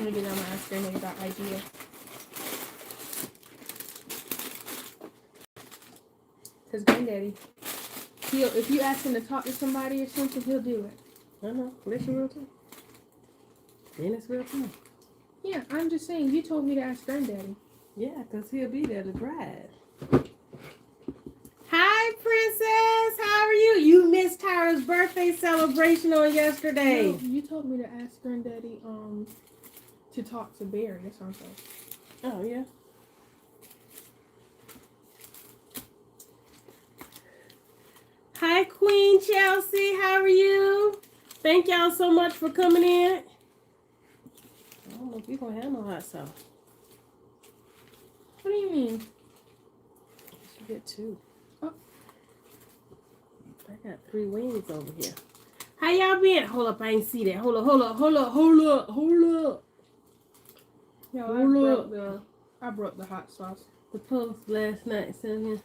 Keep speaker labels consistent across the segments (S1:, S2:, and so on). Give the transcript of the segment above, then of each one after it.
S1: Let me get on my Ask Granddaddy about idea. Because Granddaddy, if you ask him to talk to somebody or something, he'll do it.
S2: I know. That's your real time. Then it's real time.
S1: Yeah, I'm just saying, you told me to ask Granddaddy.
S2: Yeah, because he'll be there to drive.
S1: Hi, Princess. How are you? You missed Tyra's birthday celebration on yesterday.
S2: No,
S1: you told me to ask Granddaddy to talk to Barry. That's what I'm saying.
S2: Oh, yeah. Hi, Queen Chelsea. How are you? Thank y'all so much for coming in. I don't know if you're going to have no hot sauce.
S1: What do you mean?
S2: You should get 2.
S1: Oh.
S2: I got 3 wings over here. How y'all been? Hold up, I ain't see that. Hold up.
S1: No, I brought the hot sauce.
S2: The post last night sent here.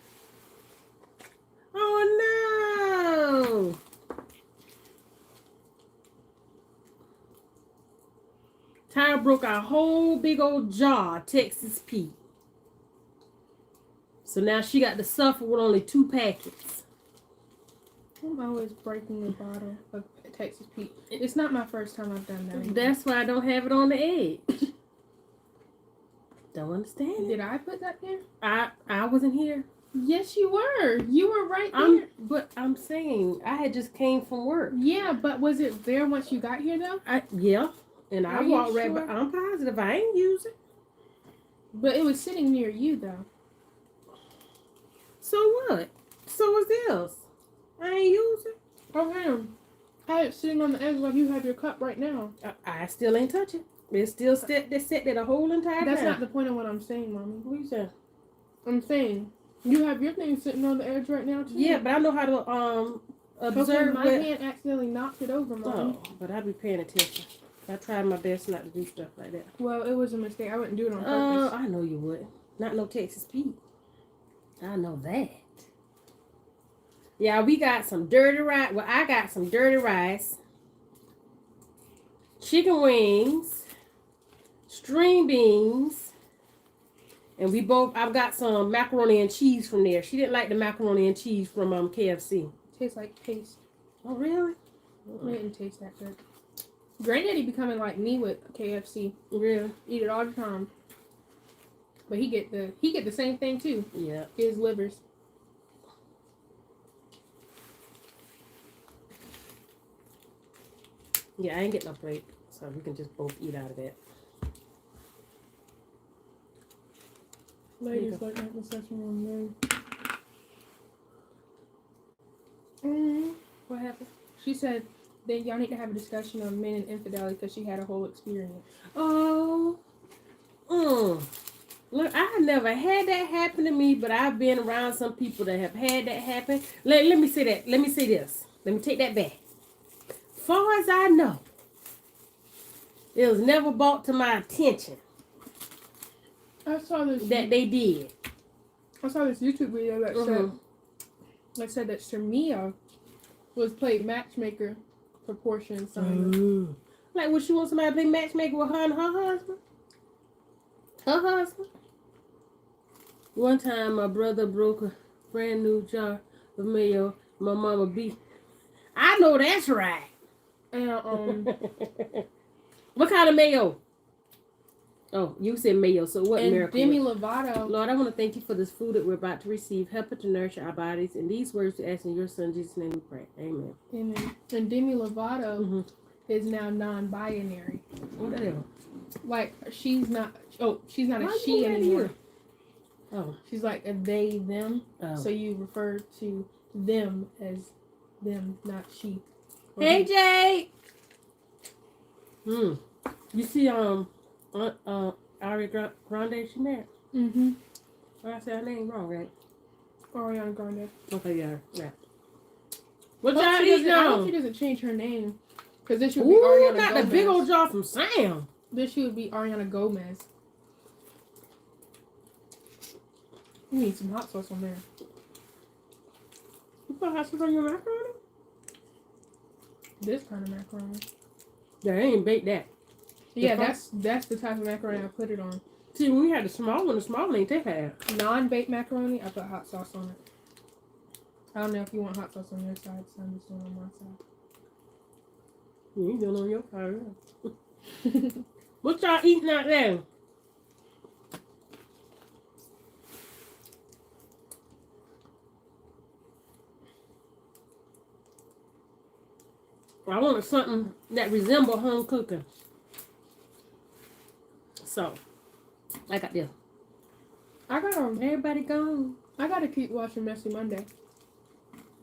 S2: Oh no! Tyra broke a whole big old jar of Texas Pete. So now she got to suffer with only 2 packets.
S1: I'm always breaking the bottle of Texas Pete. It's not my first time I've done that.
S2: That's why I don't have it on the edge. Don't understand it.
S1: Did I put that there?
S2: I wasn't here.
S1: Yes, you were. You were right there.
S2: But I'm saying I had just came from work.
S1: Yeah, but was it there once you got here though?
S2: Yeah, and I walked right.
S1: Sure?
S2: But I'm positive I ain't use it.
S1: But it was sitting near you though.
S2: So what? So was this. I ain't use it.
S1: Okay. I had it sitting on the edge like you have your cup right now.
S2: I still ain't touch it. It's still set there the whole entire
S1: That's
S2: time.
S1: not the point of what I'm saying, Mommy.
S2: What you saying?
S1: I'm saying you have your thing sitting on the edge right now too.
S2: Yeah, but I know how to observe.
S1: My hand accidentally knocked it over, Mommy.
S2: Oh, but I be paying attention. I tried my best not to do stuff like that.
S1: Well, it was a mistake. I wouldn't do it on purpose.
S2: I know you would. Not no Texas Pete. I know that. Yeah, we got some dirty rice. Well, I got some dirty rice, chicken wings, string beans, and I've got some macaroni and cheese from there. She didn't like the macaroni and cheese from KFC.
S1: Tastes like paste.
S2: Oh, really?
S1: It didn't taste that good. Granddaddy becoming like me with KFC.
S2: Really?
S1: Eat it all the time. But he get the same thing too.
S2: Yeah.
S1: His livers.
S2: Yeah, I ain't get no plate, so we can just both eat out of that.
S1: Ladies like that session
S2: What happened?
S1: She said that y'all need to have a discussion on men and infidelity because she had a whole experience.
S2: Oh. Look, I never had that happen to me, but I've been around some people that have had that happen. Let me say that. Let me say this. Let me take that back. Far as I know, it was never brought to my attention
S1: I saw this
S2: that they did.
S1: I saw this YouTube video that said that Shamia was played matchmaker for Portia and Simon.
S2: Like, would she want somebody to play matchmaker with her and her husband? Her husband? One time, my brother broke a brand new jar of mayo. My mama beat. I know that's right.
S1: And
S2: What kind of mayo? Oh, you said mayo, so what
S1: and
S2: miracle?
S1: Demi Lovato.
S2: Lord, I want to thank you for this food that we're about to receive. Help it to nourish our bodies. And these words to ask in your son Jesus' name we pray. Amen.
S1: Amen. And Demi Lovato is now non-binary.
S2: Whatever.
S1: Like she's not a
S2: Why
S1: she
S2: you mad at
S1: anymore.
S2: you? Oh.
S1: She's like a they, them.
S2: Oh.
S1: So you refer to them as them, not she.
S2: Hey, Jay. You see, Ariana Grande, she married. I said her name wrong, right?
S1: Ariana Grande.
S2: Okay, yeah. What
S1: But
S2: y'all
S1: I
S2: eating
S1: hope
S2: on?
S1: she doesn't change her name. Because this should be Ariana
S2: not
S1: Gomez.
S2: the big old jar from Sam.
S1: This should be Ariana Gomez. You need some hot sauce on there.
S2: You put hot sauce on your macaroni?
S1: This kind of macaroni.
S2: Yeah, they ain't baked that.
S1: Yeah, that's the type of macaroni I put it on.
S2: See, when we had the small one ain't that bad.
S1: Non-baked macaroni, I put hot sauce on it. I don't know if you want hot sauce on your side, so I'm just doing it on my side.
S2: You ain't doing it on your side. Yeah. What y'all eating out there? I wanted something that resembled home cooking. So, I got this. Everybody gone.
S1: I gotta keep watching Messy Monday.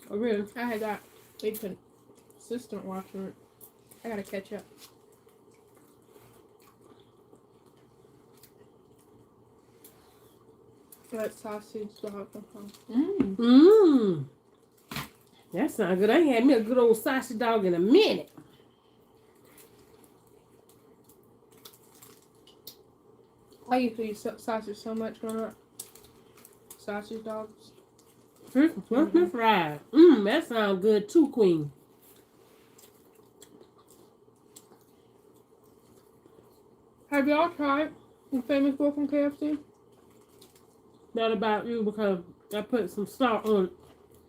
S2: Oh, really?
S1: I had got a consistent watching it. I gotta catch up. That sausage dog.
S2: Mmm. That sounds good. I ain't had me a good old sausage dog in a minute.
S1: I used to eat sausage so much growing up. Sausage dogs.
S2: French fries. That sounds good too, Queen.
S1: Have y'all tried the famous bowl from KFC?
S2: Not about you because I put some salt on it.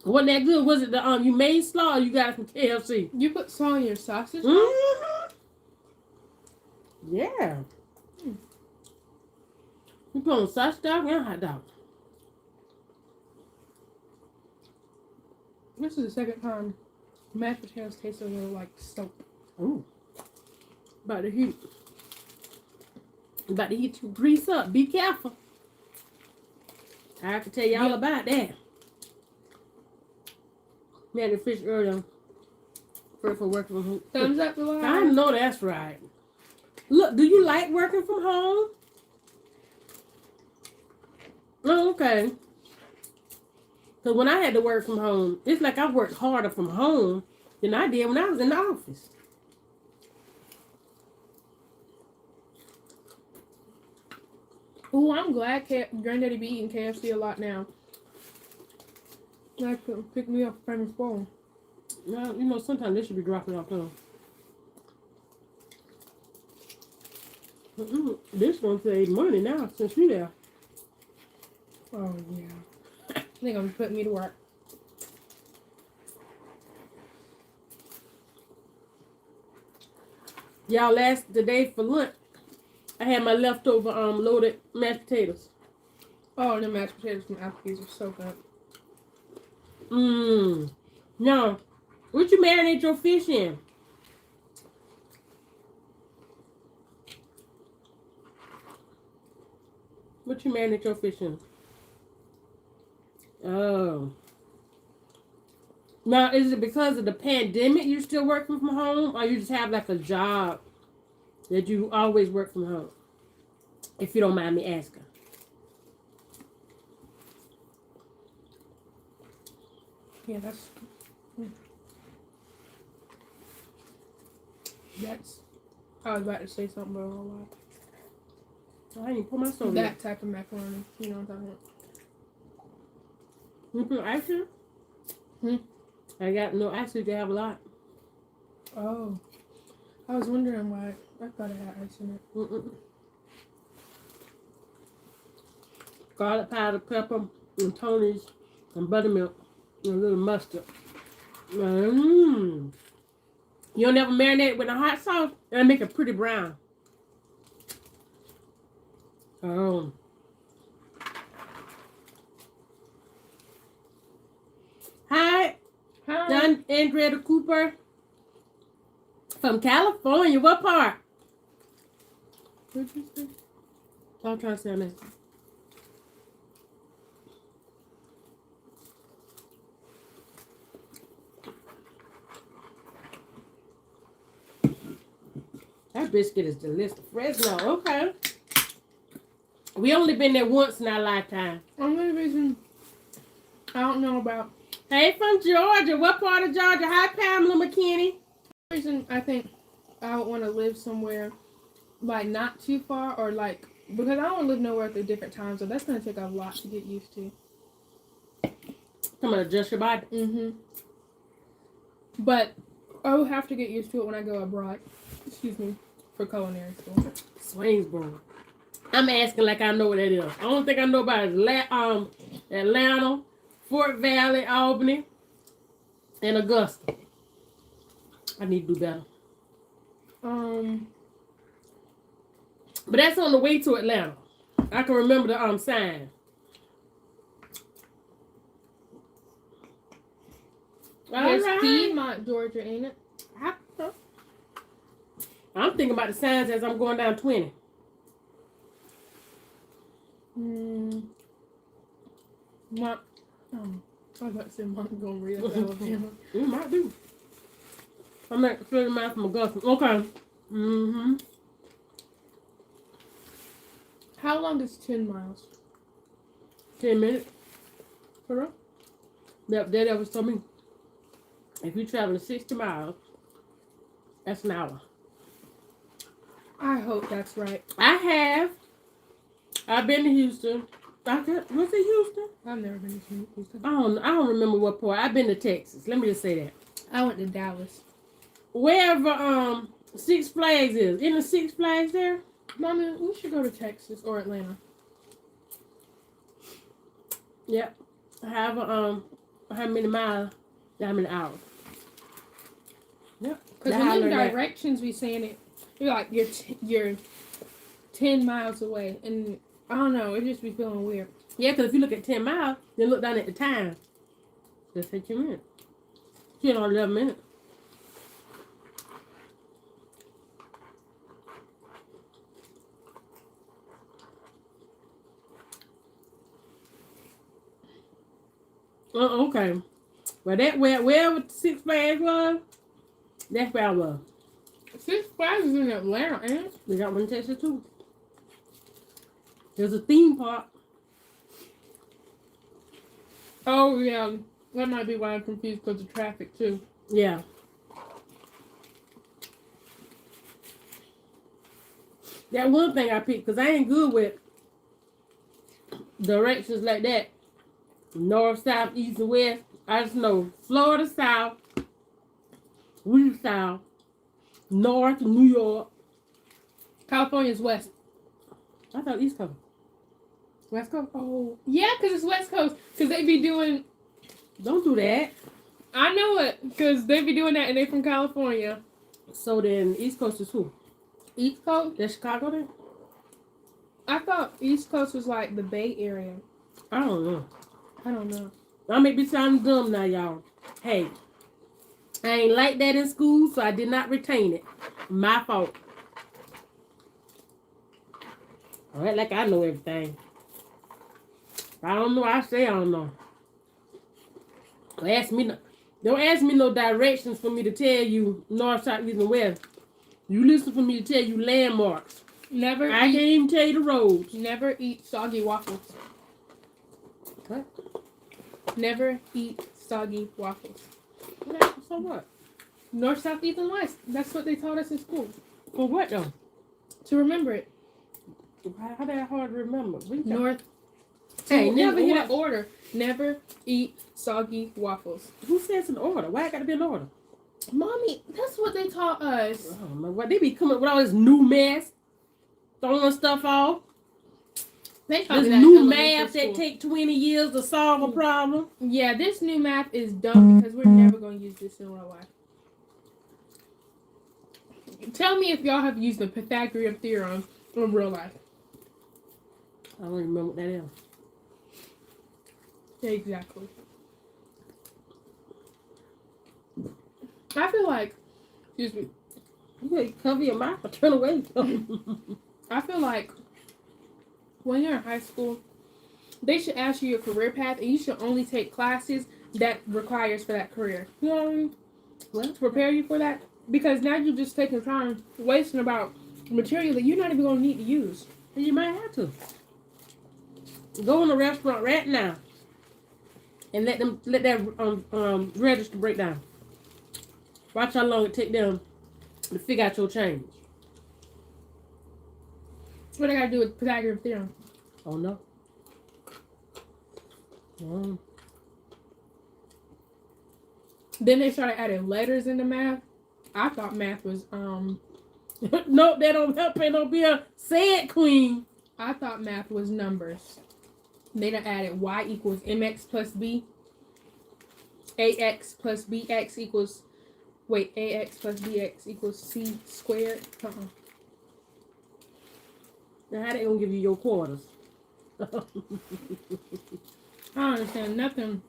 S2: Wasn't that good? Was it the you made slaw or you got it from KFC?
S1: You put salt on your sausage?
S2: Mm-hmm. Yeah. You put on sausage dog and hot dog.
S1: This is the second time mashed potatoes taste a little like soap.
S2: Ooh. About to heat. About to heat you grease up. Be careful. I can tell you all about that. We had the fish earlier. First for working from home.
S1: Thumbs up for live.
S2: I know that's right. Look, do you like working from home? Oh, okay. Because when I had to work from home, it's like I worked harder from home than I did when I was in the office.
S1: Oh, I'm glad Granddaddy be eating KFC a lot now. I could pick me up a famous bowl.
S2: Well, you know, sometimes they should be dropping off though. This one save money now since you there.
S1: Oh, yeah. I think I'm putting me to work.
S2: Y'all, today for lunch, I had my leftover loaded mashed potatoes.
S1: Oh, the mashed potatoes from Applebee's are so good.
S2: Now, what you marinate your fish in? What you marinate your fish in? Oh. Now, is it because of the pandemic you're still working from home, or you just have like a job that you always work from home? If you don't mind me asking.
S1: Yeah, that's. I was about to say something, but I don't know why.
S2: I didn't put my soda.
S1: That type of macaroni. You know what I'm talking about?
S2: You put ice in? I got no ice, you can have a lot.
S1: Oh. I was wondering why. I thought it had ice in it.
S2: Garlic powder, pepper, and Tony's, and buttermilk, and a little mustard. You don't ever marinate it with a hot sauce? That'll make it pretty brown. Oh. Hi. I'm Andrea Cooper from California. What part?
S1: What'd you say?
S2: I'm trying to say that. That biscuit is delicious. Fresno, okay. We only been there once in our lifetime.
S1: Only reason I don't know about.
S2: Hey, from Georgia. What part of Georgia? Hi, Pamela McKinney.
S1: The reason I think I would want to live somewhere like not too far, or like, because I don't want to live nowhere at the different times, so that's going to take a lot to get used to.
S2: Come on, adjust your body.
S1: But I will have to get used to it when I go abroad. Excuse me. for culinary school.
S2: Swainsboro. I'm asking like I know what that is. I don't think I know about Atlanta, Fort Valley, Albany, and Augusta. I need to do better. But that's on the way to Atlanta. I can remember the sign.
S1: There's Piedmont, Georgia, ain't it?
S2: I'm thinking about the signs as I'm going down 20.
S1: I was about to say Montgomery, that's Alabama.
S2: We might do. I'm at 30 miles from Augusta. Okay. Mm-hmm.
S1: How long is 10 miles?
S2: 10 minutes. For real? That Daddy always told me, if you travel 60 miles, that's an hour.
S1: I hope that's right.
S2: I've been to Houston. Was it Houston?
S1: I've never been to Houston.
S2: I don't remember what part. I've been to Texas. Let me just say that.
S1: I went to Dallas.
S2: Wherever Six Flags is. Isn't the Six Flags there?
S1: Mommy, we should go to Texas or Atlanta.
S2: Yep. How many miles? How many hours? Yep.
S1: Because in the directions we saying it, you're like you're 10 miles away, and I don't know, it just be feeling weird.
S2: Yeah, because if you look at 10 miles, then look down at the time. Just 15 minutes. 10 or 11 minutes. Okay. Well, wherever Six Flags was, that's where I was.
S1: Six Flags is in Atlanta, ain't it?
S2: We got one in Texas too. There's a theme park.
S1: Oh yeah, that might be why I'm confused because of traffic too.
S2: Yeah. That one thing I picked because I ain't good with directions like that. North, south, east, and west. I just know Florida south, we south, north, New York.
S1: California's west.
S2: I thought East Coast. West Coast?
S1: Oh. Yeah, because it's West Coast. Because they be doing...
S2: Don't do that.
S1: I know it. Because they be doing that and they from California.
S2: So then East Coast is who?
S1: East Coast?
S2: That's Chicago then?
S1: I thought East Coast was like the Bay Area.
S2: I don't know.
S1: I don't know.
S2: I may be sounding dumb now, y'all. Hey, I ain't like that in school, so I did not retain it. My fault. All right, like I know everything. I don't know. I say I don't know. Don't ask me no directions for me to tell you north, south, east, and west. You listen for me to tell you landmarks. I can't even tell you the roads.
S1: Never eat soggy waffles.
S2: What?
S1: Never eat soggy waffles.
S2: So what?
S1: North, south, east, and west. That's what they taught us in school.
S2: For what though?
S1: To remember it.
S2: How that hard to remember?
S1: North.
S2: Hey, never hear that
S1: order. Never eat soggy waffles.
S2: Who says an order? Why it got to be an order?
S1: Mommy, that's what they taught us.
S2: I don't know what they be coming with all this new mess, throwing stuff off.
S1: They taught
S2: this
S1: me that
S2: new
S1: in
S2: math
S1: school.
S2: that take 20 years to solve a problem.
S1: Yeah, this new math is dumb because we're never going to use this in real life. Tell me if y'all have used the Pythagorean theorem in real life.
S2: I don't remember what that is.
S1: Exactly. I feel like, excuse me.
S2: You gotta cover your mouth or turn away.
S1: I feel like when you're in high school, they should ask you your career path, and you should only take classes that requires for that career. You know what I mean?
S2: Well,
S1: to prepare you for that, because now you're just taking time wasting about material that you're not even gonna need to use.
S2: And you might have to go in a restaurant right now and let that register break down. Watch how long it take them to figure out your change.
S1: What I gotta do with Pythagorean theorem?
S2: Oh no.
S1: Then they started adding letters into math. I thought math was
S2: Nope, that don't help. Ain't don't be a say it, queen.
S1: I thought math was numbers. They done added y equals mx plus b. Ax plus bx equals. Wait, ax plus bx equals c squared.
S2: Now how they gonna give you your quarters?
S1: I don't understand nothing.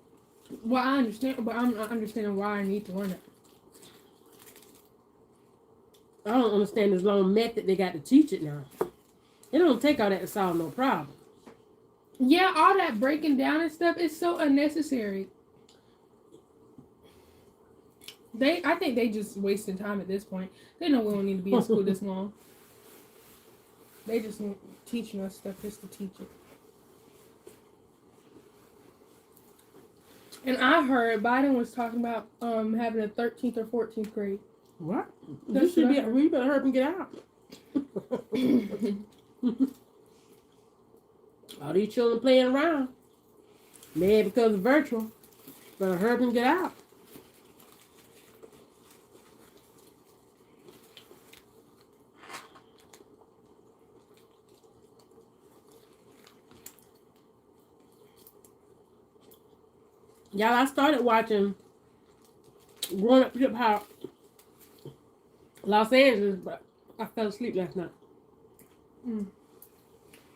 S1: Well, I understand, but I'm not understanding why I need to learn it.
S2: I don't understand this long method they got to teach it now. It don't take all that to solve no problem.
S1: Yeah, all that breaking down and stuff is so unnecessary. I think they just wasting time at this point. They know we don't need to be in school this long. They just teaching us stuff just to teach it. And I heard Biden was talking about having a 13th or 14th grade.
S2: What?
S1: That's
S2: You should
S1: what
S2: be.
S1: I heard.
S2: We better hurry up and get out. All these children playing around. Mad because of virtual. Better hurry up and get out. Y'all, I started watching Growing Up Hip Hop Los Angeles, but I fell asleep last night.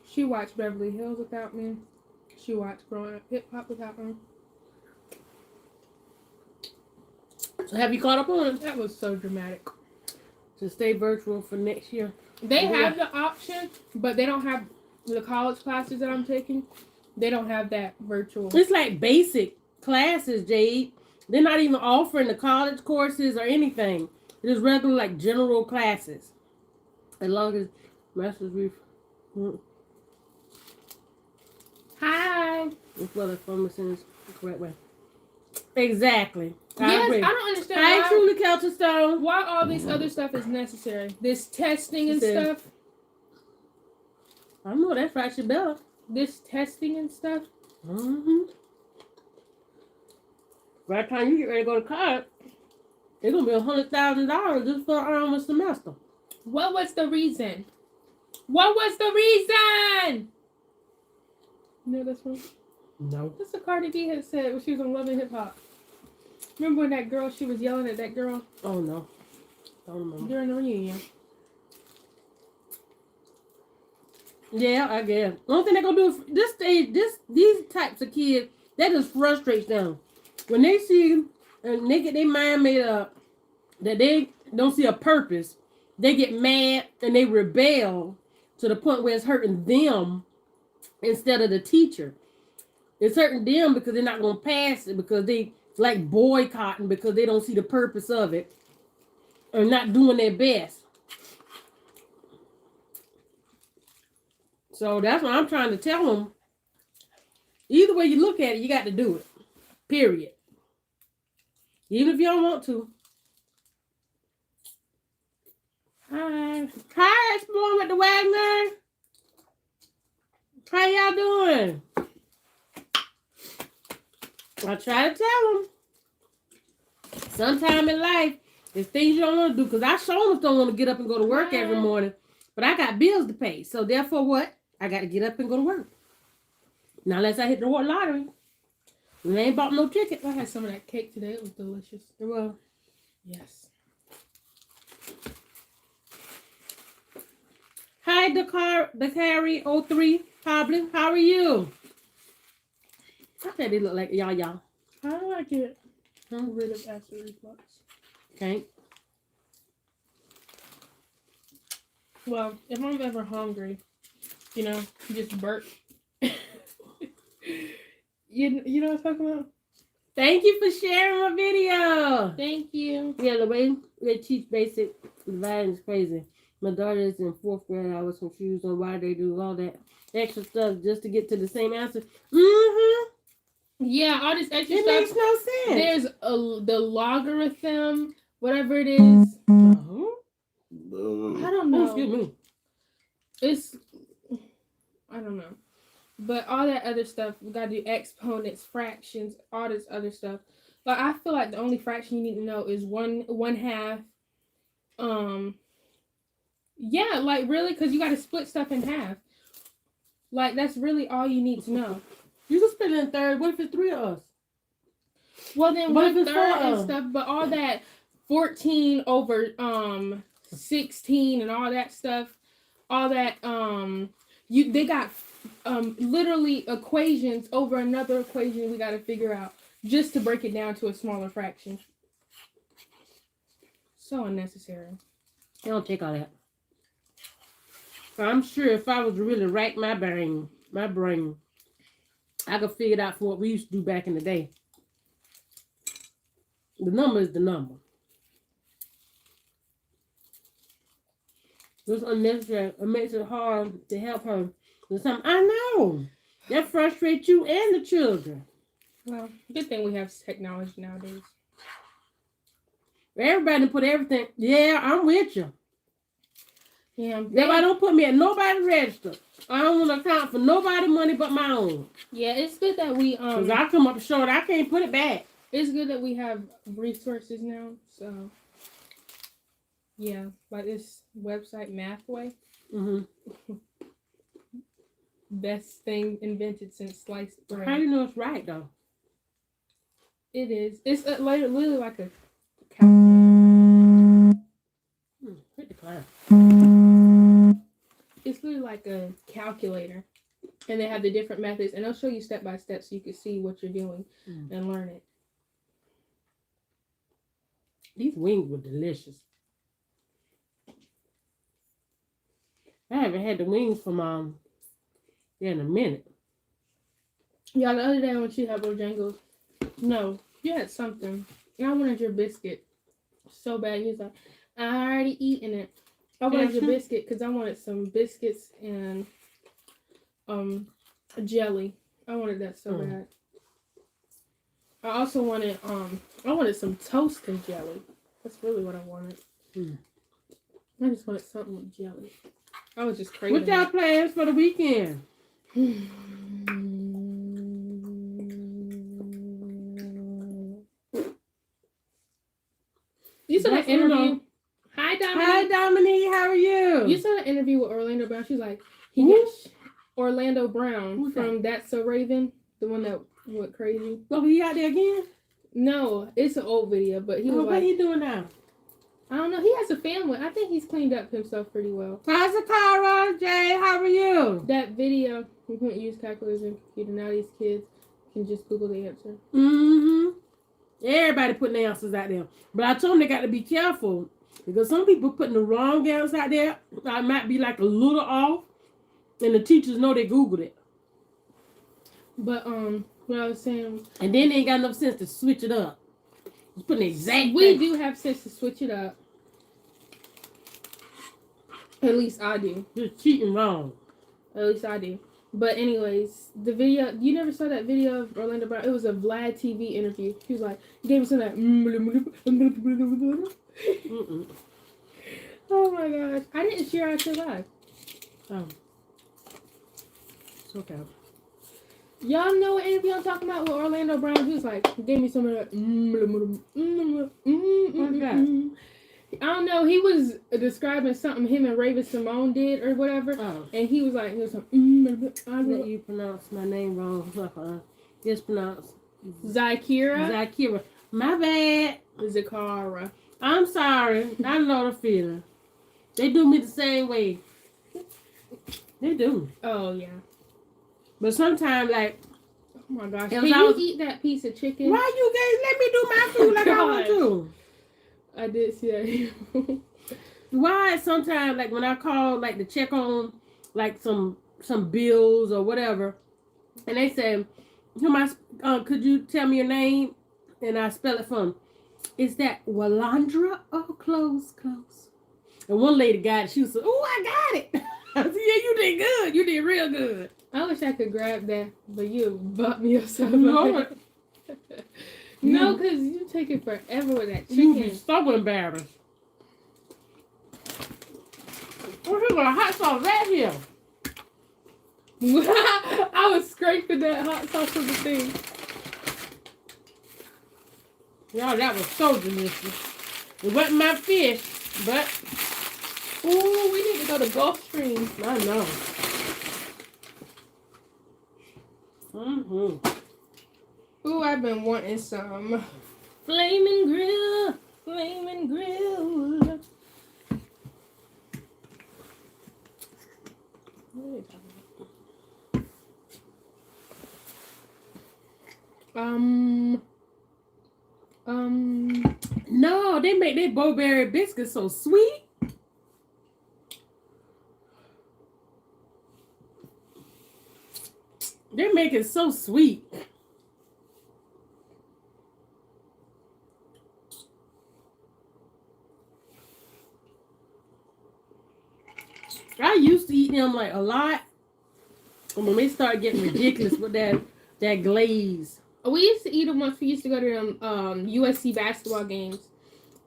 S1: She watched Beverly Hills without me. She watched Growing Up Hip Hop without me.
S2: So have you caught up on it?
S1: That was so dramatic.
S2: To stay virtual for next year.
S1: They have the option, but they don't have the college classes that I'm taking. They don't have that virtual.
S2: It's like basic classes, Jade. They're not even offering the college courses or anything. It's regular, like, general classes. As long as master's brief.
S1: Hi.
S2: As well as pharmacy is the correct way. Exactly.
S1: Yes,
S2: agree.
S1: I don't understand
S2: I
S1: why,
S2: truly Kelterstone.
S1: why all this other stuff is necessary. This testing and
S2: Said-
S1: stuff.
S2: I know that's right, Shabella.
S1: This testing and stuff.
S2: Mm-hmm. By the time you get ready to go to college, it's gonna be $100,000 just for a semester.
S1: What was the reason? What was the reason? You know this one?
S2: No.
S1: That's what Cardi B had said when she was on Love and Hip Hop. Remember when that girl, she was yelling at that girl
S2: Oh no. Don't remember.
S1: during the reunion?
S2: Yeah, I guess. The only thing they're gonna do is this stage, these types of kids, that just frustrates them. When they see and they get their mind made up that they don't see a purpose, they get mad and they rebel to the point where it's hurting them instead of the teacher. It's hurting them because they're not gonna pass it because they like boycotting because they don't see the purpose of it or not doing their best. So that's what I'm trying to tell them. Either way you look at it, you got to do it. Period. Even if you don't want to. Hi. Hi, Explore with the Wagner. How y'all doing? I try to tell them. Sometime in life, there's things you don't want to do. Because I sure don't want to get up and go to work every morning. But I got bills to pay. So therefore what? I got to get up and go to work. Now unless I hit the lottery. And I ain't bought no ticket.
S1: I had some of that cake today. It was delicious.
S2: It was.
S1: Yes.
S2: Hi, Dakari 03. Probably. How are you? I said they look like y'all.
S1: How do I get rid of acid reflux?
S2: Okay.
S1: Well, if I'm ever hungry, you know, just burp. You know what I'm talking about?
S2: Thank you for sharing my video.
S1: Thank you.
S2: Yeah, the way they teach basic dividing is crazy. My daughter is in 4th grade. I was confused on why they do all that extra stuff just to get to the same answer. Mm-hmm.
S1: Yeah, all this extra
S2: It
S1: stuff.
S2: makes no sense.
S1: There's the logarithm, whatever it is. I don't know.
S2: Excuse me.
S1: It's, I don't know. But all that other stuff, we gotta do exponents, fractions, all this other stuff. But I feel like the only fraction you need to know is one half, Yeah, like really, because you got to split stuff in half. Like that's really all you need to know.
S2: You can split it in third. What if it's 3 of us?
S1: Well, then
S2: What if
S1: 1/3
S2: it's 4 of
S1: and
S2: us?
S1: stuff, but all that 14 over 16 and all that stuff, all that they got literally equations over another equation we got to figure out just to break it down to a smaller fraction. So unnecessary.
S2: It don't take all that. But I'm sure if I was to really rack my brain, I could figure it out from what we used to do back in the day. The number is the number. It's unnecessary. It makes it hard to help her with something. I know. That frustrates you and the children.
S1: Well, good thing we have technology nowadays.
S2: Everybody put everything. Yeah, I'm with you.
S1: Yeah.
S2: Everybody don't put me at nobody's register. I don't want to account for nobody money but my own.
S1: Yeah, it's good that we
S2: Cause I come up short, I can't put it back.
S1: It's good that we have resources now. So yeah, like this website Mathway.
S2: Mm-hmm.
S1: Best thing invented since sliced bread.
S2: How do you know it's right though?
S1: It is. It's literally like a calculator.
S2: Hit the class.
S1: It's literally like a calculator, and they have the different methods, and they'll show you step by step so you can see what you're doing and learn it.
S2: These wings were delicious. I haven't had the wings from in a minute.
S1: Yeah, the other day when she had Bojangles, no, you had something. And I wanted your biscuit so bad. He was like, I already eaten it. I wanted your biscuit because I wanted some biscuits and jelly. I wanted that so bad. I also wanted some toast and jelly. That's really what I wanted. I just wanted something with jelly. I was just crazy.
S2: What y'all plans for the weekend?
S1: You saw that interview? Hi, Dominique.
S2: Hi, Dominique. How are you?
S1: You saw the interview with Orlando Brown. She's like, he gets Orlando Brown.
S2: Who's
S1: from That's So Raven, the one that went crazy.
S2: Oh, he out there again?
S1: No, it's an old video, but he was like,
S2: what he doing now?
S1: I don't know. He has a family. I think he's cleaned up himself pretty well.
S2: How's the car, Jay? How are you?
S1: That video, we couldn't use calculators and computer. Now these kids can just Google the answer.
S2: Mm-hmm. Everybody putting the answers out there. But I told them they got to be careful. Because some people putting the wrong answers out there. I might be like a little off. And the teachers know they Googled it.
S1: But, what I was saying.
S2: And then they ain't got enough sense to switch it up. Just putting the exact
S1: We
S2: thing.
S1: do have sense to switch it up. At least I do.
S2: Just cheating wrong.
S1: At least I do. But anyways, the video, you never saw that video of Orlando Brown? It was a Vlad TV interview. He was like, he gave me some of that. Oh my gosh. I didn't share out your live.
S2: Oh. It's okay.
S1: Y'all know what interview I'm talking about with Orlando Brown? He was like, gave me some of that.
S2: What's that?
S1: I don't know. He was describing something him and Raven Simone did or whatever.
S2: Oh.
S1: And he was like, I
S2: That you pronounce my name wrong. It's pronounced
S1: Zykira.
S2: Zakira. My bad.
S1: Zakara.
S2: I'm sorry. I know the feeling. They do me the same way. They do.
S1: Oh, yeah.
S2: But sometimes, like,
S1: Oh my gosh.
S2: If
S1: Can
S2: I
S1: you
S2: was-
S1: eat that piece of chicken?
S2: why you guys let me do my food like I want
S1: Gosh.
S2: to?
S1: I did see that.
S2: Why sometimes, like, when I call, like, to check on, like, some bills or whatever, and they say, could you tell me your name? And I spell it for them. Is that Walandra? Oh, close. And one lady got it. She was like, oh, I got it. I said, yeah, you did good. You did real good.
S1: I wish I could grab that, but you bought me up so
S2: No,
S1: much. No, because you take it forever with that
S2: you be
S1: chicken.
S2: so embarrassed. Oh, here's a hot sauce right here.
S1: I was scraping that hot sauce on the thing.
S2: Y'all, that was so delicious. It wasn't my fish, but
S1: Ooh, we need to go to Gulfstream.
S2: I know. Mm-hmm.
S1: Ooh, I've been wanting some.
S2: Flaming grill. Flaming grill. What are you talking about? No, they make their bowberry biscuits so sweet. They make it so sweet. I used to eat them like a lot. And when they start getting ridiculous with that glaze.
S1: We used to eat them once we used to go to them USC basketball games.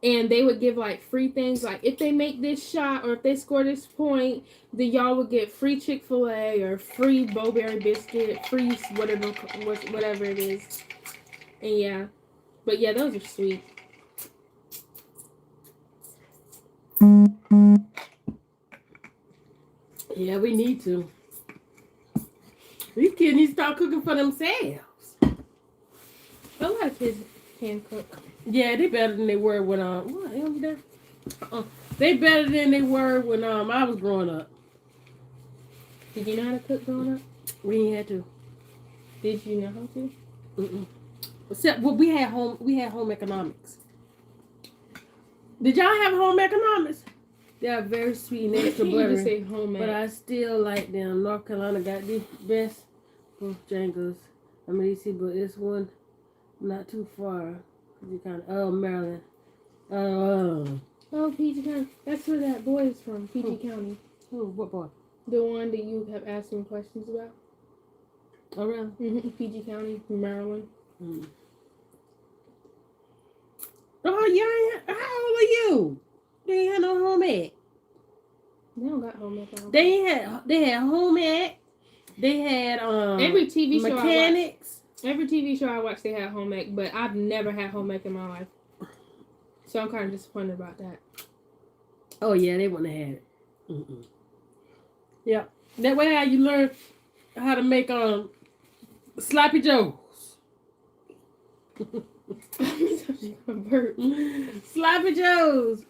S1: And they would give like free things, like if they make this shot or if they score this point, then y'all would get free Chick-fil-A or free Bowberry biscuit, free whatever it is. And yeah, but yeah, those are sweet.
S2: Yeah, we need to. These kids need to start cooking for themselves.
S1: A lot of kids can cook.
S2: Yeah, they better than they were when what over there? They better than they were when I was growing up.
S1: Did you know how to cook growing up?
S2: We ain't had to.
S1: Did you know how to?
S2: Mm-mm. Except we had home economics. Did y'all have home economics? They are very sweet and extra
S1: You
S2: buttery.
S1: just say homemade.
S2: But I still like them. North Carolina got the best Bojangles. I mean, you see, but it's one not too far. Maryland.
S1: Oh, PG County. That's where that boy is from, PG County.
S2: Who? What boy?
S1: The one that you have asked me questions about.
S2: Oh, really?
S1: Mm-hmm. PG County, Maryland.
S2: Mm. Oh, you ain't. How old are you? They ain't had no home ec.
S1: They don't got home ec.
S2: They had home ec. They had
S1: every TV show
S2: mechanics.
S1: Every TV show I watched, they had home ec, but I've never had home ec in my life. So I'm kind of disappointed about that.
S2: Oh yeah, they wouldn't have had it. Mm-mm. Yeah, that way how you learn how to make sloppy joes. Sloppy joes.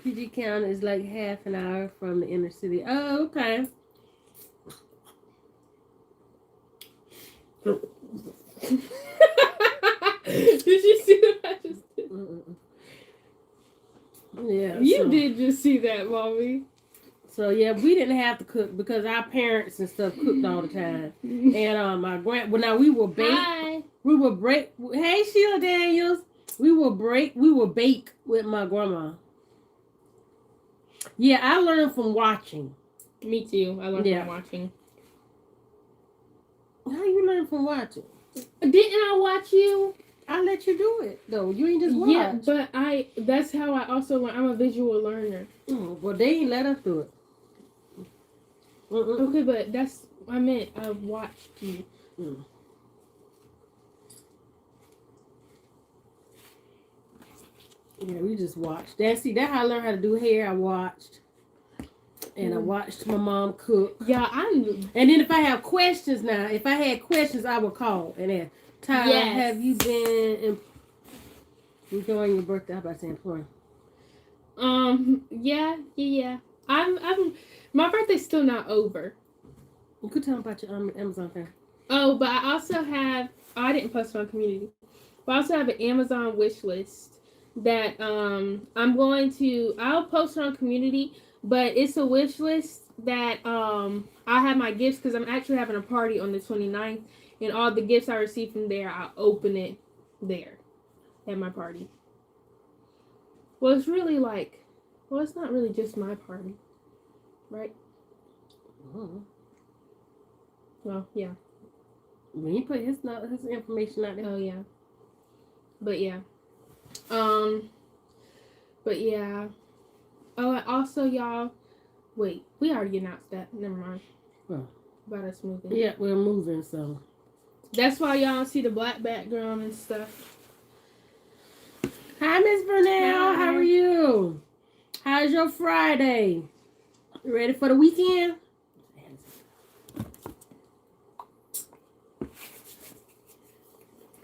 S2: PG County is like half an hour from the inner city. Oh, okay.
S1: Did you see what I just did?
S2: Mm-mm. Yeah,
S1: you did just see that, Mommy.
S2: So yeah, we didn't have to cook because our parents and stuff cooked all the time. And my now we will bake.
S1: Hi.
S2: We will break. Hey Sheila Daniels. We will bake with my grandma. Yeah, I learned from watching.
S1: Me too. I learned from watching.
S2: How you learn from watching?
S1: Didn't I watch you?
S2: I let you do it though. You ain't just watch.
S1: Yeah, but that's how I also learn. I'm a visual learner.
S2: Well, they ain't let us do it. Mm-mm.
S1: Okay, but I meant I watched you.
S2: Mm. Yeah, we just watched. That's how I learned how to do hair. I watched. And I watched my mom cook.
S1: Yeah,
S2: And then if I have questions now, if I had questions, I would call and ask, Tyler, have you been enjoying your birthday? How about saying employing?
S1: Yeah. My birthday's still not over.
S2: You could tell them about your Amazon thing.
S1: Oh, but I also have, I didn't post it on community, but I also have an Amazon wish list that I'll post it on community, but it's a wish list that I have my gifts because I'm actually having a party on the 29th, and all the gifts I receive from there, I'll open it there at my party. Well, it's really it's not really just my party, right?
S2: Oh.
S1: Well, yeah.
S2: When he put his information out there.
S1: Oh, yeah. But yeah. But yeah. Oh, and also, y'all. Wait, we already announced that. Never mind.
S2: Oh.
S1: About us moving.
S2: Yeah, we're moving, so.
S1: That's why y'all see the black background and stuff.
S2: Hi, Miss Burnell.
S1: Hi.
S2: How are you? How's your Friday? Ready for the weekend?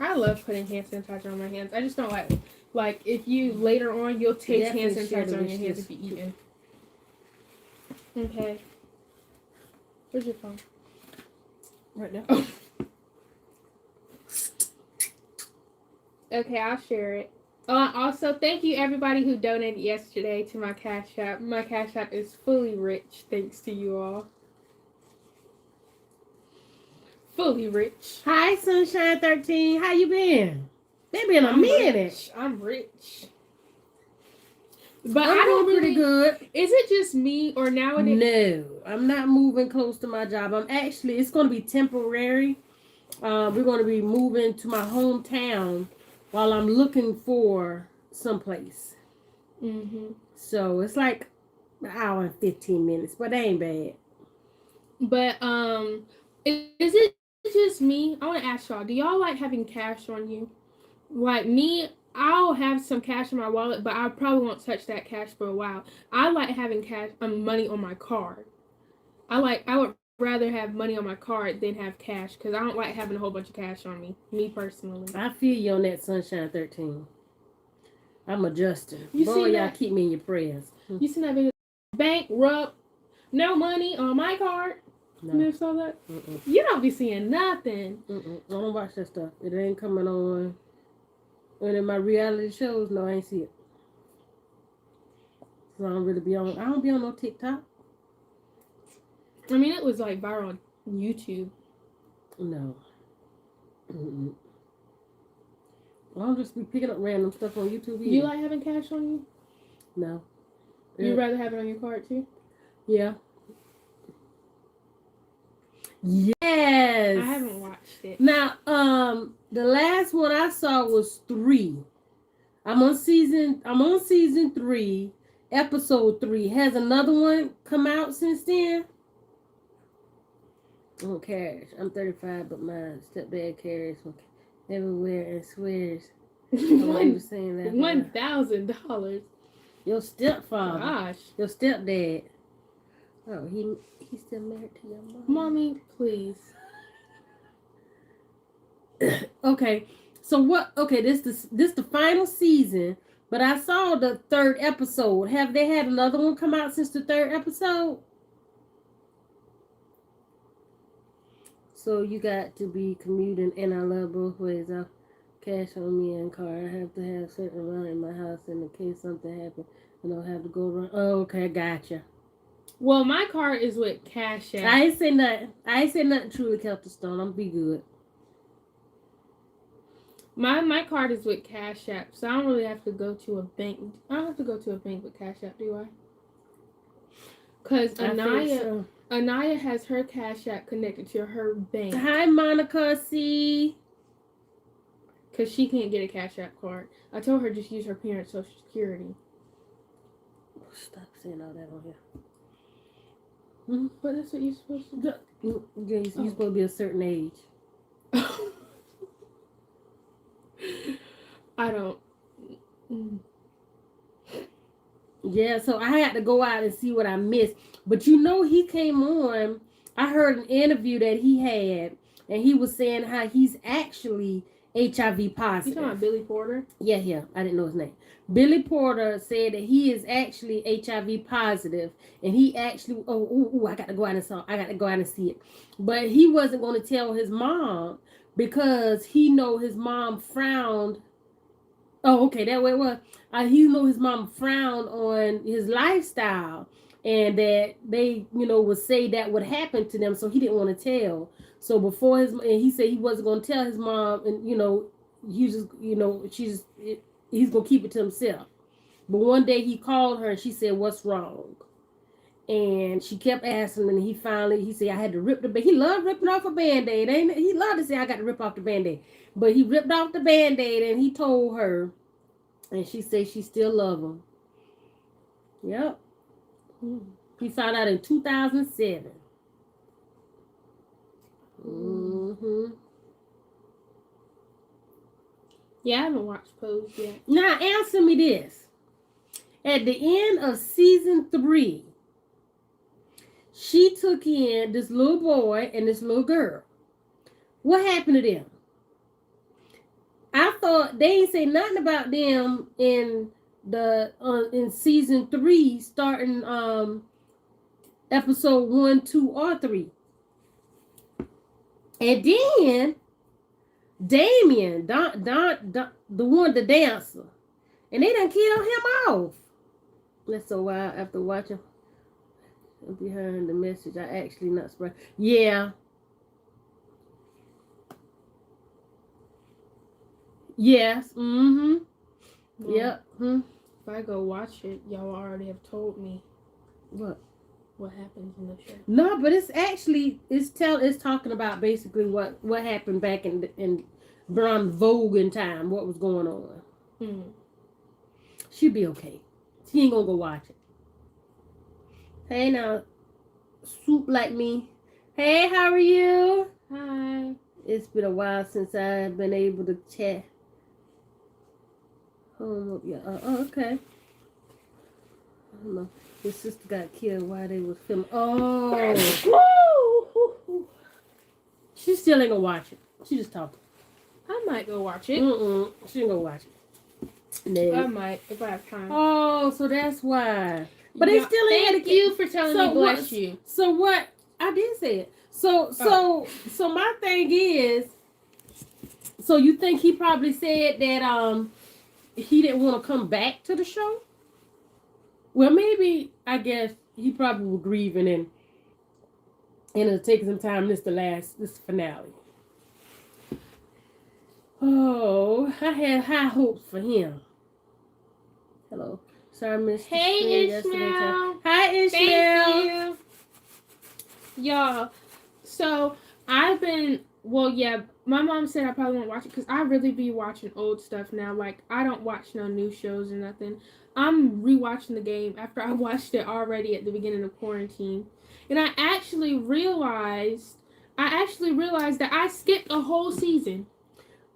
S1: I love putting hand sanitizer on my hands. I just don't like if you later on you'll taste hand
S2: Definitely share the
S1: sanitizer on your
S2: wish
S1: hands
S2: list.
S1: if you eating. Okay. Where's your phone?
S2: Right now.
S1: Oh. Okay, I'll share it. Also, thank you everybody who donated yesterday to my Cash App. My Cash App is fully rich thanks to you all. Fully rich.
S2: Hi, Sunshine 13. How you been? It's been a minute.
S1: Rich. I'm rich. But
S2: I'm
S1: I don't
S2: doing
S1: really.
S2: pretty good.
S1: Is it just me or nowadays?
S2: No, I'm not moving close to my job. It's going to be temporary. We're going to be moving to my hometown while I'm looking for someplace.
S1: Mm-hmm.
S2: So it's like an hour and 15 minutes, but that ain't bad.
S1: But is it just me? I want to ask y'all. Do y'all like having cash on you? Like me, I'll have some cash in my wallet, but I probably won't touch that cash for a while. I like having cash, money on my card. I would rather have money on my card than have cash because I don't like having a whole bunch of cash on me. Me personally.
S2: I feel you on that, Sunshine 13. I'm adjusting.
S1: You
S2: Boy,
S1: see
S2: y'all
S1: that?
S2: keep me in your prayers.
S1: You seen that video? Bankrupt, no money on my card.
S2: No.
S1: You never saw that?
S2: Mm-mm.
S1: You don't be seeing nothing.
S2: Mm-mm. I don't watch that stuff. It ain't coming on. And in my reality shows, no, I ain't see it. So I don't really be on. I don't be on no TikTok.
S1: I mean, it was like viral on YouTube.
S2: No. Mm-mm. I don't just be picking up random stuff on YouTube either.
S1: You like having cash on you?
S2: No.
S1: You'd rather have it on your card too?
S2: Yeah. Yes.
S1: I haven't watched it.
S2: Now, the last one I saw was 3. I'm on season 3, episode 3. Has another one come out since then? Oh, cash. I'm 35, but my stepdad carries everywhere and swears. Saying that
S1: $1,000.
S2: Your stepfather.
S1: Gosh.
S2: Your stepdad. Oh, he's still married to your mom.
S1: Mommy, please.
S2: Okay. So what? Okay, this the final season, but I saw the 3rd episode. Have they had another one come out since the 3rd episode? So you got to be commuting, and I love both ways. I cash on me and car. I have to have certain amount in my house in case something happens. I don't have to go around. Oh, okay, gotcha.
S1: Well, my card is with Cash App.
S2: I ain't say nothing truly kept the stone. I'm be good.
S1: My card is with Cash App, so I don't really have to go to a bank. I don't have to go to a bank with Cash App, do I? Because Anaya has her Cash App connected to her bank.
S2: Hi, Monica C.
S1: Because she can't get a Cash App card. I told her just use her parents' Social Security.
S2: Stop saying all that on here.
S1: But that's what you're supposed to do.
S2: Yeah, you're supposed to be a certain age.
S1: I don't.
S2: Yeah, so I had to go out and see what I missed. But you know, he came on. I heard an interview that he had, and he was saying how he's actually HIV positive.
S1: You talking about Billy Porter?
S2: Yeah. I didn't know his name. Billy Porter said that he is actually HIV positive, and he actually. I got to go out and see it. But he wasn't going to tell his mom because he know his mom frowned. Oh, okay, that way it was. He know his mom frowned on his lifestyle, and that they, would say that would happen to them, so he didn't want to tell. So before and he said he wasn't going to tell his mom, and he just, he's going to keep it to himself. But one day he called her and she said, "What's wrong?" And she kept asking him, and he said, "I had to rip the band." He loved ripping off a Band-Aid. He loved to say, "I got to rip off the Band-Aid." But he ripped off the Band-Aid and he told her, and she said she still love him. Yep. He found out in 2007.
S1: Yeah, I haven't watched Pose yet.
S2: Now, answer me this. At the end of season 3, she took in this little boy and this little girl. What happened to them? I thought they ain't say nothing about them in the in season 3, starting episode 1, 2, or 3. And then Damien, Don, the one, the dancer, and they done killed him off. That's so wild. After watching behind the message, I actually not surprised. Yeah. Yes. Mm-hmm.
S1: Well,
S2: Yep. Hmm.
S1: if I go watch it, y'all already have told me
S2: What?
S1: what happens in the show.
S2: No, but it's actually it's talking about basically what happened back in Bron Vogan time, what was going on. She'll be okay. She ain't gonna go watch it. Hey now, soup like me. Hey, how are you?
S1: Hi.
S2: It's been a while since I've been able to chat. Oh, yeah. Okay. I don't know. His sister got killed while they was filming. Oh. She still ain't gonna watch it. She just talking.
S1: I might go watch it.
S2: She ain't gonna watch it.
S1: I
S2: No.
S1: might if I have time.
S2: Oh, so that's why. But they still ain't had
S1: Thank
S2: to
S1: you for telling me. Bless you.
S2: So what? I did say it. So my thing is. So you think he probably said that he didn't want to come back to the show? Well, maybe I guess he probably was grieving and it'll take some time. This finale. Oh, I had high hopes for him. Hello. Sorry, Miss.
S1: Hey, Ishmael.
S2: Hi, Ishmael.
S1: Thank you. Y'all, so I've been, my mom said I probably won't watch it because I really be watching old stuff now. Like, I don't watch no new shows or nothing. I'm rewatching the game after I watched it already at the beginning of quarantine. And I actually realized that I skipped a whole season.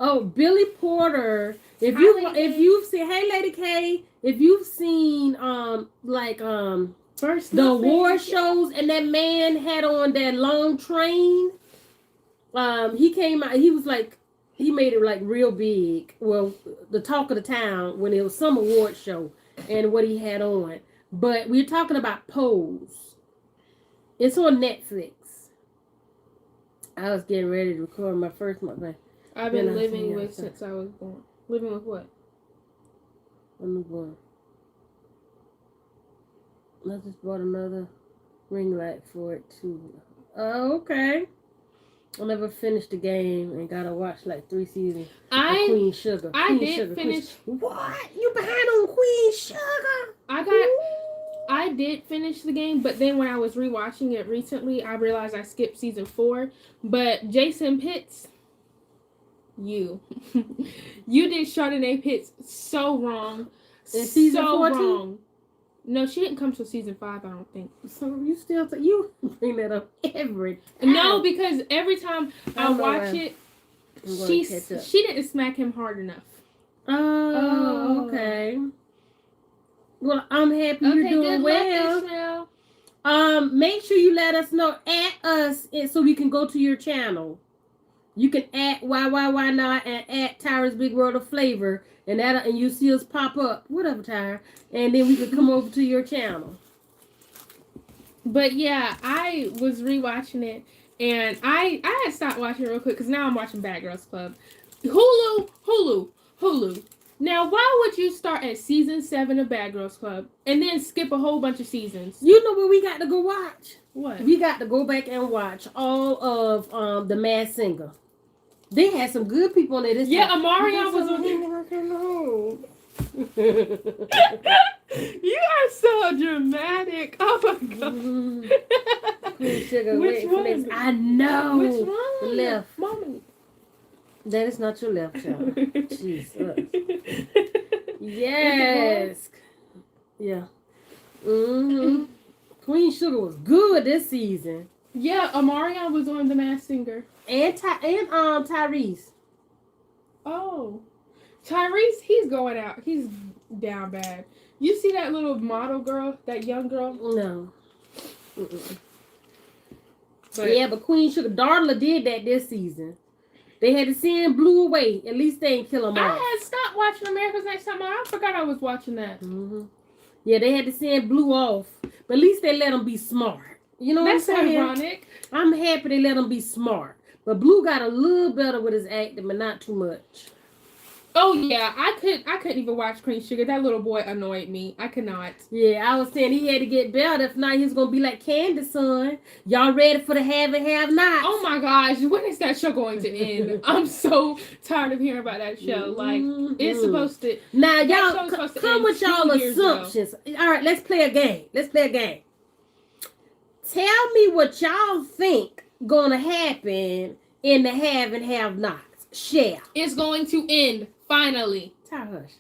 S2: Oh, Billy Porter. If you've seen, hey Lady K, if you've seen
S1: First
S2: the award shows and that man had on that long train, he came out, he was like, he made it like real big. Well, the talk of the town when it was some award show and what he had on. But we're talking about Pose. It's on Netflix. I was getting ready to record my first month.
S1: I've been living with since I was born. Living with what?
S2: A newborn. I just bought another ring light for it too. Oh, okay. I never finished the game and gotta watch like 3 seasons of Queen Sugar. What? You behind on Queen Sugar?
S1: I did finish the game, but then when I was rewatching it recently, I realized I skipped season 4. But Jason Pitts, you did Chardonnay Pitts so wrong.
S2: In season 14?
S1: Wrong. No, she didn't come till season 5, I don't think.
S2: So you still you bring that up every time.
S1: No, because every time I watch it, she didn't smack him hard enough.
S2: Oh, okay. Well, I'm happy you're doing well. Make sure you let us know, at us, so we can go to your channel. You can at why not and at Tyra's Big World of Flavor, and you see us pop up, whatever, Tyra, and then we can come over to your channel. But yeah, I was rewatching it, and I had stopped watching it real quick because now I'm watching Bad Girls Club. Hulu. Now, why would you start at season 7 of Bad Girls Club and then skip a whole bunch of seasons? You know what we got to go watch? What? We got to go back and watch all of The Masked Singer. They had some good people on there this time. Amarion was on there. You are so dramatic. Oh my god. Sugar, which one? I know. Which one? Left. Mommy. That is not your left, child. Jesus. Yes. Yeah. Queen Sugar was good this season. Yeah, Amarion was on The Masked Singer. And Tyrese. Oh. Tyrese, he's going out. He's down bad. You see that little model girl, that young girl? No.
S1: But
S2: yeah, but Queen Sugar Darla did that this season. They had to send Blue away. At least they didn't kill him
S1: I
S2: off.
S1: had stopped watching America's Next Top Model. I forgot I was watching that.
S2: Mm-hmm. Yeah, they had to send Blue off. But at least they let him be smart. You know
S1: That's
S2: what I'm saying?
S1: ironic.
S2: I'm happy they let him be smart. But Blue got a little better with his acting, but not too much.
S1: Oh yeah, I couldn't even watch Queen Sugar. That little boy annoyed me. I could not.
S2: Yeah, I was saying he had to get better. If not, he's gonna be like Candace, son. Y'all ready for the have and have not?
S1: Oh my gosh, when is that show going to end? I'm so tired of hearing about that show. Like it's supposed to.
S2: Now
S1: that
S2: y'all
S1: show's supposed to
S2: come
S1: end
S2: with
S1: 2
S2: y'all
S1: years ago.
S2: assumptions. All right, let's play a game. Tell me what y'all think gonna happen in the have and have nots. Share.
S1: It's going to end finally.
S2: Hush.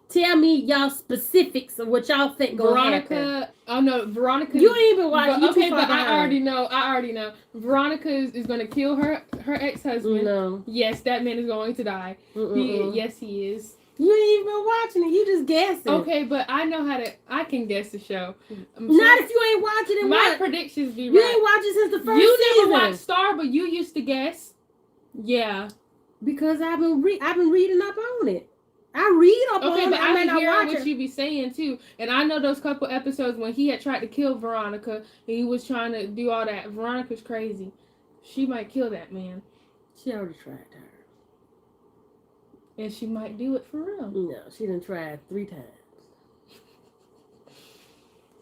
S2: Tell me y'all specifics of what y'all think gonna happen.
S1: Veronica. Oh no, Veronica.
S2: You ain't even watching.
S1: Okay, but I already know. Veronica is going to kill her ex-husband.
S2: No.
S1: Yes, that man is going to die. Yes, he is.
S2: You ain't even watching it. You just guessing.
S1: Okay, but I can guess the show.
S2: Not if you ain't watching it.
S1: My predictions be right.
S2: You ain't watching since the first
S1: You
S2: season.
S1: never watched Star, but you used to guess. Yeah.
S2: Because I've been reading up on it. I read up on it.
S1: Okay, but I
S2: may
S1: hear
S2: not watch
S1: what
S2: it.
S1: you be saying too. And I know those couple episodes when he had tried to kill Veronica and he was trying to do all that. Veronica's crazy. She might kill that man.
S2: She already tried her.
S1: And she might do it for real.
S2: No, she done tried 3 times.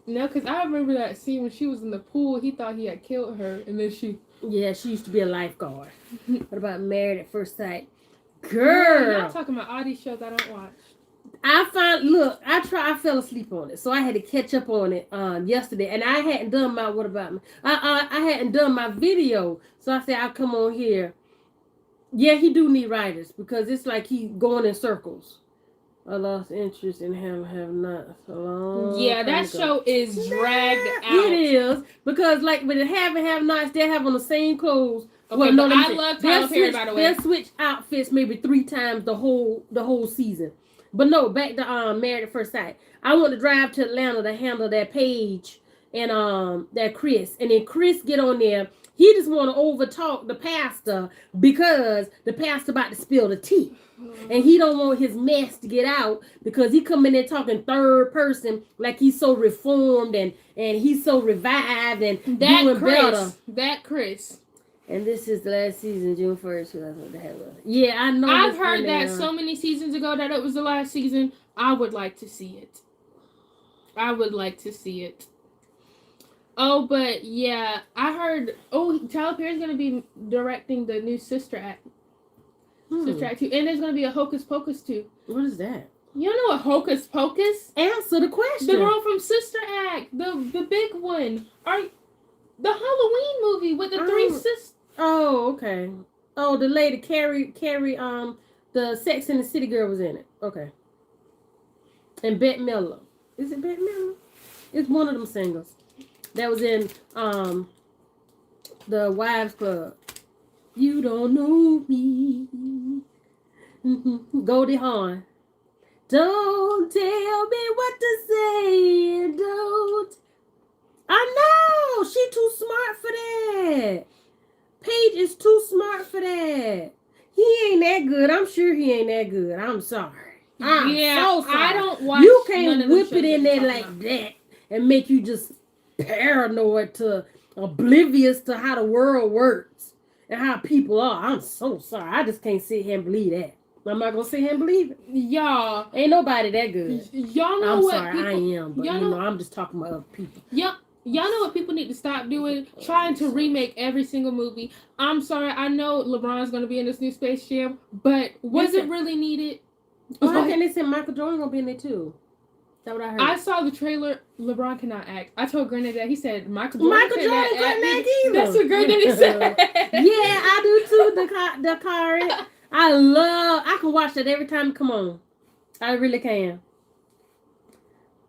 S1: No, because I remember that scene when she was in the pool. He thought he had killed her, and then she...
S2: Yeah, she used to be a lifeguard. What about Married at First Sight? Girl!
S1: Y'all talking about all these shows I don't watch.
S2: I fell asleep on it, so I had to catch up on it yesterday, and I hadn't done my I hadn't done my video, so I said I'll come on here. Yeah, he do need writers because it's like he going in circles. I lost interest in him, have not so long.
S1: Yeah, that show is dragged out.
S2: It is because like with the have and have nots, they have on the same clothes.
S1: Okay,
S2: well, no,
S1: I love Tyler Perry, by the way.
S2: They'll switch outfits maybe 3 times the whole season. But no, back to Married at First Sight. I want to drive to Atlanta to handle that Paige and that Chris, and then Chris get on there. He just want to overtalk the pastor because the pastor about to spill the tea. And he don't want his mess to get out because he come in there talking third person like he's so reformed and he's so revived and doing better.
S1: That Chris.
S2: And this is the last season, June 1st. Yeah, I know.
S1: I've heard that so many seasons ago that it was the last season. I would like to see it. Oh, but yeah, I heard. Oh, Tyler Perry's gonna be directing the new Sister Act. Sister Act 2, and there's gonna be a Hocus Pocus 2.
S2: What is that?
S1: You don't know what Hocus Pocus?
S2: Answer the question.
S1: The girl from Sister Act, the big one. The Halloween movie with the 3 sisters.
S2: Oh, okay. Oh, the lady Carrie, the Sex and the City girl was in it. Okay. And Bette Miller. Is it Bette Miller? It's one of them singles that was in the Wives Club. You don't know me. Goldie Hawn. Don't tell me what to say. Don't. I know. She too smart for that. Paige is too smart for that. He ain't that good. I'm sure he ain't that good. I'm sorry. I'm so sorry.
S1: I don't watch.
S2: You can't whip it in there like that and make you just paranoid to oblivious to how the world works and how people are. I'm so sorry. I just can't sit here and believe that. I'm not gonna sit here and believe it.
S1: Y'all
S2: ain't nobody that good.
S1: Y'all know
S2: I'm
S1: what
S2: sorry,
S1: people,
S2: I am, but you know I'm just talking about other people.
S1: Y'all know what people need to stop doing? Trying to remake every single movie. I'm sorry, I know LeBron's gonna be in this new Space Jam, but was it really needed?
S2: Oh, how can they say Michael Jordan gonna be in there too? That's what I heard.
S1: I saw the trailer. LeBron cannot act. I told Granddad that. He said Michael Jordan couldn't act either. That's what Granddaddy said.
S2: Yeah, I do too. The car. I can watch that every time it come on. I really can.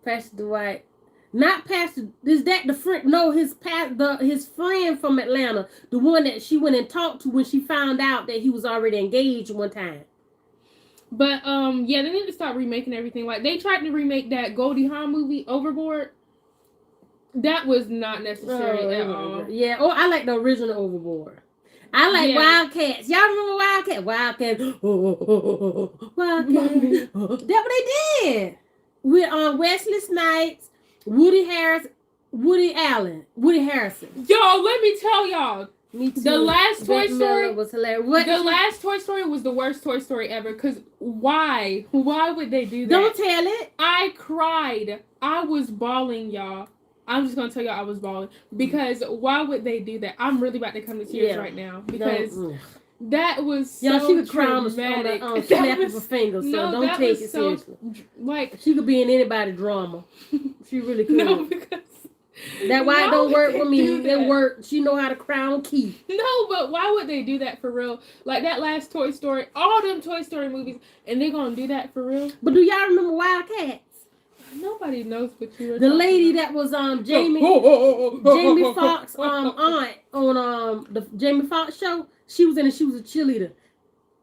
S2: Pastor Dwight. Not Pastor. Is that the friend? No, his friend from Atlanta. The one that she went and talked to when she found out that he was already engaged one time.
S1: But yeah, they need to stop remaking everything. Like they tried to remake that Goldie Hawn movie, Overboard. That was not necessary at all.
S2: Yeah. Oh, I like the original Overboard. I like Wildcats. Y'all remember Wildcats? Wildcats. Wildcats. That's what they did. With Wesley Snipes, Woody Harrison.
S1: Yo, let me tell y'all.
S2: Me too.
S1: The last Toy Story
S2: was hilarious.
S1: Last Toy Story was the worst Toy Story ever. Cause why? Why would they do that?
S2: Don't tell it.
S1: I cried. I was bawling, y'all. I'm just gonna tell y'all I was bawling because why would they do that? I'm really about to come to tears right now because that was so
S2: she could cry on the snap of her fingers. So don't take it seriously.
S1: Like
S2: she could be in anybody's drama. She really could.
S1: No, because
S2: that why it don't work with me. It work. She know how to crown key.
S1: No, but why would they do that for real? Like that last Toy Story, all them Toy Story movies, and they gonna do that for real?
S2: But do y'all remember Wildcats?
S1: Nobody knows what you were.
S2: The lady that was Jamie Foxx aunt on the Jamie Foxx show. She was in it. She was a cheerleader.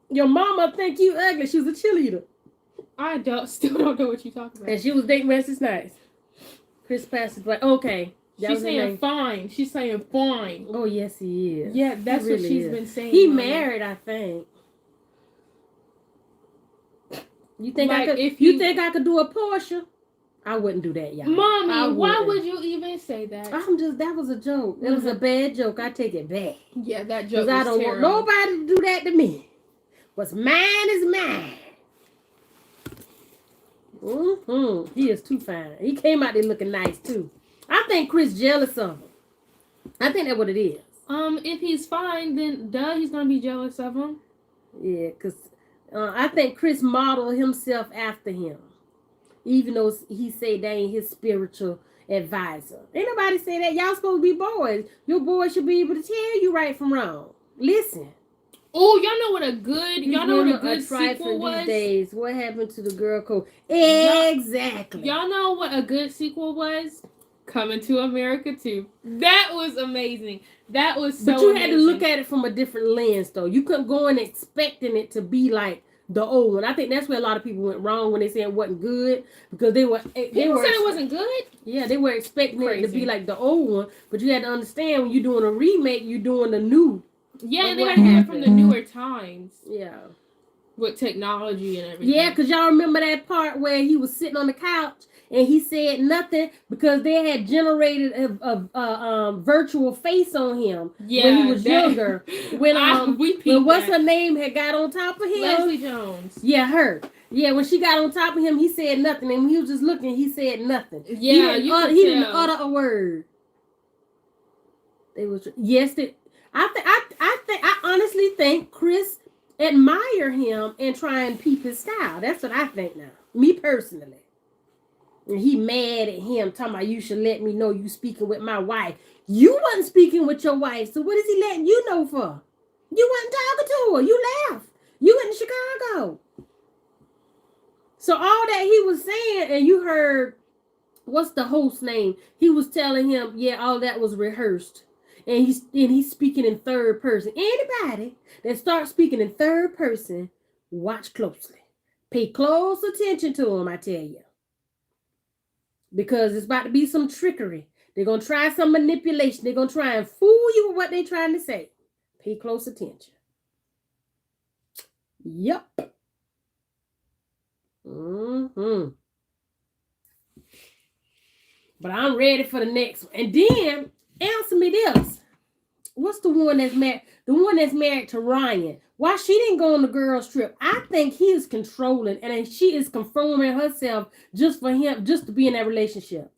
S2: Your mama think you ugly. She was a cheerleader.
S1: I still don't know what you're talking about.
S2: And she was dating Wesley Snipes. Chris passed away. Okay.
S1: She's saying fine. She's saying fine.
S2: Oh yes, he is.
S1: Yeah, that's what she's been saying.
S2: He married, I think. You think
S1: like
S2: you think I could do a Portia? I wouldn't do that, y'all.
S1: Mommy, why would you even say that?
S2: That was a joke. It was a bad joke. I take it back.
S1: Yeah, that joke was
S2: I don't want nobody to do that to me. What's mine is mine. He is too fine. He came out there looking nice, too. I think Chris jealous of him. I think that's what it is.
S1: If he's fine, then he's gonna be jealous of him.
S2: Yeah, because I think Chris modeled himself after him. Even though he said they ain't his spiritual advisor. Ain't nobody say that. Y'all supposed to be boys. Your boys should be able to tell you right from wrong. Listen.
S1: Oh, y'all know what a good sequel was?
S2: These days. What happened to the girl code? Exactly.
S1: Y'all know what a good sequel was? Coming to America 2. That was amazing. That was so
S2: But you
S1: amazing.
S2: had to look at it from a different lens, though. You couldn't go in expecting it to be like the old one. I think that's where a lot of people went wrong when they said it wasn't good, because people said
S1: it wasn't good.
S2: Yeah, they were expecting it to be like the old one, but you had to understand when you're doing a remake, you're doing the new.
S1: Yeah, and they got to do it from the newer times.
S2: Yeah,
S1: with technology and everything.
S2: Yeah, because y'all remember that part where he was sitting on the couch and he said nothing because they had generated a virtual face on him when he was younger. When what's her name had got on top of him?
S1: Leslie Jones.
S2: Yeah, her. Yeah, when she got on top of him, he said nothing, and when he was just looking, he said nothing.
S1: Yeah,
S2: he didn't utter a word. I honestly think Chris admire him and try and peep his style. That's what I think now. Me personally. And he mad at him, talking about you should let me know you speaking with my wife. You wasn't speaking with your wife, so what is he letting you know for? You wasn't talking to her. You left. You went to Chicago. So all that he was saying, and you heard, what's the host name? He was telling him, yeah, all that was rehearsed. And he's speaking in third person. Anybody that starts speaking in third person, watch closely. Pay close attention to him, I tell you. Because it's about to be some trickery. They're going to try some manipulation. They're going to try and fool you with what they're trying to say. Pay close attention. Yep. But I'm ready for the next one. And then, answer me this. What's the one that's married? The one that's married to Ryan. Why she didn't go on the girls' trip? I think he is controlling, and she is conforming herself just for him, just to be in that relationship.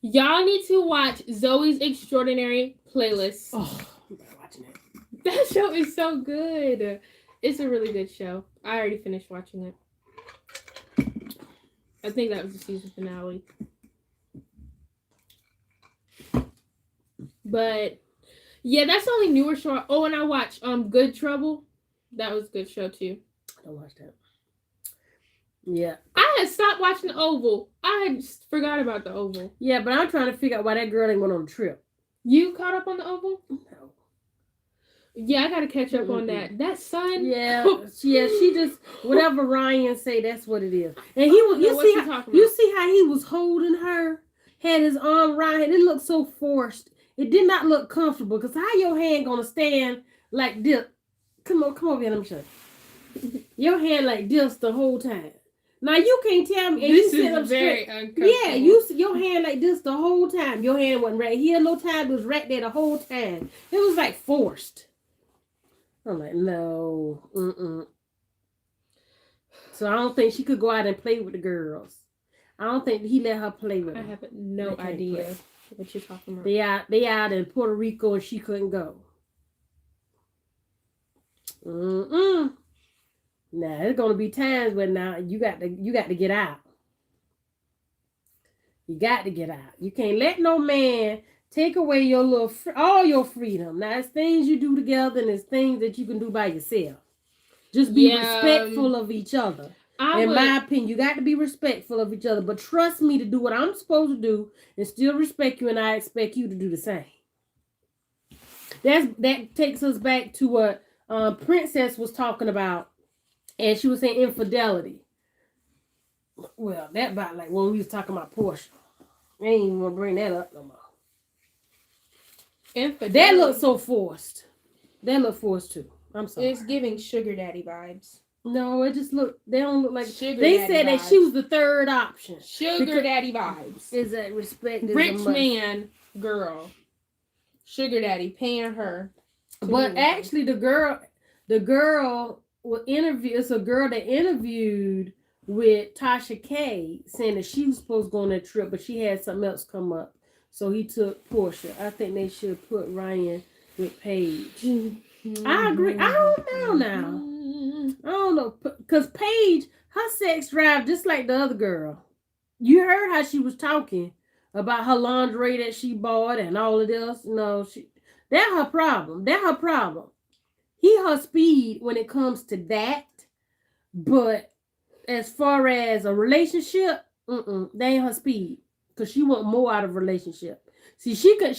S1: Y'all need to watch Zoe's Extraordinary Playlist.
S2: Oh, I'm not watching it.
S1: That show is so good. It's a really good show. I already finished watching it. I think that was the season finale. But yeah, that's the only newer show. Oh, and I watched Good Trouble. That was a good show too.
S2: I don't watch that. Yeah.
S1: I had stopped watching The Oval. I had just forgot about The Oval.
S2: Yeah, but I'm trying to figure out why that girl ain't went on a trip.
S1: You caught up on The Oval?
S2: No.
S1: Yeah, I gotta catch up on that. That son.
S2: Yeah, she just whatever Ryan say, that's what it is. And he was. You see how he was holding her had his arm around her. It looked so forced. It did not look comfortable. Because how your hand gonna stand like this? Come over here, let me show you. Your hand like this the whole time. Now you can't tell me. And
S1: This
S2: you sit
S1: is
S2: up
S1: very
S2: straight.
S1: uncomfortable.
S2: Yeah, your hand like this the whole time. Your hand wasn't right here no time. It was right there the whole time. It was like forced. I'm like, no. So I don't think she could go out and play with the girls. I don't think he let her play with them.
S1: I have no idea what you're talking about.
S2: They out in Puerto Rico and she couldn't go. Now there's gonna be times when now you got to get out. You got to get out. You can't let no man take away your all your freedom. Now it's things you do together and it's things that you can do by yourself. Just be respectful of each other. My opinion, you got to be respectful of each other. But trust me to do what I'm supposed to do and still respect you, and I expect you to do the same. That takes us back to what Princess was talking about, and she was saying infidelity. Well, that about like when we was talking about Portia. I ain't even want to bring that up no more.
S1: Infidelity.
S2: That looked so forced. That looked forced too. I'm sorry.
S1: It's giving sugar daddy vibes.
S2: No, it just look. They don't look like
S1: sugar.
S2: They said that she was the third option.
S1: Sugar daddy vibes.
S2: Is that respect?
S1: Rich man, girl. Sugar daddy paying her.
S2: But actually, the girl will interview. It's a girl that interviewed with Tasha K, saying that she was supposed to go on that trip, but she had something else come up, so he took Portia. I think they should put Ryan with Paige. I agree. I don't know now. I don't know, because Paige, her sex drive just like the other girl. You heard how she was talking about her lingerie that she bought and all of this. No, that's her problem. He her speed when it comes to that, but as far as a relationship, that ain't her speed, because she want more out of a relationship. See, she can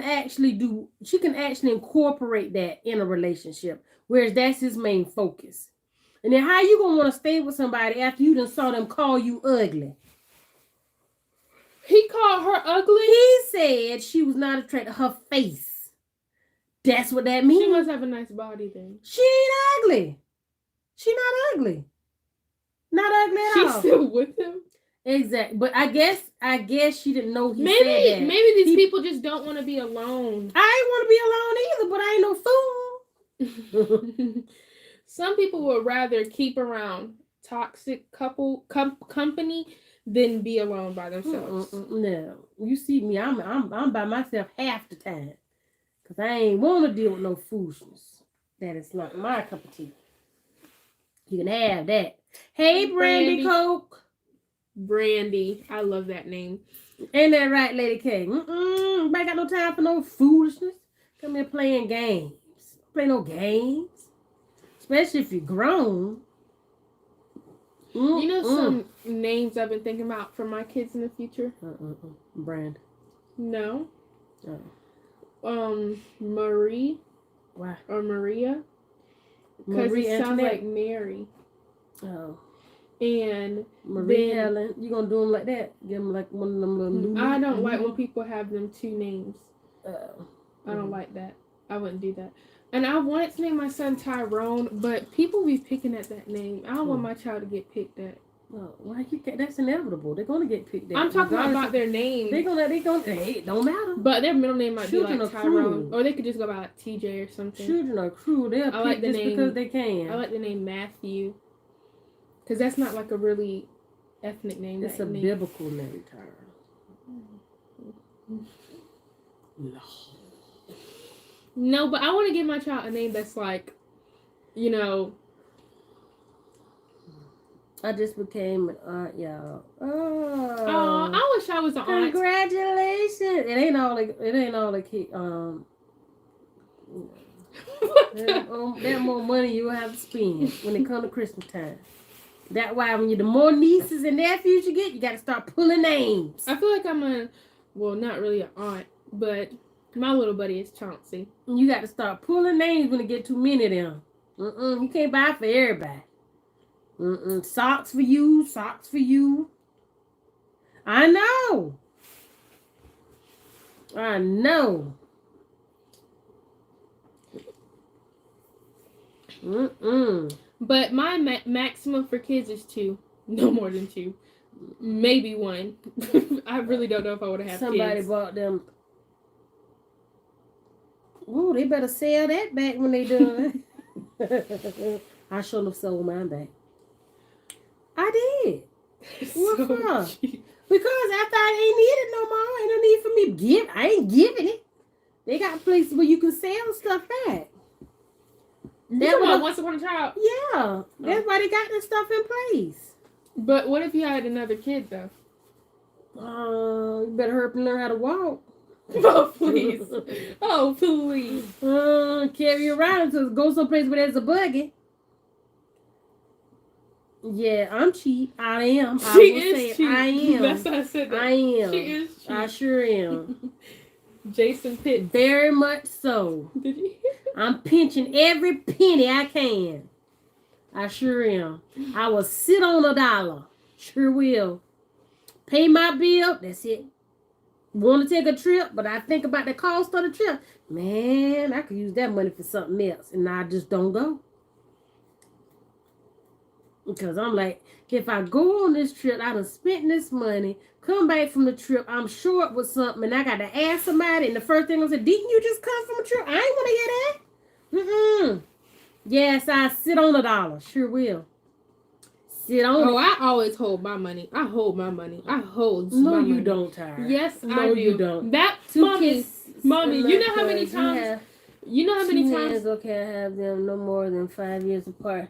S2: actually incorporate that in a relationship, whereas that's his main focus. And then how you gonna want to stay with somebody after you done saw them call you ugly?
S1: He called her ugly?
S2: He said she was not attracted to her face. That's what that means.
S1: She must have a nice body then.
S2: She ain't ugly. She not ugly. Not ugly at all.
S1: She's still with him?
S2: Exactly. But I guess she didn't know he said that.
S1: Maybe these people just don't want to be alone.
S2: I ain't want to be alone either, but I ain't no fool.
S1: Some people would rather keep around toxic company than be alone by themselves.
S2: No, you see me, I'm by myself half the time, cause I ain't want to deal with no foolishness. That is not my cup of tea. You can have that. Hey, Brandy Coke.
S1: Brandy, I love that name.
S2: Ain't that right, Lady K? I got no time for no foolishness. Come here playing games. Play no games. Especially if you're grown.
S1: You know some names I've been thinking about for my kids in the future?
S2: Brand.
S1: No. Marie.
S2: Why?
S1: Or Maria. Because it sounds like Mary.
S2: Oh.
S1: And
S2: Marie Helen. You gonna do them like that? Give them like one of them little new.
S1: I don't like when people have them two names. I don't like that. I wouldn't do that. And I wanted to name my son Tyrone, but people be picking at that name. I don't want my child to get picked at.
S2: Oh, why you can't? That's inevitable. They're gonna get picked at.
S1: I'm talking about their name.
S2: They it don't matter.
S1: But their middle name might
S2: Children
S1: be like
S2: cruel.
S1: Tyrone, or they could just go by like TJ or something.
S2: Children are cruel. They'll pick just because they can.
S1: I like the name Matthew, because that's not like a really ethnic name.
S2: It's a biblical name, Tyrone.
S1: No, but I want to give my child a name that's like, you know.
S2: I just became an aunt, y'all.
S1: Oh, I wish I was an aunt.
S2: Congratulations! It ain't all the kid. That more money you have to spend when it comes to Christmas time. That's why the more nieces and nephews you get, you got to start pulling names.
S1: I feel like I'm not really an aunt, but my little buddy is Chauncey.
S2: You got to start pulling names when you get too many of them. You can't buy for everybody. Socks for you. I know. I know.
S1: But my maximum for kids is 2. No more than 2. Maybe 1. I really don't know if I would have
S2: Somebody
S1: kids.
S2: bought them. Ooh, they better sell that back when they done. I should have sold mine back. I did. What for?
S1: Cheap.
S2: Because after I ain't need it no more, ain't no need for me to give. I ain't giving it. They got places where you can sell stuff back.
S1: That was Once Upon a Child.
S2: Yeah, that's why they got this stuff in place.
S1: But what if you had another kid though?
S2: You better hurry up and learn how to walk.
S1: Oh please! Oh please!
S2: Carry around to go someplace where there's a buggy. Yeah, I'm cheap. I am.
S1: She is cheap.
S2: I am.
S1: That's why I said that.
S2: I am.
S1: She is cheap.
S2: I sure am.
S1: Jason Pitt.
S2: Very much so.
S1: Did you?
S2: I'm pinching every penny I can. I sure am. I will sit on $1. Sure will. Pay my bill. That's it. Want to take a trip, but I think about the cost of the trip. Man, I could use that money for something else, and I just don't go. Because I'm like, if I go on this trip, I done spent this money, come back from the trip, I'm short with something, and I got to ask somebody, and the first thing I said, didn't you just come from a trip? I ain't want to hear that. Yes, I sit on $1. Sure will. Sit on it.
S1: I always hold my money. I hold my money.
S2: No,
S1: my
S2: you
S1: money.
S2: don't, Tyra.
S1: Yes,
S2: no,
S1: I do.
S2: You don't.
S1: That, mommy, you know how many times? You know how many times?
S2: Okay, I have them no more than 5 years apart.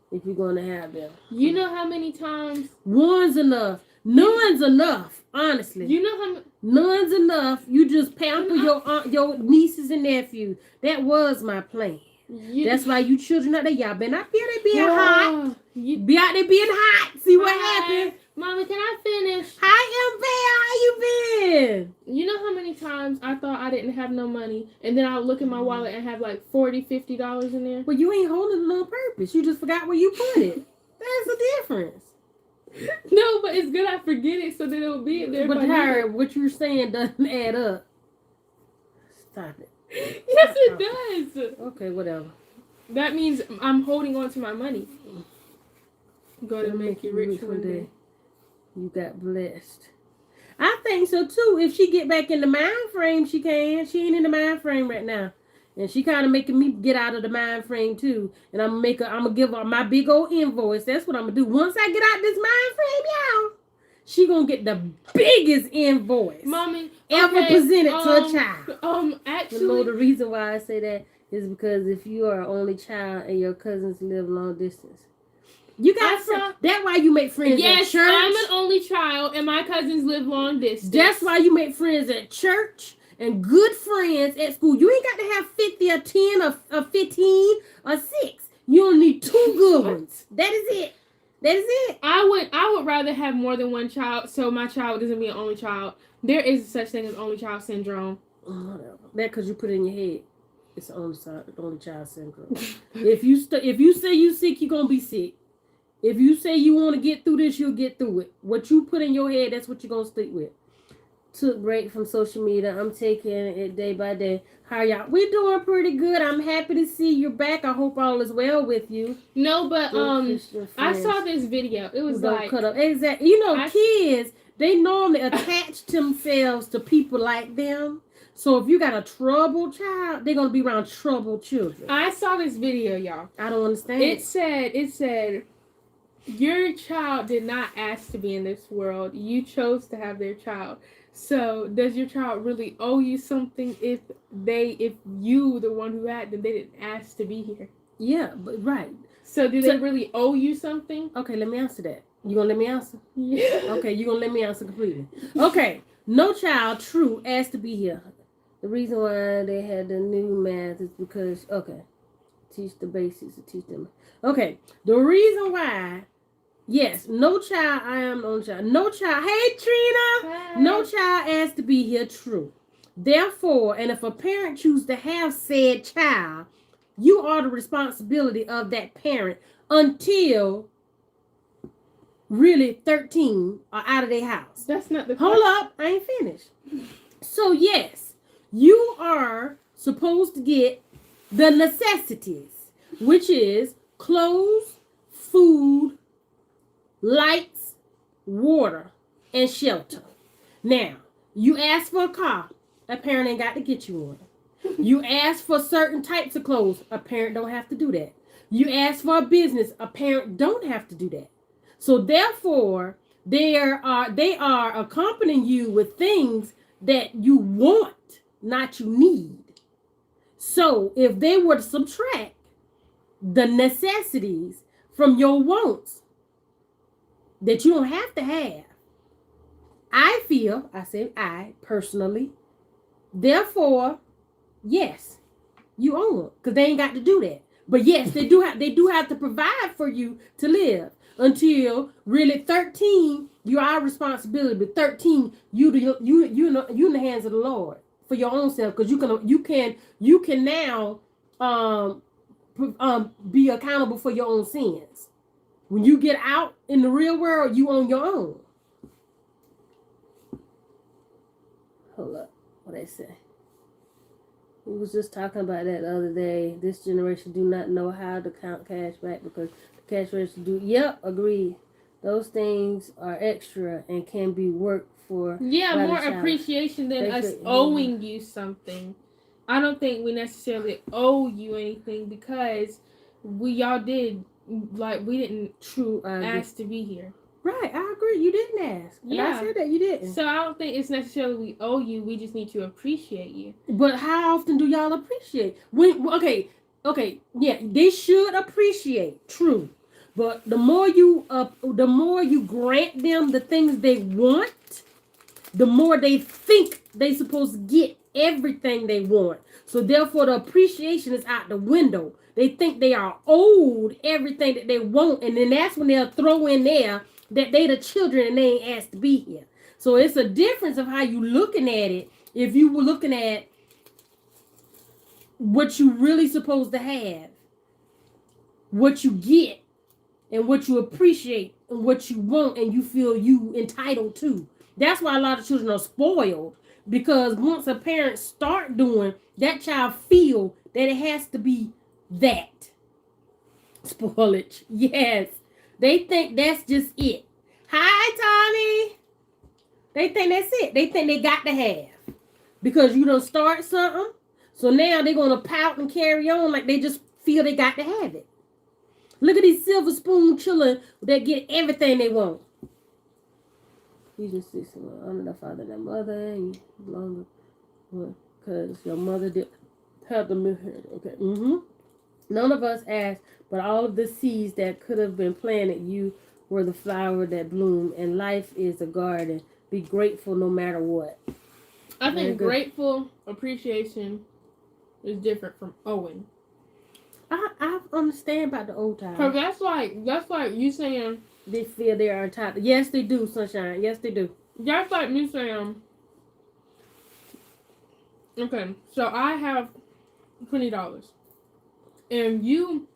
S2: If you're gonna have them,
S1: you know how many times?
S2: One's enough. None's enough. Honestly,
S1: you know how
S2: none's enough. You just pamper your nieces and nephews. That was my plan. That's why you children out there, y'all better not be out there being hot. Be out there being hot. See what happened.
S1: Mommy, can I finish?
S2: Hi, How you been?
S1: You know how many times I thought I didn't have no money, and then I would look in my wallet and have like $40-$50 in there?
S2: Well, you ain't holding it on purpose. You just forgot where you put it. That's the difference.
S1: No, but it's good I forget it so that it'll be in there.
S2: But Tyra, what you're saying doesn't add up. Stop it.
S1: Yes, it does.
S2: Okay, whatever.
S1: That means I'm holding on to my money. Going to make you rich one day.
S2: You got blessed. I think so too. If she get back in the mind frame, she can. She ain't in the mind frame right now, and she kind of making me get out of the mind frame too. And I'm gonna give her my big old invoice. That's what I'm gonna do. Once I get out this mind frame, y'all, she gonna get the biggest invoice,
S1: mommy,
S2: ever presented to a child.
S1: Actually,
S2: you know, the reason why I say that is because if you are an only child and your cousins live long distance. You got friends. That's why you make friends at church. Yes,
S1: I'm an only child, and my cousins live long distance.
S2: That's why you make friends at church and good friends at school. You ain't got to have 50 or 10 or 15 or 6. You only need 2 good ones. That is it. That is it.
S1: I would rather have more than one child, so my child doesn't be an only child. There is such thing as only child syndrome.
S2: Whatever. That because you put it in your head. It's only child syndrome. If you say you sick, you're gonna be sick. If you say you want to get through this, you'll get through it. What you put in your head, that's what you're going to stick with. Took break from social media. I'm taking it day by day. How y'all? We're doing pretty good. I'm happy to see you back. I hope all is well with you.
S1: No, but I saw this video. It was like
S2: cut up. Exactly. You know, kids, they normally attach themselves to people like them. So if you got a troubled child, they're going to be around troubled children.
S1: I saw this video, y'all.
S2: I don't understand.
S1: It said your child did not ask to be in this world. You chose to have their child. So does your child really owe you something if you, the one who had them, they didn't ask to be here?
S2: Yeah, but right.
S1: So do they really owe you something?
S2: Okay, let me answer that. You gonna let me answer?
S1: Yeah.
S2: Okay, you gonna let me answer completely. Okay, no child, true, asked to be here. The reason why they had the new math is because, teach the basics to teach them. Okay, the reason why, yes, no child, I am the only child. No child, hey Trina,
S1: hey.
S2: No child asked to be here, true. Therefore, and if a parent chooses to have said child, you are the responsibility of that parent until really 13 are out of their house.
S1: That's not the
S2: Hold
S1: question.
S2: up, I ain't finished. So yes, you are supposed to get the necessities, which is clothes, food, lights, water, and shelter. Now, you ask for a car, a parent ain't got to get you one. You ask for certain types of clothes, a parent don't have to do that. You ask for a business, a parent don't have to do that. So therefore, they are accompanying you with things that you want, not you need. So if they were to subtract the necessities from your wants that you don't have to have, I said I personally, therefore, yes, you own them because they ain't got to do that. But yes, they do have to provide for you to live until really 13. You are responsibility, but 13, you in the hands of the Lord for your own self because you can now be accountable for your own sins. When you get out in the real world, you on your own. Hold up, what they say? We was just talking about that the other day. This generation do not know how to count cash back because the cash register do. Yep, agreed. Those things are extra and can be worked for.
S1: Yeah, more appreciation than us owing you something. I don't think we necessarily owe you anything because we didn't ask to be here.
S2: Right, I agree. You didn't ask. And I said that you didn't.
S1: So I don't think it's necessarily we owe you. We just need to appreciate you.
S2: But how often do y'all appreciate? Okay, yeah, they should appreciate. True, but the more you grant them the things they want, the more they think they supposed to get everything they want. So therefore, the appreciation is out the window. They think they are owed everything that they want, and then that's when they'll throw in there that they the children and they ain't asked to be here. So it's a difference of how you looking at it. If you were looking at what you really supposed to have, what you get, and what you appreciate, and what you want, and you feel you entitled to. That's why a lot of children are spoiled, because once a parent start doing, that child feel that it has to be that. Spoilage. Yes. They think that's just it. Hi, Tommy. They think that's it. They think they got to have. Because you done start something. So now they're going to pout and carry on like they just feel they got to have it. Look at these silver spoon children that get everything they want. You just see someone honor the father and the mother and you longer because your mother did have the okay. None of us asked, but all of the seeds that could have been planted, you were the flower that bloomed, and life is a garden. Be grateful no matter what.
S1: I think grateful appreciation is different from owing.
S2: I understand about the old time.
S1: Cause that's like you saying
S2: they feel they are entitled. Yes, they do, Sunshine. Yes, they do.
S1: That's like me saying, okay, so I have $20, and you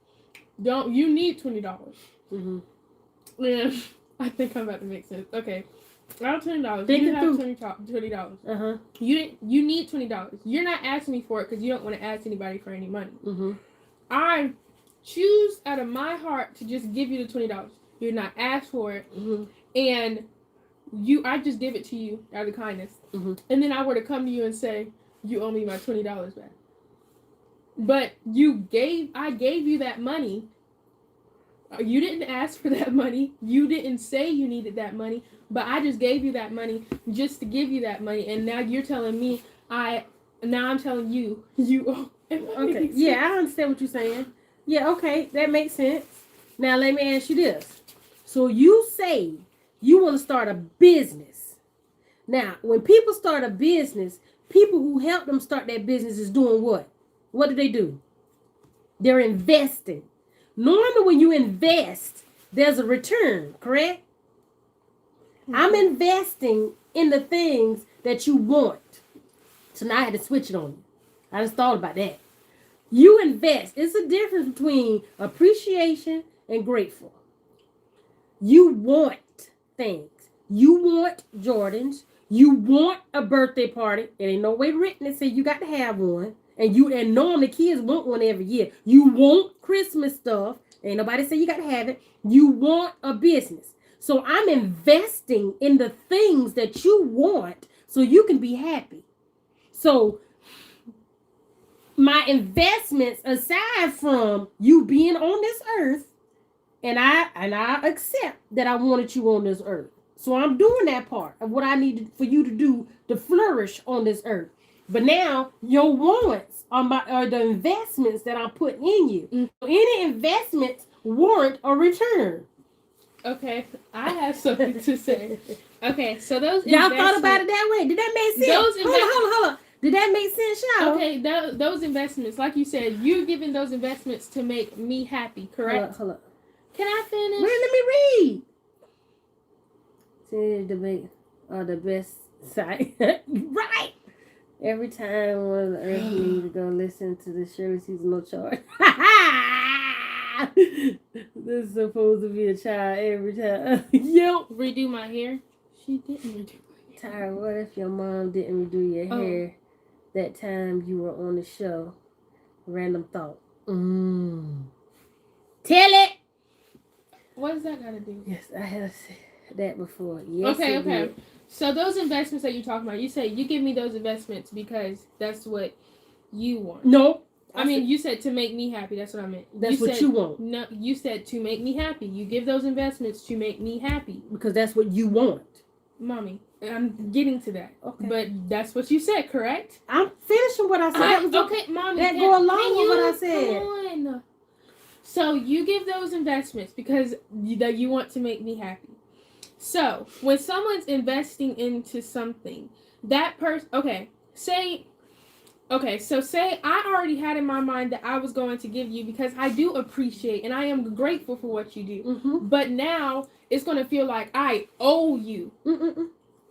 S1: need $20. And I think I'm about to make sense. Okay, I have $20. You have $20. You need $20. You're not asking me for it because you don't want to ask anybody for any money. I choose out of my heart to just give you the $20. You're not asked for it, and I just give it to you out of kindness. And then I were to come to you and say, you owe me my $20 back. But I gave you that money. You didn't ask for that money. You didn't say you needed that money, but I just gave you that money just to give you that money. And now you're telling me I'm telling you owe.
S2: Okay. Yeah, I understand what you're saying. Yeah, okay, that makes sense. Now let me ask you this. So you say you want to start a business. Now, when people start a business, people who help them start that business is doing what? What do? They're investing. Normally when you invest, there's a return, correct? I'm investing in the things that you want. So now I had to switch it on you. I just thought about that. You invest. It's a difference between appreciation and grateful. You want things. You want Jordans. You want a birthday party. It ain't no way written that say you got to have one. And normally kids want one every year. You want Christmas stuff. Ain't nobody say you got to have it. You want a business. So I'm investing in the things that you want so you can be happy. So my investments, aside from you being on this earth, and I accept that I wanted you on this earth. So I'm doing that part of what I needed for you to do to flourish on this earth. But now your wants are the investments that I'm putting in you. So any investments warrant a return.
S1: Okay, I have something to say. Okay, so those
S2: y'all thought about it that way. Did that make sense? Hold on. Did that make sense, y'all?
S1: Okay, those investments, like you said, you're giving those investments to make me happy, correct?
S2: Hold up.
S1: Can I finish?
S2: Wait, let me read. See, debate are the best side. Right. Every time one of the earth needs to go listen to the Shirley Seasonal chart. This is supposed to be a child every time.
S1: Yo, redo my hair. She didn't redo my hair.
S2: Tyra, what if your mom didn't redo your hair that time you were on the show? Random thought. Tell it.
S1: What does that got to do?
S2: Yes, I have said that before. Yes.
S1: Okay.
S2: Did.
S1: So those investments that you're talking about, you say you give me those investments because that's what you want.
S2: No.
S1: I mean, you said to make me happy. That's what I meant.
S2: That's what you want.
S1: No, you said to make me happy. You give those investments to make me happy.
S2: Because that's what you want.
S1: Mommy, I'm getting to that.
S2: Okay.
S1: But that's what you said, correct?
S2: I'm finishing what I said.
S1: Okay, Mommy.
S2: That go along with what I said.
S1: Come on. So you give those investments because you want to make me happy. So when someone's investing into something, that person, say I already had in my mind that I was going to give you because I do appreciate and I am grateful for what you do.
S2: Mm-hmm.
S1: But now it's going to feel like I owe you.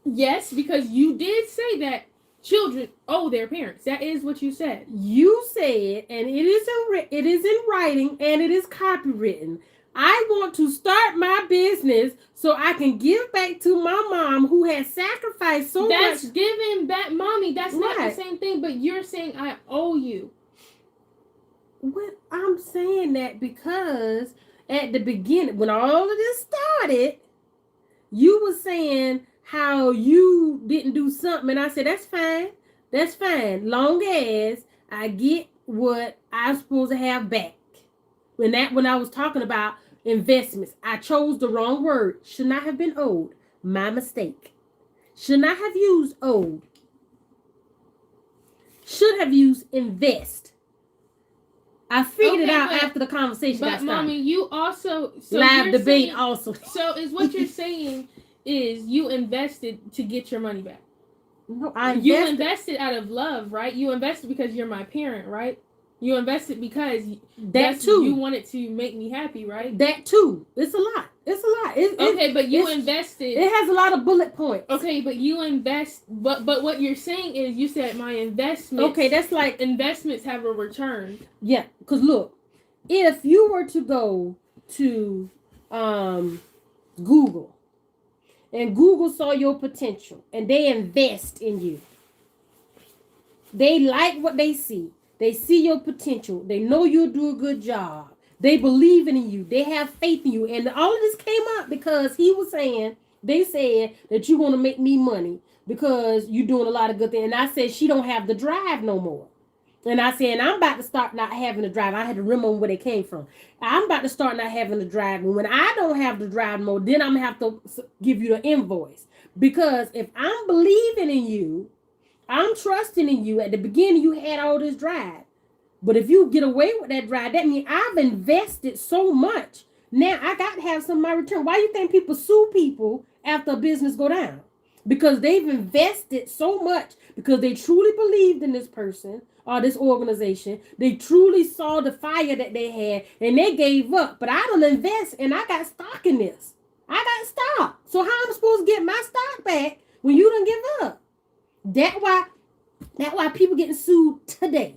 S1: Yes, because you did say that children owe their parents. That is what you said.
S2: You said, and it is in writing and it is copywritten. I want to start my business so I can give back to my mom who has sacrificed so much.
S1: That's giving back, Mommy. That's
S2: right.
S1: Not the same thing, but you're saying I owe you.
S2: Well, I'm saying that because at the beginning, when all of this started, you were saying how you didn't do something. And I said, that's fine. That's fine. Long as I get what I'm supposed to have back. When I was talking about investments, I chose the wrong word. Should not have been owed. My mistake. Should not have used owed. Should have used invest. I figured it out after the conversation got started.
S1: But Mommy, you also
S2: live debate also.
S1: So is what you're saying is you invested to get your money back.
S2: No,
S1: you invested out of love, right? You invested because you're my parent, right? You invested because you wanted to make me happy, right?
S2: That too. It's a lot.
S1: But you invested.
S2: It has a lot of bullet points.
S1: Okay, but you invest. But what you're saying is you said my investments.
S2: Okay, that's like
S1: investments have a return.
S2: Yeah, because look, if you were to go to Google, and Google saw your potential, and they invest in you, they like what they see. They see your potential. They know you'll do a good job. They believe in you. They have faith in you. And all of this came up because they said that you're going to make me money because you're doing a lot of good things. And I said, she don't have the drive no more. And I said, I'm about to start not having the drive. I had to remember where they came from. I'm about to start not having the drive. And when I don't have the drive no more, then I'm going to have to give you the invoice. Because if I'm believing in you, I'm trusting in you. At the beginning, you had all this drive. But if you get away with that drive, that means I've invested so much. Now, I got to have some of my return. Why do you think people sue people after a business go down? Because they've invested so much. Because they truly believed in this person or this organization. They truly saw the fire that they had. And they gave up. But I don't invest and I got stock in this. I got stock. So how am I supposed to get my stock back when you don't give up? That's why people getting sued today.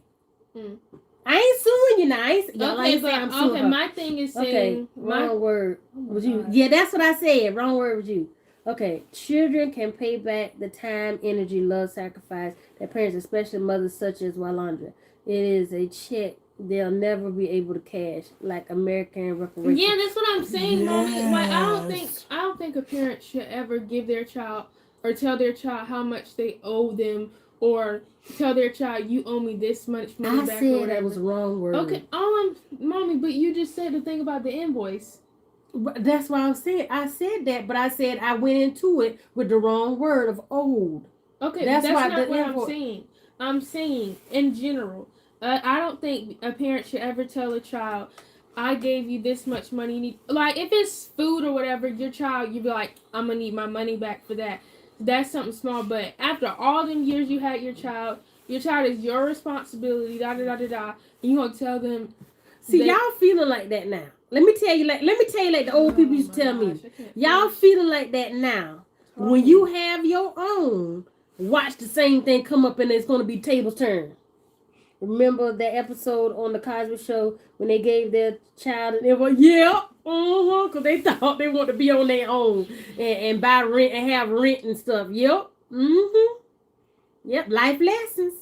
S2: I ain't suing you now. I'm suing her.
S1: My thing is saying
S2: wrong word. Was you? Yeah, that's what I said. Wrong word was you. Okay. Children can pay back the time, energy, love, sacrifice that parents, especially mothers such as Walandra. It is a check they'll never be able to cash, like American reparations.
S1: Yeah, that's what I'm saying, Mommy. Like I don't think a parent should ever give their child or tell their child how much they owe them, or tell their child you owe me this much money
S2: I
S1: back.
S2: said
S1: or whatever.
S2: that was the wrong word.
S1: Okay, Mommy, but you just said the thing about the invoice.
S2: But that's why I'm saying I said that, but I said I went into it with the wrong word of old.
S1: Okay, that's not what I'm saying. I'm saying in general. I don't think a parent should ever tell a child, I gave you this much money. You need, like, if it's food or whatever, your child, you be like, I'm going to need my money back for that. That's something small. But after all them years you had your child is your responsibility, da-da-da-da-da, and you going to tell them.
S2: See, y'all feeling like that now. Let me tell you like the old people used to tell me. Y'all feeling like that now. When you have your own, watch the same thing come up and it's going to be tables turned. Remember that episode on the Cosby Show when they gave their child an invoice? Yeah, because they thought they wanted to be on their own and buy rent and have rent and stuff. Yep, yep. Life lessons.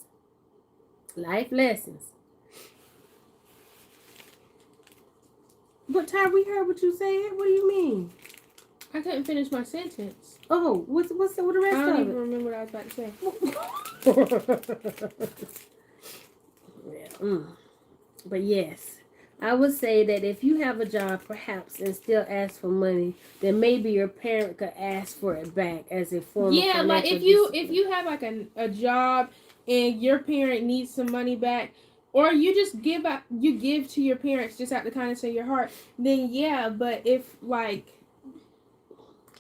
S2: But Ty, we heard what you said. What do you mean?
S1: I couldn't finish my sentence.
S2: Oh, what's the rest of it?
S1: I don't even remember what I was about to say.
S2: Yeah. But yes, I would say that if you have a job, perhaps, and still ask for money, then maybe your parent could ask for it back as a form of financial
S1: like if
S2: discipline.
S1: you have like a job and your parent needs some money back, or you just give to your parents just out the kindness of your heart, then yeah. But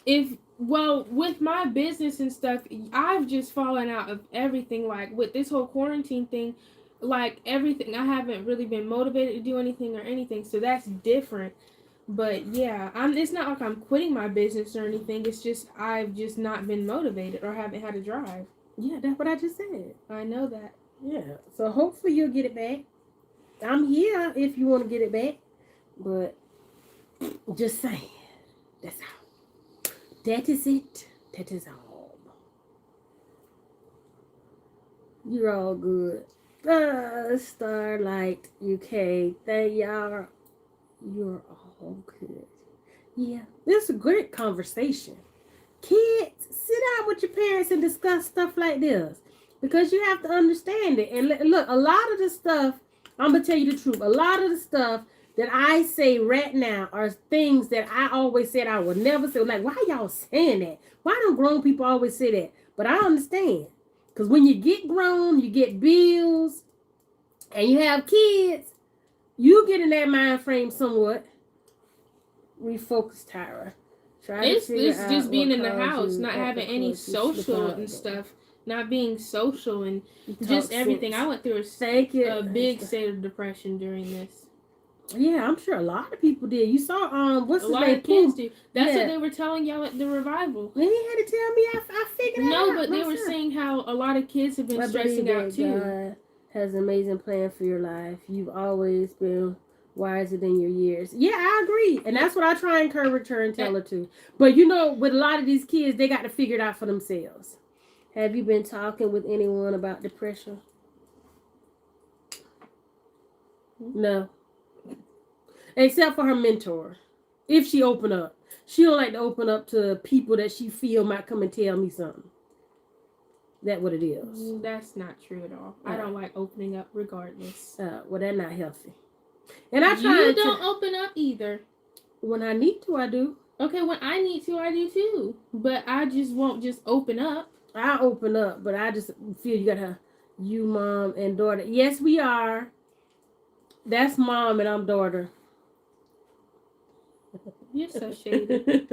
S1: with my business and stuff, I've just fallen out of everything. Like with this whole quarantine thing, like everything, I haven't really been motivated to do anything or anything, so that's different. But yeah, it's not like I'm quitting my business or anything. It's just I've just not been motivated or haven't had a drive.
S2: Yeah, that's what I just said.
S1: I know that.
S2: Yeah, so hopefully you'll get it back. I'm here if you want to get it back, but just saying, that's all. That is it. That is all. You're all good. Starlight UK. Thank y'all. You're all good. Yeah, this is a great conversation. Kids, sit down with your parents and discuss stuff like this, because you have to understand it. And look, a lot of the stuff, I'm going to tell you the truth. A lot of the stuff that I say right now are things that I always said I would never say. Like, why y'all saying that? Why don't grown people always say that? But I understand. Because when you get grown, you get bills, and you have kids, you get in that mind frame somewhat. Refocus, Tyra.
S1: It's just being in the house, not having any social and stuff, not being social and just everything. I went through a big state of depression during this.
S2: Yeah, I'm sure a lot of people did. You saw what's his name?
S1: A lot of kids do. That's what they were telling y'all at the revival.
S2: And he had to tell me. I figured it out.
S1: No, but they were saying how a lot of kids have been stressing out too.
S2: God has an amazing plan for your life. You've always been wiser than your years. Yeah, I agree. And that's what I try and encourage her and tell her to. But you know, with a lot of these kids, they got to figure it out for themselves. Have you been talking with anyone about depression? No. Except for her mentor. If she open up. She don't like to open up to people that she feel might come and tell me something. That what it is.
S1: That's not true at all. I don't like opening up regardless.
S2: Well, that's not healthy. And I try.
S1: You don't open up either.
S2: When I need to, I do.
S1: Okay, when I need to, I do too. But I just won't just open up.
S2: I open up, but I just feel you got you mom and daughter. Yes, we are. That's mom and I'm daughter.
S1: You're so shady.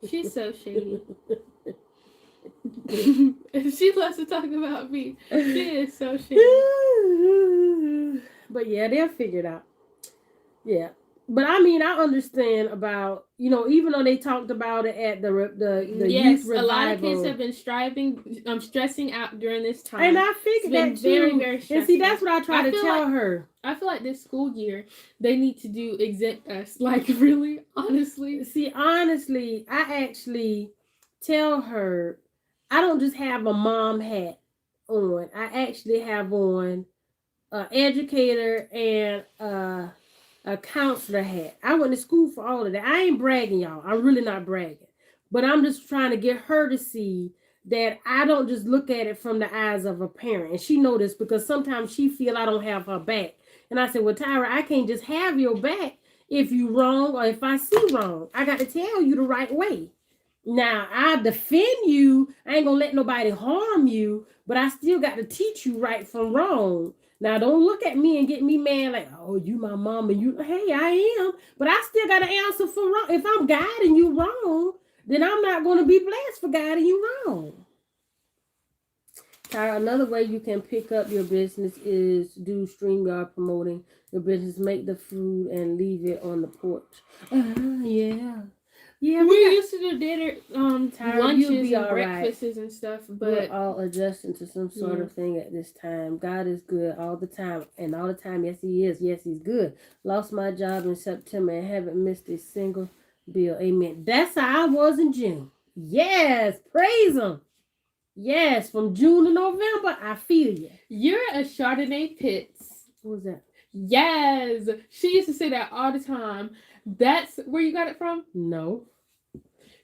S1: She's so shady. She loves to talk about me. She is so shady.
S2: But yeah, they'll figure it out. Yeah. But I mean, I understand about, even though they talked about it at the youth
S1: Yes, a
S2: revival.
S1: lot of kids have been stressing out during this time.
S2: And I
S1: It's
S2: figured
S1: been
S2: that too.
S1: very, very
S2: And
S1: stressful.
S2: see, that's what I try to tell her.
S1: I feel like this school year they need to do exempt us. Like really, honestly.
S2: See, honestly, I actually tell her I don't just have a mom hat on. I actually have on an educator and a counselor hat. I went to school for all of that. I ain't bragging, y'all. I'm really not bragging. But I'm just trying to get her to see that I don't just look at it from the eyes of a parent. And she know this because sometimes she feel I don't have her back. And I said, well, Tyra, I can't just have your back if you wrong or if I see wrong. I got to tell you the right way. Now, I defend you. I ain't going to let nobody harm you, but I still got to teach you right from wrong. Now, don't look at me and get me mad like, oh, you my mama. Hey, I am. But I still got to answer for wrong. If I'm guiding you wrong, then I'm not going to be blessed for guiding you wrong. Another way you can pick up your business is do StreamYard promoting your business. Make the food and leave it on the porch. Yeah. Yeah,
S1: we used to do dinner, lunches and breakfasts
S2: right.
S1: and stuff, but
S2: we're all adjusting to some sort of thing at this time. God is good all the time, and all the time, yes, He is. Yes, He's good. Lost my job in September and haven't missed a single bill. Amen. That's how I was in June. Yes, praise Him. Yes, from June to November, I feel you.
S1: You're a Chardonnay Pitts.
S2: What was that?
S1: Yes, she used to say that all the time. That's where you got it from?
S2: No.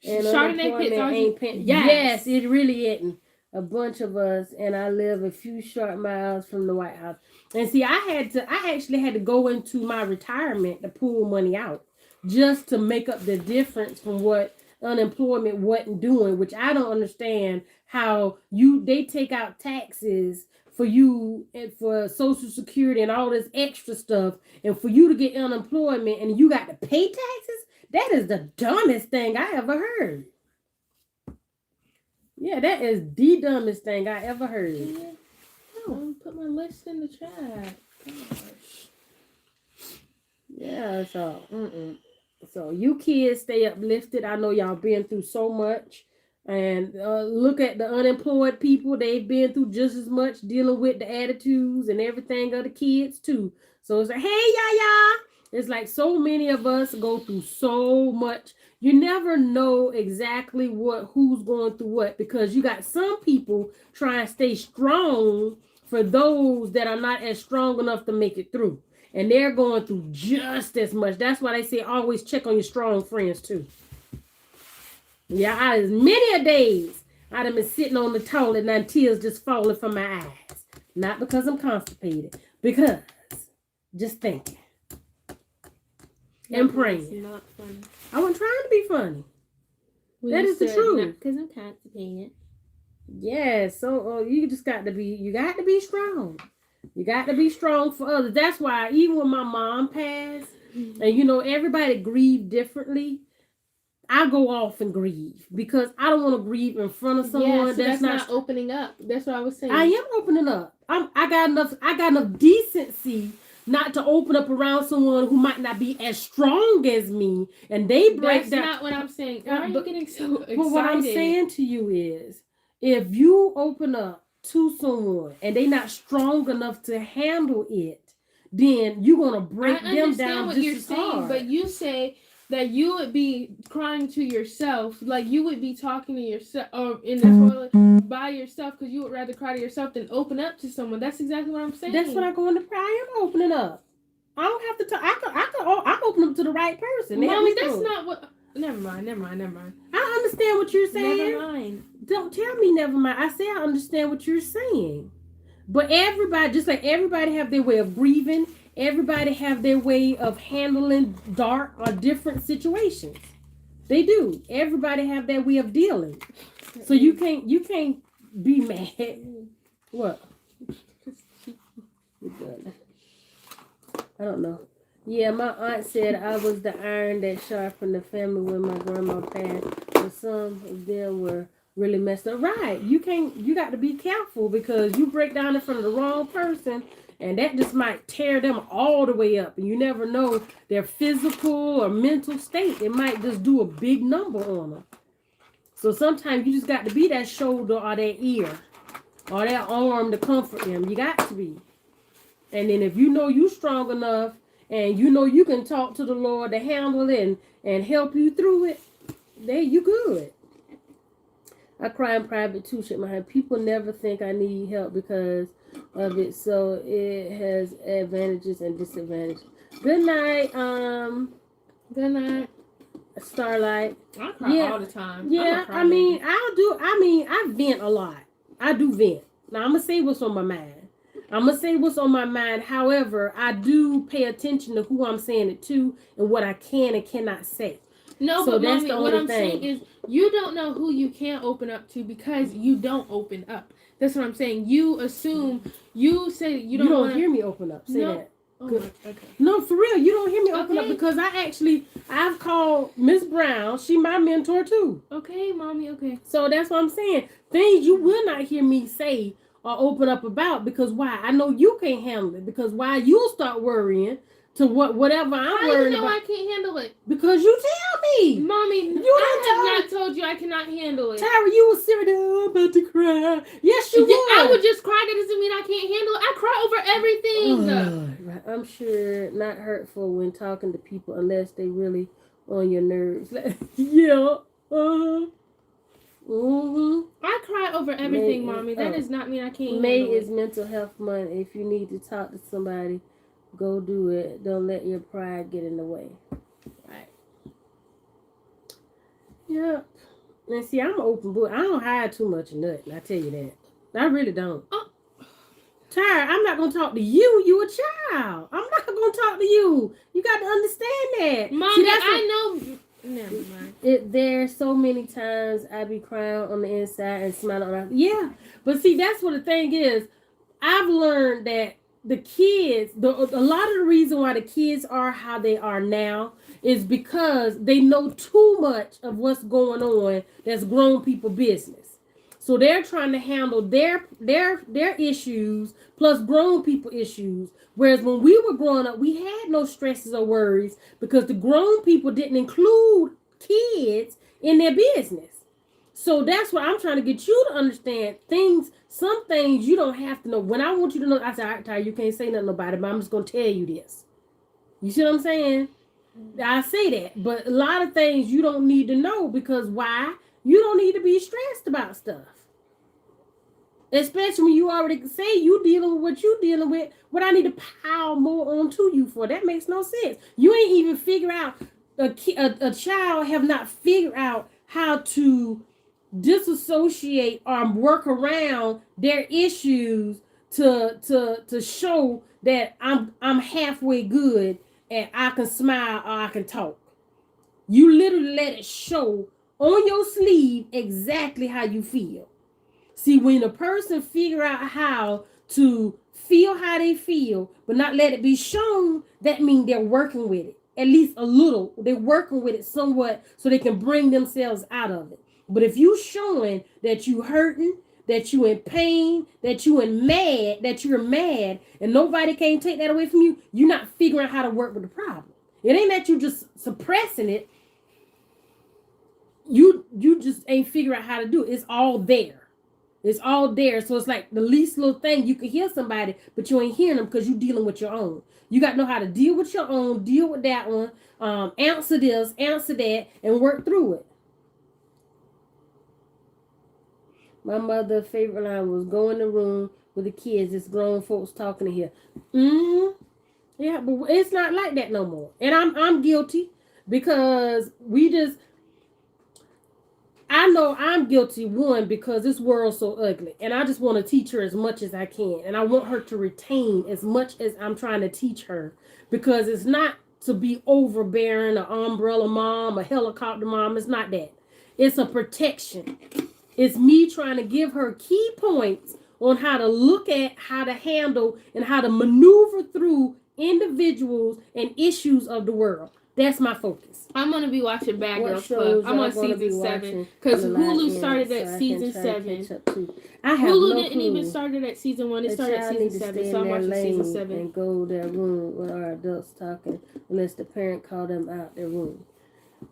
S2: And
S1: Chardonnay Pitts
S2: ain't yes, it really isn't. A bunch of us, and I live a few short miles from the White House. And see, I actually had to go into my retirement to pull money out just to make up the difference from what unemployment wasn't doing, which I don't understand how they take out taxes for you and for Social Security and all this extra stuff, and for you to get unemployment and you got to pay taxes. That is the dumbest thing I ever heard. Yeah, that is the dumbest thing I ever heard.
S1: Yeah. Oh, put my list in the chat. Gosh.
S2: Yeah, so you kids stay uplifted. I know y'all been through so much. And look at the unemployed people. They've been through just as much, dealing with the attitudes and everything of the kids too. So it's like, hey, y'all. It's like so many of us go through so much. You never know exactly who's going through what, because you got some people trying to stay strong for those that are not as strong enough to make it through. And they're going through just as much. That's why they say always check on your strong friends too. Yeah, many a days I'd have been sitting on the toilet and tears just falling from my eyes. Not because I'm constipated, because just thinking. And praying.
S1: Not funny.
S2: I wasn't trying to be funny. Well, that is the truth.
S1: Because I'm constipated.
S2: Yeah, so you got to be strong. You got to be strong for others. That's why even when my mom passed, and everybody grieved differently, I go off and grieve because I don't want to grieve in front of someone.
S1: Yeah, so that's not opening up. That's what I was saying.
S2: I am opening up. I got enough decency not to open up around someone who might not be as strong as me, and they break down.
S1: That's not what I'm saying. Why are you getting so excited?
S2: But what I'm saying to you is, if you open up to someone and they're not strong enough to handle it, then you're gonna break them down
S1: what
S2: just
S1: you're
S2: as
S1: saying,
S2: hard.
S1: but you say that you would be crying to yourself, like you would be talking to yourself or in the toilet by yourself, because you would rather cry to yourself than open up to someone. That's exactly what I'm saying.
S2: That's what I go into prayer. I am opening up. I don't have to talk. I open up to the right person.
S1: Mommy, that's not what. Never mind.
S2: I understand what you're saying.
S1: Never mind.
S2: Don't tell me never mind. I say I understand what you're saying. But everybody, just like everybody have their way of grieving, everybody have their way of handling dark or different situations. They do. Everybody have their way of dealing. So you can't be mad. What? I don't know. Yeah, my aunt said I was the iron that sharpened the family when my grandma passed. But some of them were really messed up. Right. You got to be careful because you break down in front of the wrong person And that just might tear them all the way up. And you never know their physical or mental state. It might just do a big number on them. So sometimes you just got to be that shoulder or that ear or that arm to comfort them. You got to be. And then if you know you strong enough and you know you can talk to the Lord to handle it and help you through it, then you good. I cry in private too, shit my head. People never think I need help because of it, so it has advantages and disadvantages. Good night,
S1: Good night.
S2: Starlight.
S1: I cry all the time.
S2: Yeah, I vent a lot. I do vent. Now I'm gonna say what's on my mind. However, I do pay attention to who I'm saying it to and what I can and cannot say.
S1: No,
S2: so
S1: but
S2: that's
S1: mommy,
S2: the only
S1: what I'm
S2: thing.
S1: saying is you don't know who you can open up to because you don't open up. That's what I'm saying. You assume, you say you don't
S2: hear me open up. Say that.
S1: Oh my, okay.
S2: No, for real, you don't hear me open up because I've called Miss Brown. She my mentor too.
S1: Okay, mommy, okay.
S2: So that's what I'm saying. Things you will not hear me say or open up about because why? I know you can't handle it because why you'll start worrying to whatever I'm
S1: How
S2: worried
S1: you know
S2: about.
S1: I can't handle it?
S2: Because you tell me.
S1: Mommy, I have not told you I cannot handle it.
S2: Tyra, you was serious. I'm about to cry. Yes, you would.
S1: I would just cry. That doesn't mean I can't handle it. I cry over everything.
S2: Right. I'm sure not hurtful when talking to people unless they really on your nerves. Yeah.
S1: I cry over everything, Mommy. That does not mean I can't
S2: May
S1: handle
S2: is Mental Health Month. If you need to talk to somebody, go do it. Don't let your pride get in the way. Right. Yeah. And see, I'm an open book. I don't hide too much of nothing. I tell you that. I really don't. Tyra, I'm not going to talk to you. You a child. I'm not going to talk to you. You got to understand that.
S1: Mommy, I know. Never mind.
S2: There's so many times I be crying on the inside and smiling on the yeah. But see, that's what the thing is. I've learned that the kids, a lot of the reason why the kids are how they are now is because they know too much of what's going on that's grown people business. So they're trying to handle their issues plus grown people issues. Whereas when we were growing up, we had no stresses or worries because the grown people didn't include kids in their business. So that's what I'm trying to get you to understand. Some things you don't have to know. When I want you to know, I said, all right, Ty, you can't say nothing about it, but I'm just going to tell you this. You see what I'm saying? I say that. But a lot of things you don't need to know because why? You don't need to be stressed about stuff. Especially when you already say you dealing with what you dealing with. What I need to pile more onto you for. That makes no sense. You ain't even figure out, a child have not figured out how to disassociate or work around their issues to show that I'm halfway good and I can smile or I can talk. You literally let it show on your sleeve exactly how you feel. See, when a person figure out how to feel how they feel, but not let it be shown, that means they're working with it. At least a little. They're working with it somewhat so they can bring themselves out of it. But if you showing that you hurting, that you in pain, that you're mad, and nobody can take that away from you, you're not figuring out how to work with the problem. It ain't that you just suppressing it. You just ain't figuring out how to do it. It's all there. It's all there. So it's like the least little thing. You can hear somebody, but you ain't hearing them because you're dealing with your own. You got to know how to deal with your own, deal with that one, answer this, answer that, and work through it. My mother's favorite line was, go in the room with the kids. It's grown folks talking to here. Yeah, but it's not like that no more. And I'm guilty because I know I'm guilty, one, because this world's so ugly. And I just want to teach her as much as I can. And I want her to retain as much as I'm trying to teach her. Because it's not to be overbearing, an umbrella mom, a helicopter mom. It's not that. It's a protection. It's me trying to give her key points on how to look at, how to handle, and how to maneuver through individuals and issues of the world. That's my focus.
S1: I'm gonna be watching Bad
S2: What
S1: Girls
S2: shows
S1: Club. I'm
S2: y'all
S1: on
S2: gonna be
S1: season 7
S2: watching
S1: because
S2: on the live
S1: Hulu
S2: end
S1: started
S2: so
S1: at
S2: I can
S1: season
S2: try to
S1: 7.
S2: catch up too? I have
S1: Hulu
S2: no
S1: didn't
S2: clue.
S1: even started at season 1. It
S2: A
S1: started at
S2: child
S1: season
S2: need to
S1: 7,
S2: stay
S1: so
S2: in
S1: I'm
S2: their
S1: watching season
S2: lane
S1: 7.
S2: and go to their room when our adults talking unless the parent call them out their room.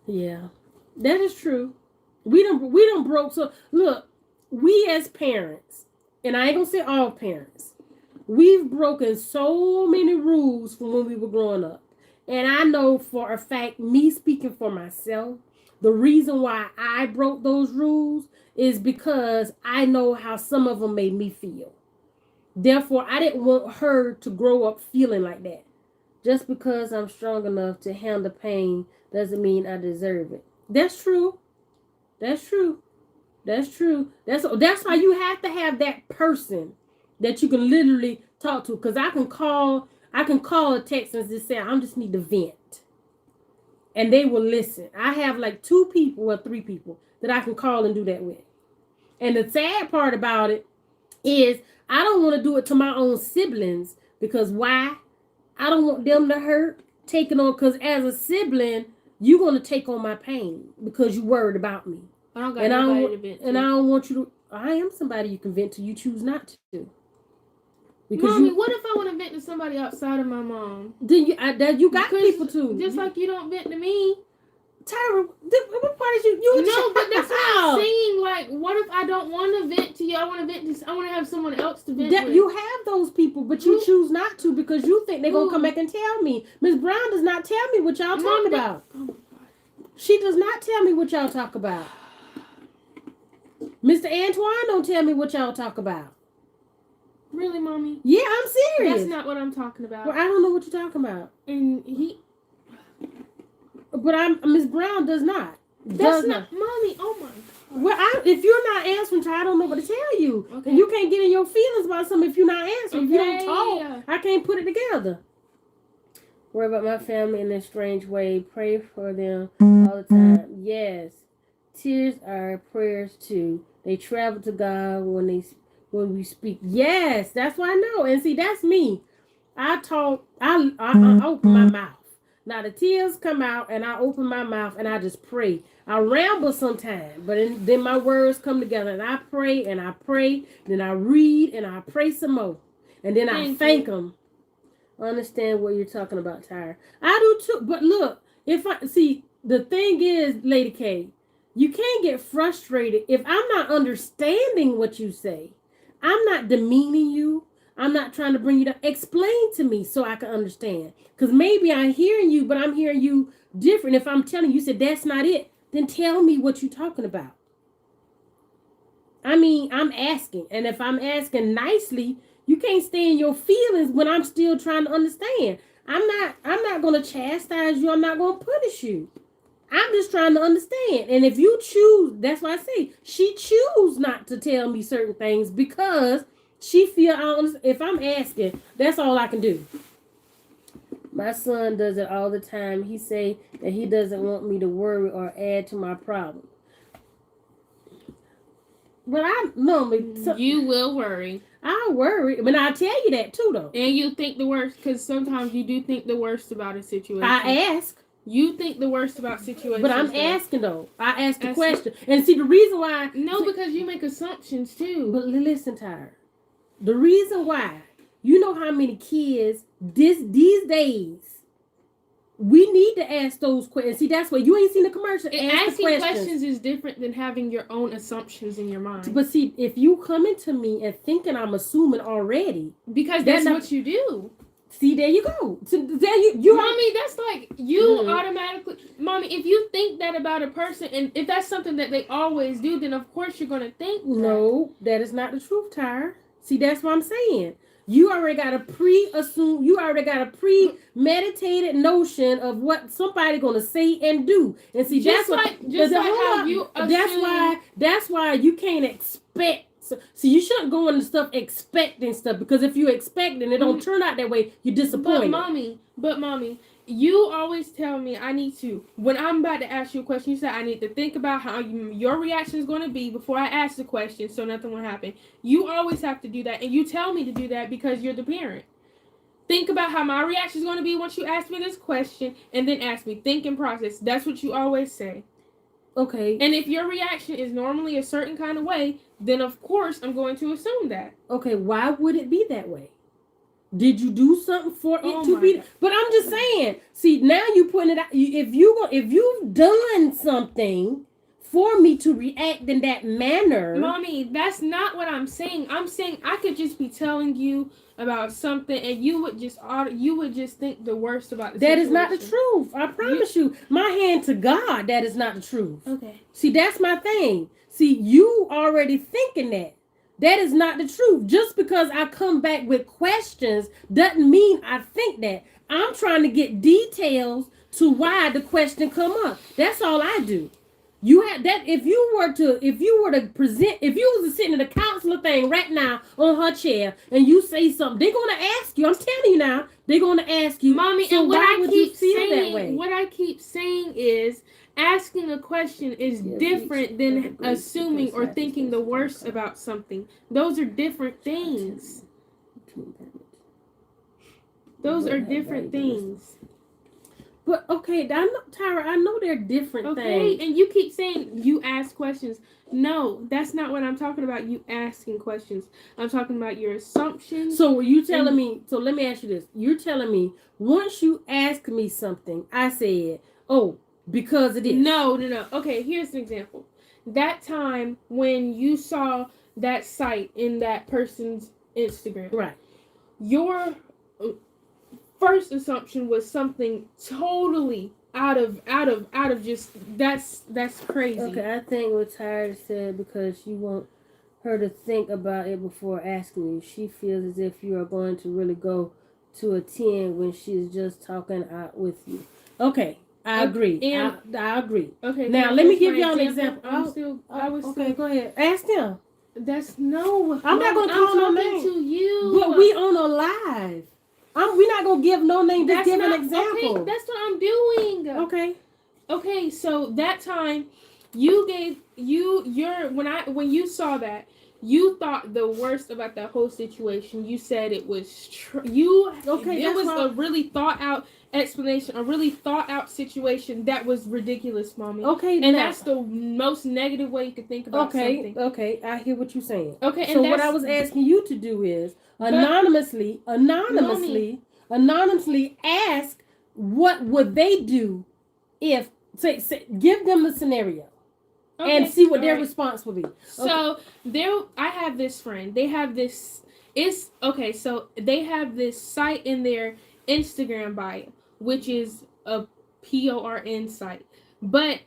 S2: Yeah, that is true. We don't broke. So look, we as parents, and I ain't gonna say all parents, we've broken so many rules from when we were growing up. And I know for a fact, me speaking for myself, the reason why I broke those rules is because I know how some of them made me feel. Therefore, I didn't want her to grow up feeling like that. Just because I'm strong enough to handle pain doesn't mean I deserve it. That's true. That's true. That's true. That's why you have to have that person that you can literally talk to. Cause I can call a text and just say I just need to vent, and they will listen. I have like 2 people or 3 people that I can call and do that with. And the sad part about it is I don't want to do it to my own siblings because why? I don't want them to hurt taking on. Cause as a sibling, you're gonna take on my pain because you worried about me.
S1: I don't got nobody to vent to.
S2: And I don't want you to. I am somebody you can vent to. You choose not to.
S1: Because Mommy, what if I want to vent to somebody outside of my mom?
S2: Then you got people to.
S1: Just like you don't vent to me.
S2: Tyra, what part is you?
S1: No, but that's what I'm saying. Like, what if I don't want to vent to you? I want to have someone else to vent with.
S2: You have those people, but you choose not to because you think they're gonna come back and tell me. Miss Brown does not tell me what y'all talk about. Oh my God. She does not tell me what y'all talk about. Mr. Antoine don't tell me what y'all talk about.
S1: Really, Mommy?
S2: Yeah, I'm serious.
S1: That's not what I'm talking about.
S2: Well, I don't know what you're talking about.
S1: And
S2: But Miss Brown does not.
S1: That's not, Mommy. Oh my God.
S2: Well, if you're not answering, I don't know what to tell you. Okay. And you can't get in your feelings about something if you're not answering. Okay. If you don't talk, I can't put it together. Worry about my family in a strange way. Pray for them all the time. Yes. Tears are prayers too. They travel to God when we speak. Yes, that's what I know. And see, that's me. I talk. I open my mouth. Now the tears come out, and I open my mouth, and I just pray. I ramble sometimes, but then my words come together, and I pray, and I pray. Then I read, and I pray some more, and then I thank them. I understand what you're talking about, Tyra. I do too. But look, the thing is, Lady K, you can't get frustrated if I'm not understanding what you say. I'm not demeaning you. I'm not trying to bring you down. Explain to me so I can understand. Because maybe I'm hearing you, but I'm hearing you different. If I'm telling you, said that's not it, then tell me what you're talking about. I mean, I'm asking. And if I'm asking nicely, you can't stay in your feelings when I'm still trying to understand. I'm not going to chastise you. I'm not going to punish you. I'm just trying to understand. And if you choose, that's why I say she choose not to tell me certain things because she feel if I'm asking, that's all I can do. My son does it all the time. He say that he doesn't want me to worry or add to my problem. But
S1: you will worry.
S2: I'll worry. But I'll tell you that too, though.
S1: And you think the worst because sometimes you do think the worst about a situation.
S2: I ask.
S1: You think the worst about situations.
S2: But I'm asking, though. I ask the question. And see, the reason why...
S1: No, because you make assumptions, too.
S2: But listen, Tyra. The reason why, you know how many kids these days, we need to ask those questions. See, that's what you ain't seen the commercial.
S1: Asking questions is different than having your own assumptions in your mind.
S2: But see, if you coming to me and thinking I'm assuming already,
S1: because that's what you do.
S2: See, there you go. So there
S1: Mommy, that's like you automatically. Mommy, if you think that about a person, and if that's something that they always do, then of course you're gonna think.
S2: No, that is not the truth, Tyra. See, that's what I'm saying. You already got a pre-assumed, you already got a premeditated notion of what somebody gonna say and do. And see, that's why you can't expect. So you shouldn't go into stuff expecting stuff, because if you expect and it don't turn out that way, you're disappointed.
S1: But mommy, you always tell me I need to, when I'm about to ask you a question, you say I need to think about how your reaction is going to be before I ask the question so nothing will happen. You always have to do that, and you tell me to do that because you're the parent. think about how my reaction is going to be once you ask me this question, and then ask me. Think and process. That's what you always say.
S2: Okay.
S1: And if your reaction is normally a certain kind of way, then of course I'm going to assume that.
S2: Okay, why would it be that way? Did you do something for it to be?
S1: God.
S2: But I'm just saying. See, now you putting it out. If you've done something for me to react in that manner,
S1: Mommy, that's not what I'm saying. I'm saying I could just be telling you about something, and you would just think the worst about the
S2: that
S1: situation.
S2: is not the truth. I promise you, my hand to God, that is not the truth.
S1: Okay.
S2: See, that's my thing. See, you already thinking that. That is not the truth. Just because I come back with questions doesn't mean I think that. I'm trying to get details to why the question come up. That's all I do. You had that if you were to present, if you was sitting in a counselor thing right now on her chair and you say something, they're gonna ask you. I'm telling you now, they're gonna ask you,
S1: Mommy.
S2: so
S1: And what
S2: why
S1: I
S2: would
S1: keep
S2: you feel
S1: saying,
S2: that way?
S1: what I keep saying is asking a question is different than assuming or thinking the worst about something. Those are different things. Those are different things.
S2: But okay, I know, Tyra, I know they're different things.
S1: Okay, and you keep saying you ask questions. No, that's not what I'm talking about. You asking questions. I'm talking about your assumptions.
S2: So were you telling me? So let me ask you this: you're telling me once you ask me something, I said, "Oh, because of this."
S1: No. Okay, here's an example. That time when you saw that site in that person's Instagram,
S2: Right?
S1: Your first assumption was something totally out of just that's crazy.
S2: Okay, I think what Tyra said, because you want her to think about it before asking you. She feels as if you are going to really go to a 10 when she's just talking out with you. Okay, I agree.
S1: And
S2: I agree.
S1: Okay.
S2: Now let me give y'all an example.
S1: Okay,
S2: go ahead. Ask them.
S1: That's no.
S2: I'm not gonna call no name
S1: to you.
S2: But we on a live. We're not gonna give no name. Just give an example.
S1: Okay, that's what I'm doing.
S2: Okay.
S1: Okay, so that time, you gave when you saw that, you thought the worst about that whole situation. You said it was It was a really thought out explanation, a really thought out situation that was ridiculous, Mommy.
S2: Okay,
S1: and that's the most negative way you could think about something.
S2: Okay, I hear what you're saying.
S1: Okay,
S2: so what I was asking you to do is anonymously ask what would they do if say give them the scenario. Okay, and see what their response will be.
S1: So I have this friend. They have this. So they have this site in their Instagram bio, which is a PORN site. But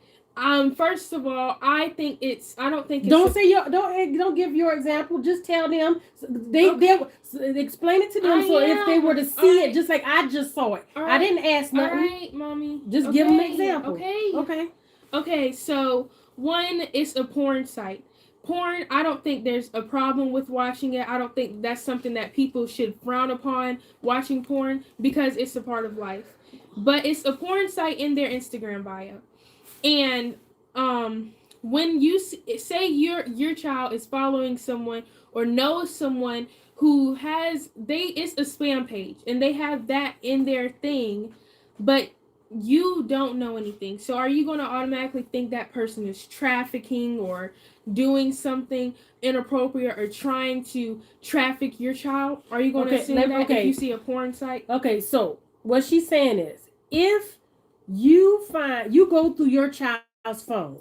S1: first of all, I don't think it's.
S2: Don't give your example. Just tell them. They'll explain it to them. If they were to see it, just like I just saw it, I didn't ask nothing.
S1: All right, Mommy.
S2: Just give them an example.
S1: Okay. So. One, it's a porn site. Porn, I don't think there's a problem with watching it. I don't think that's something that people should frown upon, watching porn, because it's a part of life. But it's a porn site in their Instagram bio. And when you say your child is following someone or knows someone who it's a spam page, and they have that in their thing, but you don't know anything. So are you going to automatically think that person is trafficking or doing something inappropriate or trying to traffic your child? Are you going to assume that if you see a porn site?
S2: Okay, so what she's saying is, if you go through your child's phone,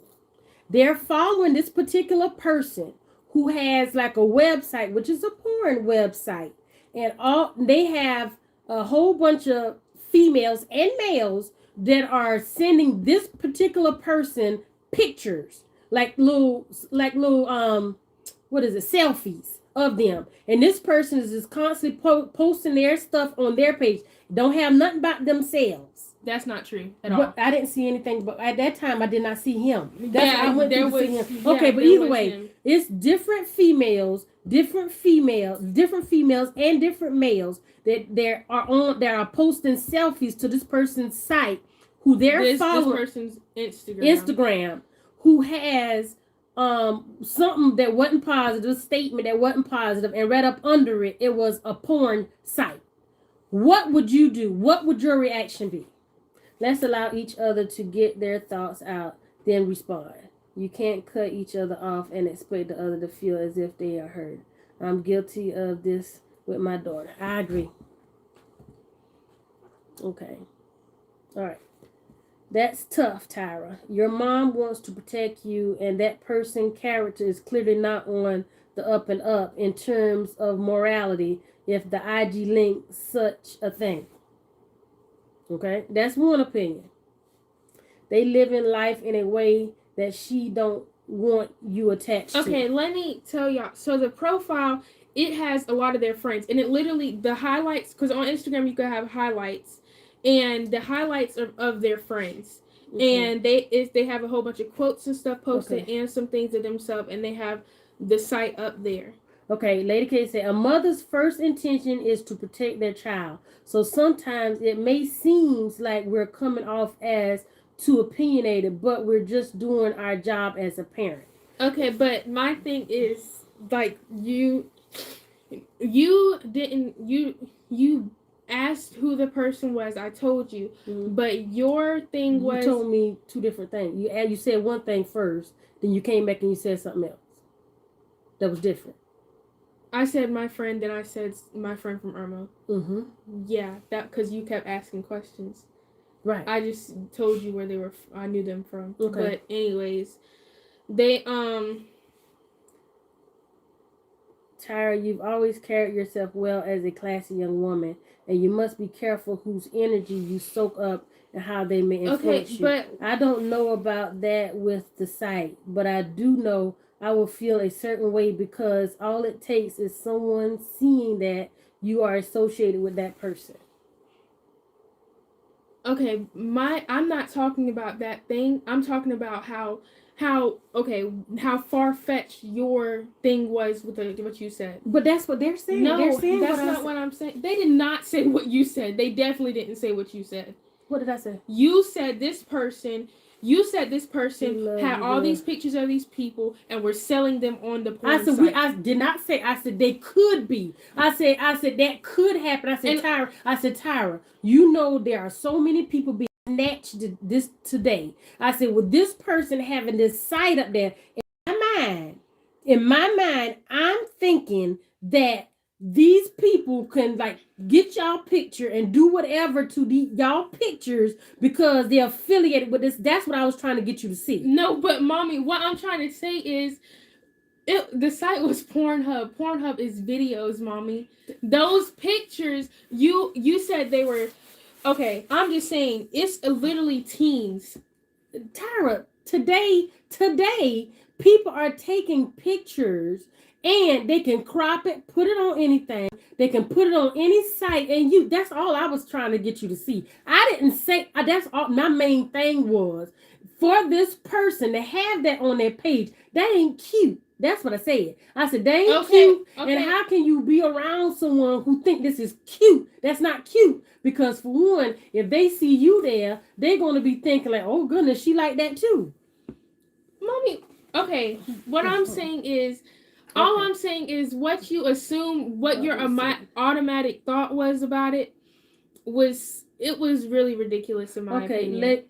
S2: they're following this particular person who has like a website, which is a porn website, and they have a whole bunch of females and males that are sending this particular person pictures, like little selfies of them, and this person is just constantly posting their stuff on their page. Don't have nothing about themselves.
S1: That's not true at all.
S2: I didn't see anything, but at that time I did not see him.
S1: I went
S2: to see him. Okay, but either way, it's different females, and different males that are posting selfies to this person's site, who they're following. This person's Instagram, who has something that wasn't positive, a statement that wasn't positive, and right up under it was a porn site. What would you do? What would your reaction be? Let's allow each other to get their thoughts out, then respond. You can't cut each other off and expect the other to feel as if they are heard. I'm guilty of this with my daughter. I agree. Okay. All right. That's tough, Tyra. Your mom wants to protect you, and that person's character is clearly not on the up and up in terms of morality if the IG links such a thing. Okay? That's one opinion. They live in life in a way that she don't want you attached to.
S1: Okay, let me tell y'all. So the profile, it has a lot of their friends, and it literally, the highlights, because on Instagram you can have highlights, and the highlights are of their friends. And they have a whole bunch of quotes and stuff posted, and some things of themselves, and they have the site up there.
S2: Okay, Lady K said, a mother's first intention is to protect their child. So sometimes it may seem like we're coming off as too opinionated, but we're just doing our job as a parent.
S1: Okay, but my thing is, like, you asked who the person was. I told you, but your thing was,
S2: you told me two different things. You said one thing first, then you came back and you said something else that was different.
S1: I said my friend, then I said my friend from Irmo. Yeah, that because you kept asking questions.
S2: Right.
S1: I just told you where they were. I knew them from. Okay. But anyways, they
S2: Tyra, you've always carried yourself well as a classy young woman, and you must be careful whose energy you soak up and how they may influence you. But I don't know about that with the site, but I do know I will feel a certain way because all it takes is someone seeing that you are associated with that person.
S1: Okay, I'm not talking about that thing. I'm talking about how far-fetched your thing was with what you said.
S2: But that's what they're saying.
S1: No,
S2: they're saying
S1: that's not what I'm saying. They did not say what you said. They definitely didn't say what you said.
S2: What did I say?
S1: You said this person had all these pictures of these people and were selling them on the porn site.
S2: I did not say. I said they could be. I said that could happen. I said, Tyra, you know there are so many people being snatched this today. I said, with this person having this site up there, in my mind, I'm thinking that these people can like get y'all picture and do whatever to y'all pictures because they're affiliated with this. That's what I was trying to get you to see.
S1: No, but mommy, what I'm trying to say is the site was Pornhub. Pornhub is videos, mommy. Those pictures, you said they were, okay, I'm just saying, it's literally teens.
S2: Tyra, today, people are taking pictures and they can crop it, put it on anything. They can put it on any site, and that's all I was trying to get you to see. I didn't say, that's all, my main thing was, for this person to have that on their page, that ain't cute. That's what I said. I said, they ain't cute, and how can you be around someone who think this is cute? That's not cute, because for one, if they see you there, they're going to be thinking like, oh goodness, she like that too.
S1: Mommy, okay, what I'm saying is, all I'm saying is what you assume, what your automatic thought was about it was really ridiculous in my opinion.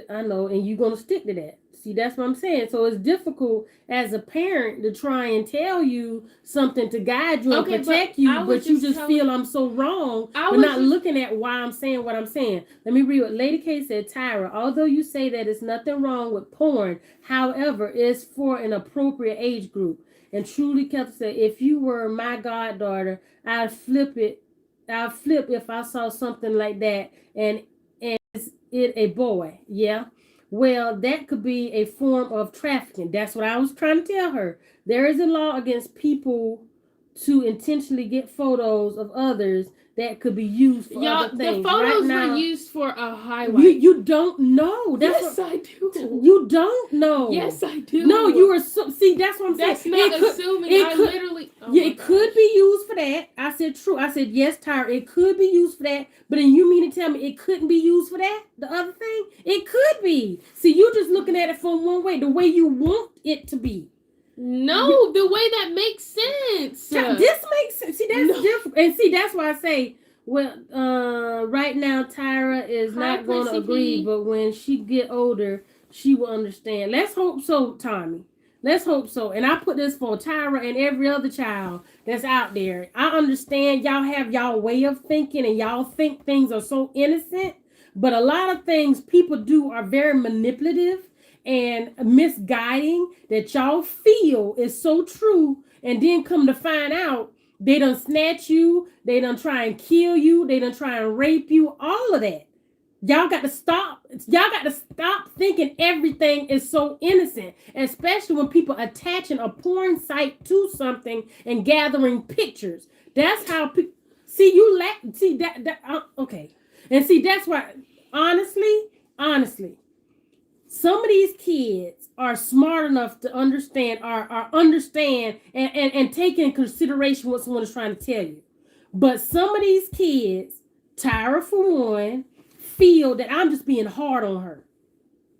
S2: I know, and you're gonna stick to that. See, that's what I'm saying. So it's difficult as a parent to try and tell you something to guide you and protect you, but you just feel I'm so wrong for not looking at why I'm saying what I'm saying. Let me read what Lady K said. Tyra, although you say that it's nothing wrong with porn, however, it's for an appropriate age group. And truly, Kelly said, if you were my goddaughter, I'd flip if I saw something like that and is it a boy. Yeah. Well, that could be a form of trafficking. That's what I was trying to tell her. There is a law against people to intentionally get photos of others that could be used for other things.
S1: The photos were used for a highlight.
S2: You don't know.
S1: I do.
S2: You don't know.
S1: Yes, I do.
S2: No, you are see. That's what I'm saying.
S1: That's not assuming.
S2: It could be used for that. I said true. I said yes, Tyra. It could be used for that. But then you mean to tell me it couldn't be used for that? The other thing, it could be. See, you just looking at it from one way, the way you want it to be.
S1: No, the way that makes sense.
S2: This makes sense. See, that's different. And see, that's why I say Well, right now Tyra is
S1: Hi,
S2: not going to
S1: Prissy
S2: agree,
S1: P.
S2: but when she get older, she will understand. Let's hope so, Tommy. Let's hope so. And I put this for Tyra and every other child that's out there. I understand y'all have y'all way of thinking and y'all think things are so innocent, but a lot of things people do are very manipulative and misguiding that y'all feel is so true, and then come to find out they done snatch you, they done try and kill you, they done try and rape you, all of that. Y'all got to stop. Y'all got to stop thinking everything is so innocent, especially when people attaching a porn site to something and gathering pictures. That's how people see you. See that okay, and see that's why. Honestly, some of these kids are smart enough to understand, are understand and take in consideration what someone is trying to tell you. But some of these kids, Tyra for one, feel that I'm just being hard on her.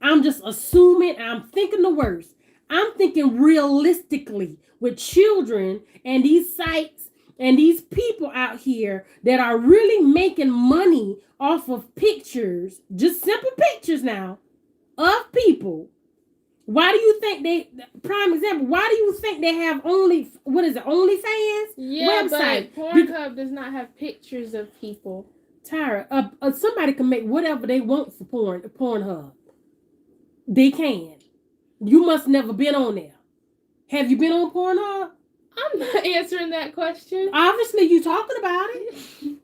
S2: I'm just assuming, I'm thinking the worst. I'm thinking realistically with children and these sites and these people out here that are really making money off of pictures, just simple pictures now, of people. Why do you think they, prime example, why do you think they have OnlyFans
S1: Yeah,
S2: website?
S1: but Pornhub does not have pictures of people.
S2: Tyra, somebody can make whatever they want for Pornhub. They can. You must never been on there. Have you been on Pornhub?
S1: I'm not answering that question.
S2: Obviously, you talking about it.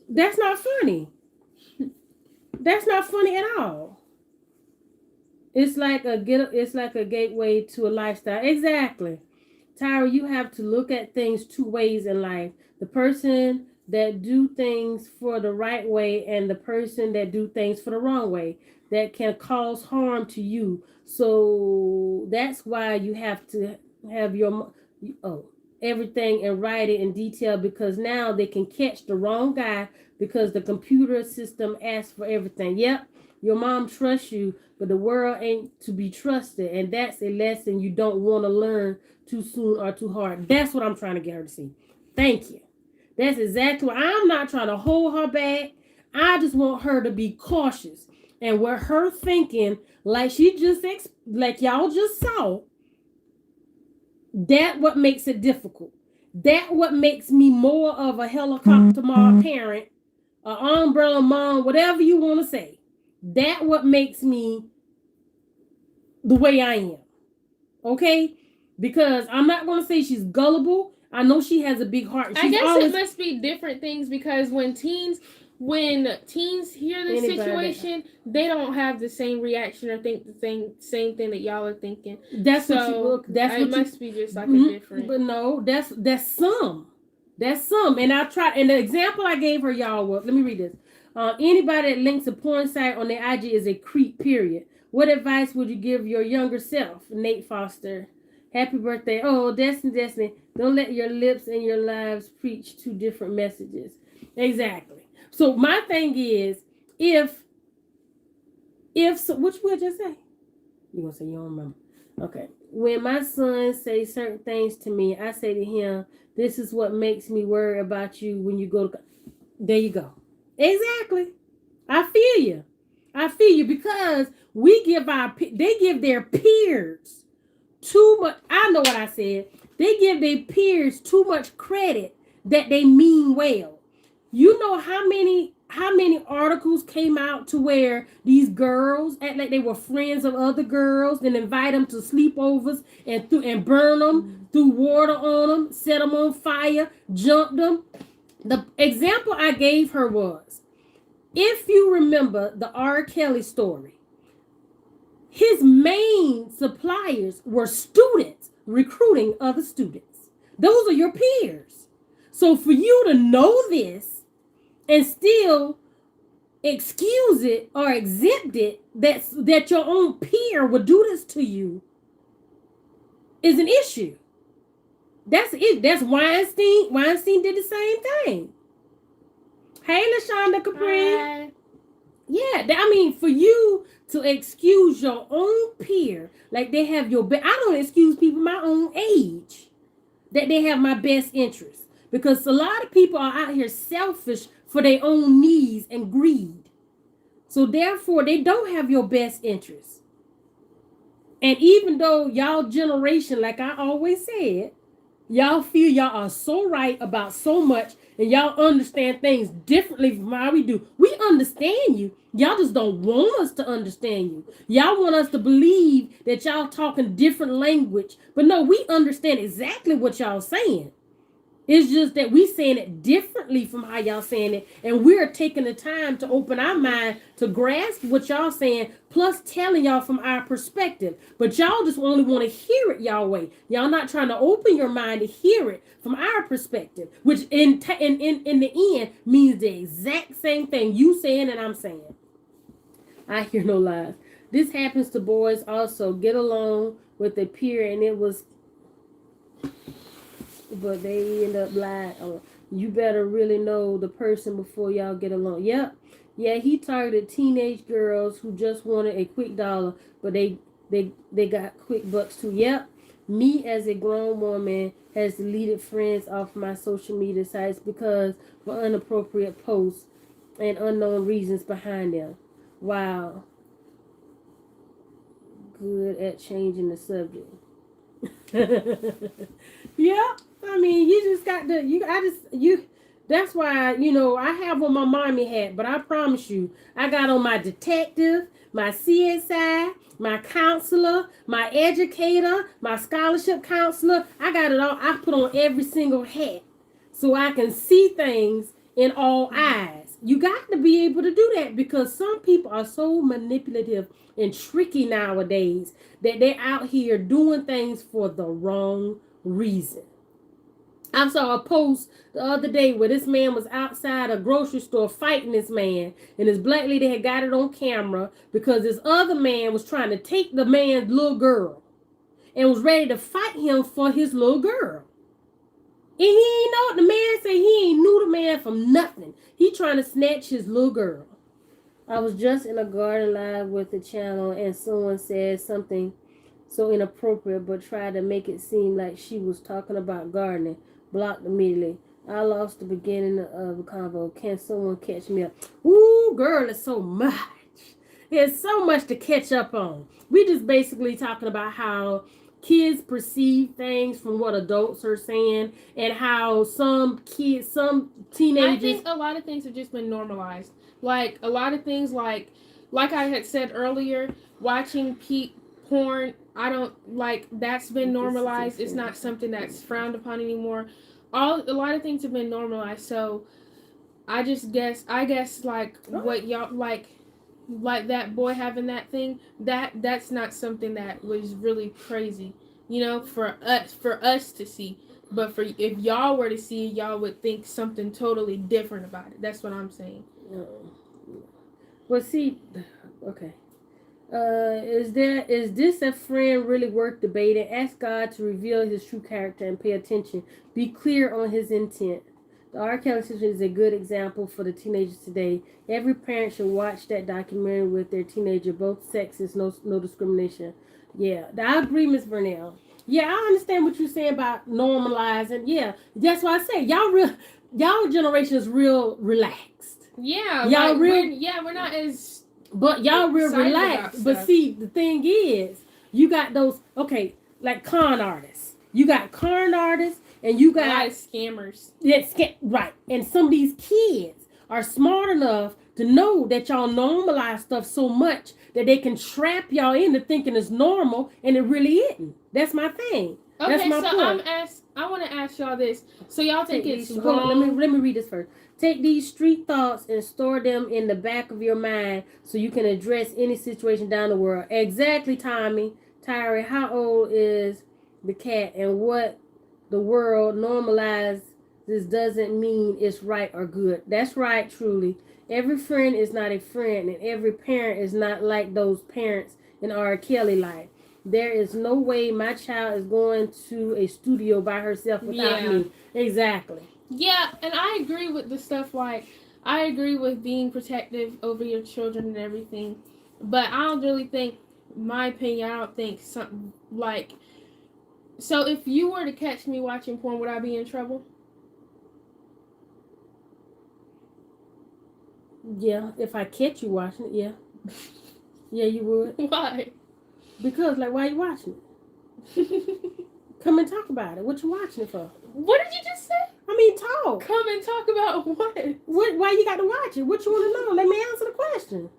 S2: That's not funny. That's not funny at all. It's like a gateway to a lifestyle. Exactly. Tyra, you have to look at things two ways in life. The person that do things for the right way and the person that do things for the wrong way that can cause harm to you. So that's why you have to have your everything and write it in detail, because now they can catch the wrong guy because the computer system asks for everything. Yep, your mom trusts you, but the world ain't to be trusted, and that's a lesson you don't want to learn too soon or too hard. That's what I'm trying to get her to see. Thank you. That's exactly what I'm not trying to hold her back. I just want her to be cautious. And with her thinking, like like y'all just saw, that what makes it difficult. That what makes me more of a helicopter mom parent, an umbrella mom, whatever you want to say. That what makes me the way I am. Okay? Because I'm not going to say she's gullible. I know she has a big heart.
S1: I guess it must be different things, because when teens hear this situation, they don't have the same reaction or think the same thing that y'all are thinking.
S2: That's so it
S1: must be just like a different.
S2: But no, that's some. That's some. And I tried, and the example I gave her, y'all, was, let me read this. Anybody that links a porn site on their IG is a creep, period. What advice would you give your younger self? Nate Foster. Happy birthday. Oh, Destiny. Don't let your lips and your lives preach two different messages. Exactly. So my thing is, if so, which will I just say? You're going to say you don't remember. Okay. When my son says certain things to me, I say to him, this is what makes me worry about you when you go to... There you go. Exactly. I feel you, because they give their peers too much. I know what I said. They give their peers too much credit that they mean well. You know how many articles came out to where these girls act like they were friends of other girls, then invite them to sleepovers and burn them, threw water on them, set them on fire, jumped them. The example I gave her was, if you remember the R. Kelly story, his main suppliers were students recruiting other students. Those are your peers. So for you to know this and still excuse it or exempt it, that your own peer would do this to you, is an issue. That's it. That's Weinstein. Weinstein did the same thing. Hey, LaShonda Capri.
S1: Hi.
S2: Yeah, I mean, for you to excuse your own peer, like they have I don't excuse people my own age, that they have my best interest. because a lot of people are out here selfish for their own needs and greed. So therefore, they don't have your best interest. And even though y'all generation, like I always said, y'all feel y'all are so right about so much and y'all understand things differently from how we do. We understand you. Y'all just don't want us to understand you. Y'all want us to believe that y'all talking different language. But no, we understand exactly what y'all saying. It's just that we saying it differently from how y'all saying it, and we're taking the time to open our mind to grasp what y'all saying, plus telling y'all from our perspective. But y'all just only want to hear it y'all way. Y'all not trying to open your mind to hear it from our perspective, which in the end means the exact same thing you saying and I'm saying. I hear no lies. This happens to boys also. Get along with a peer, and it was but they end up lying. Oh, you better really know the person before y'all get along. Yep. Yeah, he targeted teenage girls who just wanted a quick dollar, but they got quick bucks too. Yep. Me as a grown woman has deleted friends off my social media sites because for inappropriate posts and unknown reasons behind them. Wow. Good at changing the subject. Yeah, I mean, you just got to you. That's why I have on my mommy hat, but I promise you, I got on my detective, my CSI, my counselor, my educator, my scholarship counselor. I got it all. I put on every single hat so I can see things in all eyes. You got to be able to do that because some people are so manipulative and tricky nowadays that they're out here doing things for the wrong reason. I saw a post the other day where this man was outside a grocery store fighting this man, and this black lady had got it on camera because this other man was trying to take the man's little girl and was ready to fight him for his little girl. And he ain't know, the man said he ain't knew the man from nothing. He trying to snatch his little girl. I was just in a garden live with the channel and someone said something so inappropriate but tried to make it seem like she was talking about gardening. Blocked immediately. I lost the beginning of the convo. Can someone catch me up? Ooh, girl, it's so much. There's so much to catch up on. We just basically talking about how kids perceive things from what adults are saying and how some teenagers.
S1: I think a lot of things have just been normalized. Like a lot of things, like I had said earlier, watching porn. I don't like that's been normalized. It's not something that's frowned upon anymore. A lot of things have been normalized. So I guess like what y'all like that boy having that thing, that's not something that was really crazy, for us to see. But for if y'all were to see it, y'all would think something totally different about it. That's what I'm saying.
S2: Well, see, okay. Is this a friend really worth debating? Ask God to reveal his true character and pay attention. Be clear on his intent. The R. Kelly situation is a good example for the teenagers today. Every parent should watch that documentary with their teenager. Both sexes, no discrimination. Yeah, I agree, Miss Vernell. Yeah, I understand what you're saying about normalizing. Yeah, that's why I say y'all generation is real relaxed.
S1: Yeah,
S2: y'all
S1: like,
S2: real.
S1: we're not as.
S2: But y'all real relaxed. But see, the thing is, you got those like con artists. You got con artists. And you got
S1: a lot of scammers.
S2: Yeah, right. And some of these kids are smart enough to know that y'all normalize stuff so much that they can trap y'all into thinking it's normal and it really isn't. That's my thing.
S1: Okay,
S2: That's my point.
S1: I want to ask y'all this. So y'all think it's wrong?
S2: Let me read this first. Take these street thoughts and store them in the back of your mind so you can address any situation down the world. Exactly, Tommy. Tyree, how old is the cat and what the world normalizes doesn't mean it's right or good. That's right, truly. Every friend is not a friend, and every parent is not like those parents in R. Kelly life. There is no way my child is going to a studio by herself without me. Exactly.
S1: Yeah, and I agree with the stuff like I agree with being protective over your children and everything. But I don't really think, my opinion, I don't think something like. So if you were to catch me watching porn, would I be in trouble?
S2: Yeah, if I catch you watching it, yeah. Yeah, you would.
S1: Why?
S2: Because, like, why are you watching it? Come and talk about it. What you watching it for?
S1: What did you just say?
S2: I mean, talk.
S1: Come and talk about what?
S2: Why you got to watch it? What you want to know? Let me answer the question.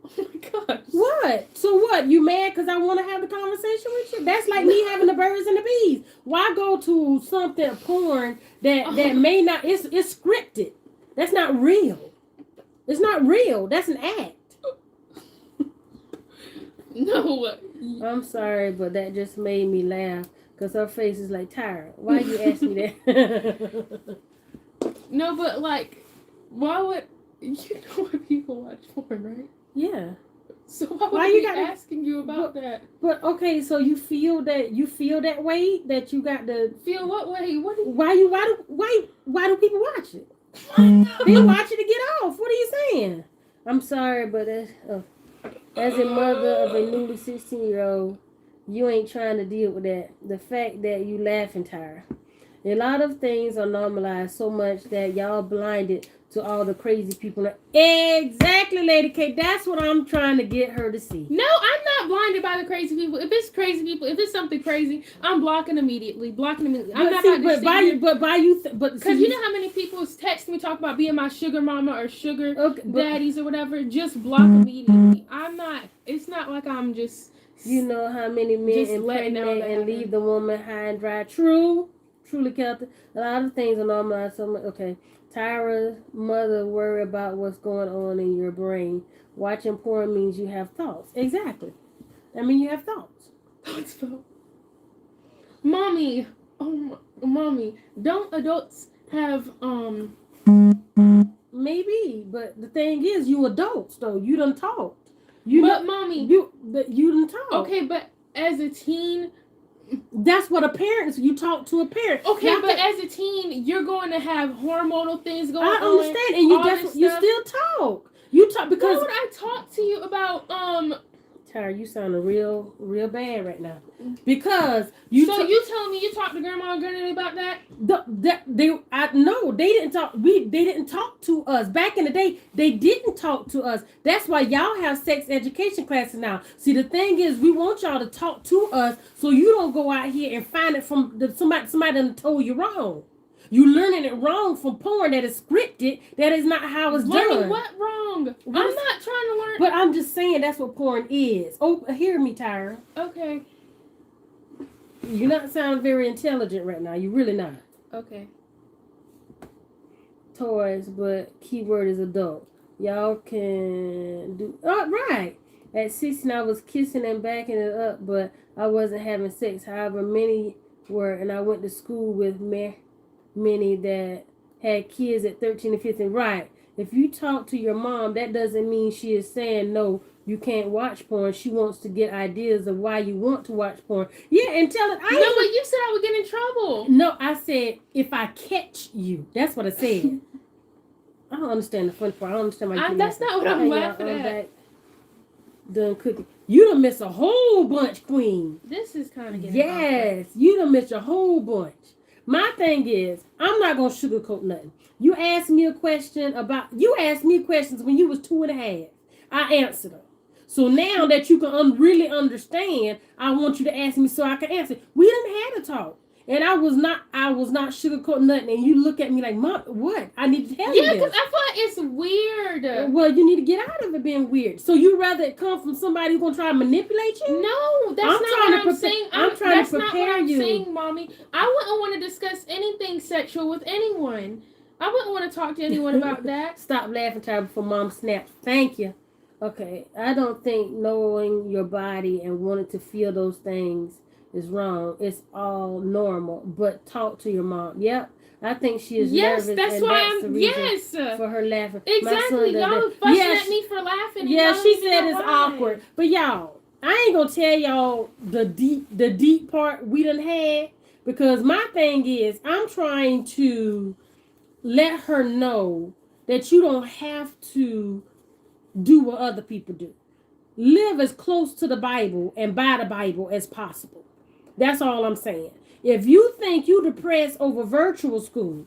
S1: Oh my gosh.
S2: What? So what? You mad because I want to have the conversation with you? That's like me having the birds and the bees. Why go to something porn that may not? It's scripted. That's not real. It's not real. That's an act.
S1: No.
S2: I'm sorry, but that just made me laugh because her face is like, Tyra, why you ask me that?
S1: No, but like, why would you know why people watch porn, right?
S2: Yeah.
S1: So why would
S2: Why
S1: I
S2: you
S1: be
S2: gotta-
S1: asking you about that?
S2: But okay, so you feel that way that you got the
S1: Feel what way? What?
S2: why do people watch it? They watch it to get off. What are you saying? I'm sorry, but as a mother of a newly 16-year-old, you ain't trying to deal with that. The fact that you laughing, Tyra. A lot of things are normalized so much that y'all blinded to all the crazy people. Exactly, Lady K. That's what I'm trying to get her to see.
S1: No, I'm not blinded by the crazy people. If it's crazy people, if it's something crazy, I'm blocking immediately. I'm not about to sit here. Because you know how many people text me talk about being my sugar mama or sugar daddies or whatever. Just block immediately. I'm not. It's not like I'm just.
S2: You know how many men
S1: Just letting
S2: impregnate
S1: out
S2: and leave the woman high and dry. Truly, Kelton. A lot of things are normalized. So much. Okay, Tyra's mother worry about what's going on in your brain. Watching porn means you have thoughts. Exactly. I mean, you have thoughts.
S1: Thoughts, mommy. Oh, mommy. Don't adults have
S2: Maybe, but the thing is, you adults though. You done talked.
S1: Mommy.
S2: You done talked.
S1: Okay, but as a teen.
S2: That's what a parent is. You talk to a parent.
S1: Okay, but as a teen, you're going to have hormonal things going on.
S2: I understand, and you still talk. You talk because.
S1: Why would I talk to you about
S2: Tyra, you sounding real bad right now. Because you.
S1: So you telling me you talked to grandma and granny about that?
S2: They didn't talk. They didn't talk to us back in the day. They didn't talk to us. That's why y'all have sex education classes now. See, the thing is, we want y'all to talk to us so you don't go out here and find it from somebody done told you wrong. You learning it wrong from porn that is scripted. That is not how it's
S1: Learning
S2: done.
S1: what wrong? I'm not trying to learn.
S2: But I'm just saying that's what porn is. Oh, hear me, Tyra.
S1: Okay.
S2: You're not sounding very intelligent right now. You're really not.
S1: Okay.
S2: Toys, but keyword is adult. Y'all can do. Oh, right. At 16, I was kissing and backing it up, but I wasn't having sex. However, many were, and I went to school with many that had kids at 13 and 15. Right. If you talk to your mom, that doesn't mean she is saying no, you can't watch porn. She wants to get ideas of why you want to watch porn. Yeah, and tell it.
S1: No, but you said I would get in trouble.
S2: No, I said if I catch you. That's what I said. I don't understand the fun part. I don't understand why you
S1: That's not what I'm laughing at.
S2: Done cooking. You done missed a whole bunch, Queen.
S1: This is kind of getting
S2: Yes, you done missed a whole bunch. My thing is, I'm not gonna sugarcoat nothing. You asked me questions when you was 2.5. I answered them. So now that you can really understand, I want you to ask me so I can answer. We done had a talk. And I was not sugarcoating nothing. And you look at me like, Mom, what? I need to tell you this.
S1: Yeah, because I feel like it's weird.
S2: Well, you need to get out of it being weird. So you rather it come from somebody who's going to try to manipulate you?
S1: No, that's not what I'm saying.
S2: I'm trying to prepare you. That's not what
S1: I'm saying, Mommy. I wouldn't want to discuss anything sexual with anyone. I wouldn't want to talk to anyone about that.
S2: Stop laughing, Tyra, before Mom snaps. Thank you. Okay, I don't think knowing your body and wanting to feel those things is wrong. It's all normal. But talk to your mom. Yep. I think she is nervous.
S1: That's why I'm. Yes.
S2: For her laughing.
S1: Exactly. Y'all fussing at me for laughing.
S2: Yeah, she said it's awkward. But y'all, I ain't gonna tell y'all the deep part we done had, because my thing is I'm trying to let her know that you don't have to do what other people do. Live as close to the Bible and by the Bible as possible. That's all I'm saying. If you think you depressed over virtual school,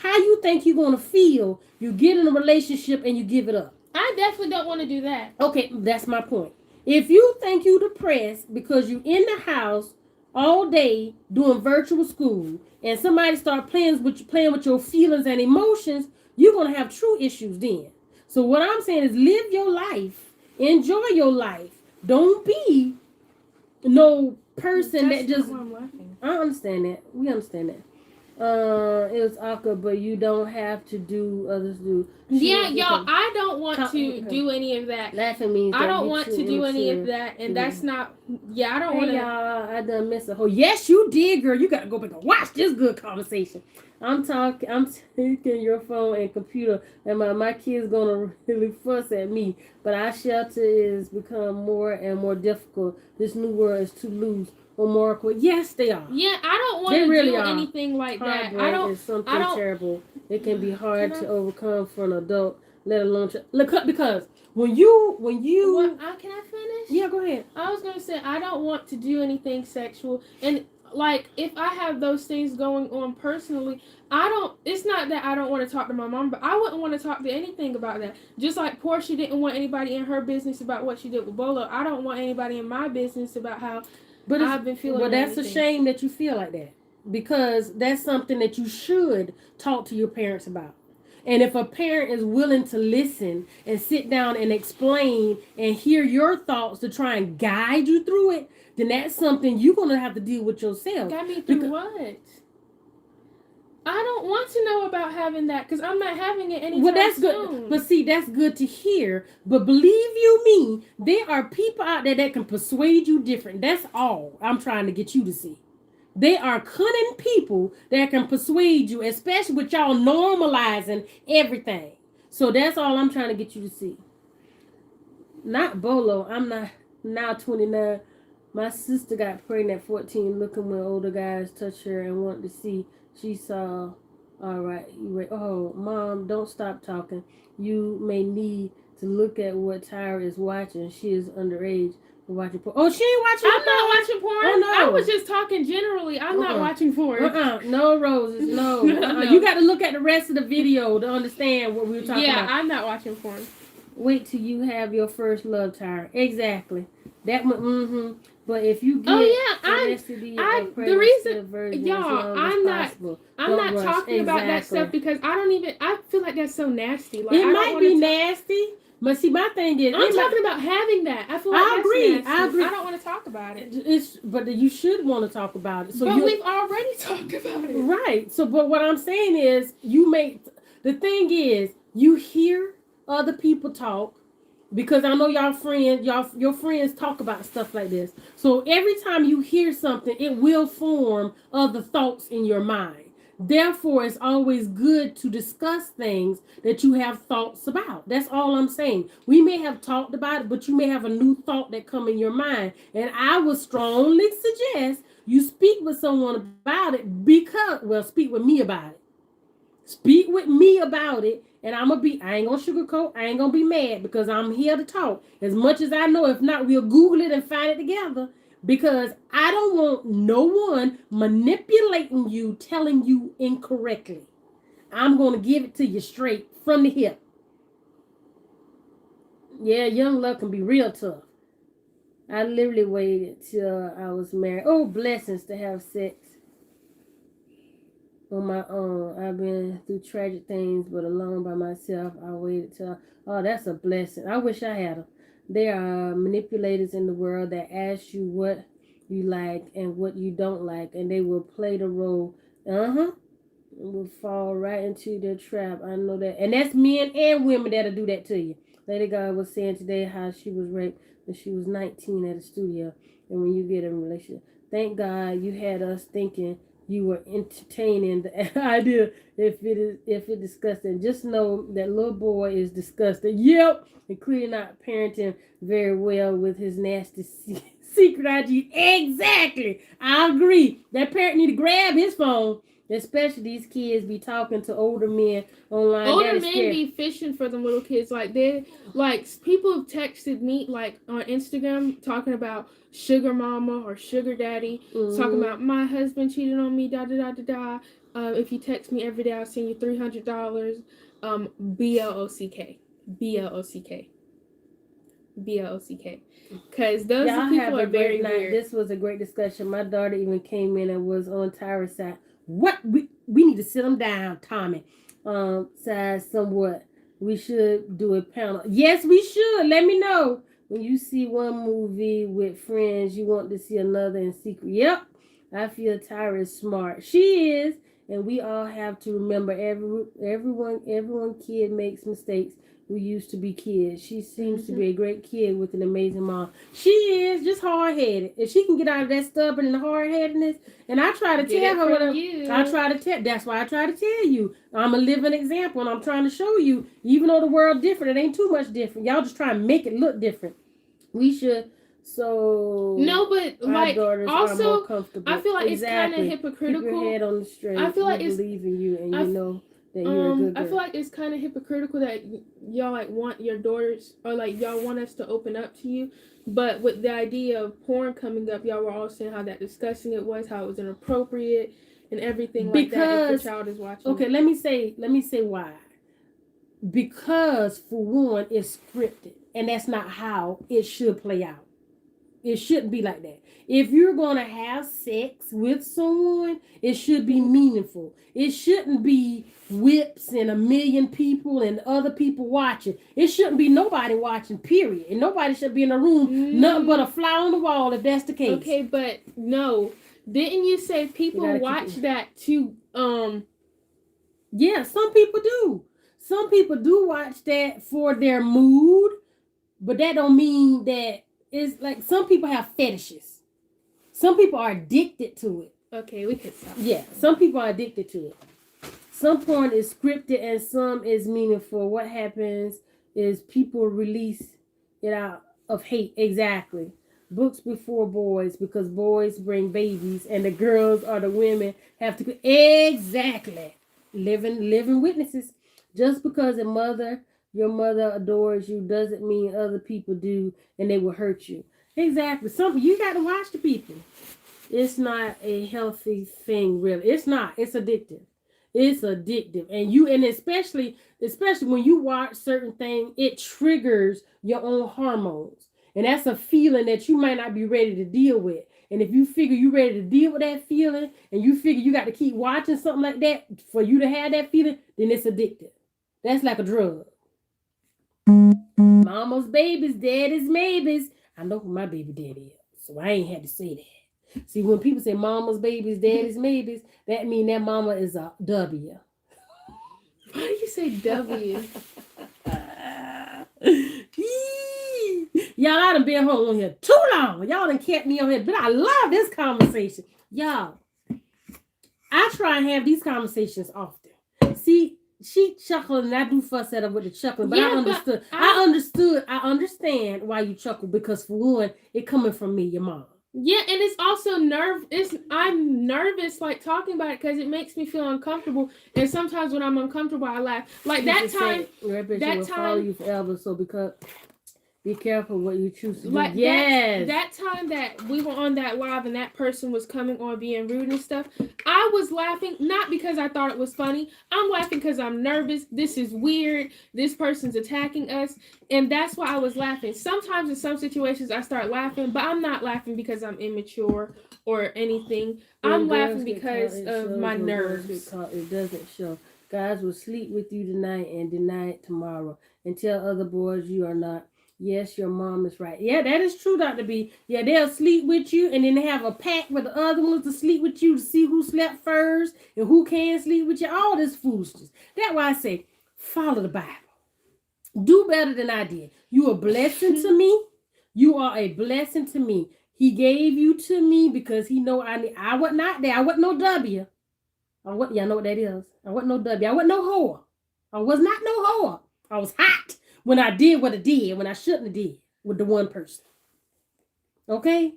S2: How you think you're going to feel? You get in a relationship and you give it up.
S1: I definitely don't want to do that.
S2: Okay, that's my point. If you think you depressed because you in the house all day doing virtual school and somebody start playing with your feelings and emotions, you're going to have true issues then. So what I'm saying is live your life. Enjoy your life. Don't be no person
S1: That's
S2: that just...
S1: not why I'm laughing.
S2: I understand that. We understand that. It was awkward, but you don't have to do others do.
S1: Yeah, y'all, I don't want to do any of that.
S2: Laughing means
S1: I don't want to do any of that, and that's not. Yeah, I don't want to.
S2: Y'all, I done missed a whole. Yes, you did, girl. You gotta go back and watch this good conversation. I'm taking your phone and computer, and my kids gonna really fuss at me. But our shelter is become more and more difficult. This new world is too loose. Or more, yes, they are.
S1: Yeah, I don't want to
S2: really
S1: do
S2: are.
S1: Anything like that.
S2: Is something terrible. It can be hard to overcome for an adult, let alone because when you
S1: can I finish?
S2: Yeah, go ahead.
S1: I was gonna say I don't want to do anything sexual, and like if I have those things going on personally, I don't. It's not that I don't want to talk to my mom, but I wouldn't want to talk to anything about that. Just like Portia didn't want anybody in her business about what she did with Bolo, I don't want anybody in my business about how. But I've been feeling.
S2: Well, that's a shame that you feel like that, because that's something that you should talk to your parents about. And if a parent is willing to listen and sit down and explain and hear your thoughts to try and guide you through it, then that's something you're gonna have to deal with yourself.
S1: Guide me through what? I don't want to know about having that because I'm not having it anytime
S2: Well, that's
S1: soon.
S2: good. But see, that's good to hear. But believe you me, there are people out there that can persuade you different. That's all I'm trying to get you to see. They are cunning people that can persuade you, especially with y'all normalizing everything. So that's all I'm trying to get you to see. Not Bolo. I'm not now 29. My sister got pregnant at 14, looking when older guys touch her and wanted to see. She saw, all right, oh, Mom, don't stop talking. You may need to look at what Tyra is watching. She is underage. Watching porn. Oh, she ain't watching
S1: I'm not watching porn.
S2: Oh, no.
S1: I was just talking generally. I'm not watching porn.
S2: No, Roses, no. No. You got to look at the rest of the video to understand what we were talking about.
S1: Yeah, I'm not watching porn.
S2: Wait till you have your first love, Tyra. Exactly. That one, But if you get
S1: the reason, y'all, I'm not talking about that stuff because I feel like that's so nasty. Like,
S2: it might be nasty, but see, my thing is,
S1: I'm talking about having that. I feel like I agree. I don't want to talk about it.
S2: But you should want to talk about it. So
S1: we've already talked about it,
S2: right? So, but what I'm saying is, the thing is, you hear other people talk. Because I know your friends talk about stuff like this. So every time you hear something, it will form other thoughts in your mind. Therefore, it's always good to discuss things that you have thoughts about. That's all I'm saying. We may have talked about it, but you may have a new thought that come in your mind. And I would strongly suggest you speak with someone about it speak with me about it. Speak with me about it. And I ain't gonna sugarcoat. I ain't gonna be mad because I'm here to talk as much as I know. If not, we'll Google it and find it together, because I don't want no one manipulating you, telling you incorrectly. I'm gonna give it to you straight from the hip. Yeah, young love can be real tough. I literally waited till I was married. Oh, blessings to have sex on my own. I've been through tragic things, but alone by myself. I waited till... Oh, that's a blessing. I wish I had them. There are manipulators in the world that ask you what you like and what you don't like, and they will play the role. Will fall right into their trap. I know that. And that's men and women that'll do that to you. Lady God was saying today how she was raped when she was 19 at a studio. And when you get in a relationship, thank God you had us thinking you were entertaining the idea if it disgusting. Just know that little boy is disgusting. Yep. And clearly not parenting very well with his nasty secret IG. Exactly. I agree. That parent need to grab his phone. Especially these kids be talking to older men online.
S1: Older men be fishing for them little kids. Like people have texted me like on Instagram talking about sugar mama or sugar daddy, talking about my husband cheated on me, da da da da da. If you text me every day, I'll send you $300. BLOCK. BLOCK. BLOCK. Because those people are very weird.
S2: This was a great discussion. My daughter even came in and was on Tyra's side. What we need to sit them down, Tommy. Side somewhat. We should do a panel. Yes, we should. Let me know when you see one movie with friends, you want to see another in secret. Yep, I feel Tyra is smart. She is, and we all have to remember everyone kid makes mistakes. We used to be kids. She seems to be a great kid with an amazing mom. She is just hard-headed. If she can get out of that stubborn and hard-headedness, and I try to tell her what that's why I try to tell you. I'm a living example, and I'm trying to show you, even though the world different, it ain't too much different. Y'all just try to make it look different. We should. So
S1: no, but like also, I feel like
S2: exactly.
S1: It's kind of hypocritical.
S2: Keep your head on the straight.
S1: I feel like
S2: we believe in you, and you know that you're a good girl.
S1: I feel like it's kind of hypocritical that y'all like want your daughters or like y'all want us to open up to you, but with the idea of porn coming up, y'all were all saying how that disgusting it was, how it was inappropriate, and everything like that. If your child is watching.
S2: Okay, let me say why. Because for one, it's scripted, and that's not how it should play out. It shouldn't be like that. If you're going to have sex with someone, it should be meaningful. It shouldn't be whips and a million people and other people watching. It shouldn't be nobody watching, period. And nobody should be in a room, nothing but a fly on the wall if that's the case.
S1: Okay, but no. Didn't you say people watch that too?
S2: Yeah, some people do. Some people do watch that for their mood, but that don't mean that. It's like some people have fetishes. Some people are addicted to it.
S1: Okay, we could stop.
S2: Yeah, some people are addicted to it. Some porn is scripted and some is meaningful. What happens is people release it out of hate. Exactly. Books before boys, because boys bring babies and the girls or the women have to. Exactly. Living witnesses. Just because your mother adores you doesn't mean other people do and they will hurt you. Exactly. You got to watch the people. It's not a healthy thing, really. It's not. It's addictive. It's addictive. And especially when you watch certain things, it triggers your own hormones. And that's a feeling that you might not be ready to deal with. And if you figure you're ready to deal with that feeling and you figure you got to keep watching something like that for you to have that feeling, then it's addictive. That's like a drug. Mama's babies, daddy's maybes. I know who my baby daddy is, so I ain't had to say that. See, when people say mama's babies, daddy's maybes, that mean that mama is a W.
S1: Why do you say W?
S2: Y'all, I done been home on here too long. Y'all done kept me on here, but I love this conversation. Y'all, I try and have these conversations often. See, she chuckled and I do fuss at her with the chuckling, but I understood. I understand why you chuckle, because for one, it coming from me, your mom.
S1: Yeah, and it's also I'm nervous like talking about it because it makes me feel uncomfortable. And sometimes when I'm uncomfortable, I laugh. Like that time,
S2: will follow you forever. So because be careful what you choose to do.
S1: Like
S2: yes.
S1: That time that we were on that live and that person was coming on being rude and stuff, I was laughing not because I thought it was funny. I'm laughing because I'm nervous. This is weird. This person's attacking us, and that's why I was laughing. Sometimes in some situations I start laughing, but I'm not laughing because I'm immature or anything. I'm laughing because of my nerves.
S2: It doesn't show. Guys will sleep with you tonight and deny it tomorrow, and tell other boys you are not. Yes, your mom is right. Yeah, that is true, Dr. B. Yeah, they'll sleep with you, and then they have a pact with the other ones to sleep with you to see who slept first and who can sleep with you. All this foolishness. That's why I say, follow the Bible. Do better than I did. You a blessing to me. You are a blessing to me. He gave you to me because he know I wasn't out there. I wasn't no W. Y'all know what that is. I wasn't no W. I wasn't no whore. I was not no whore. I was hot when I did what I did, when I shouldn't have did with the one person. Okay?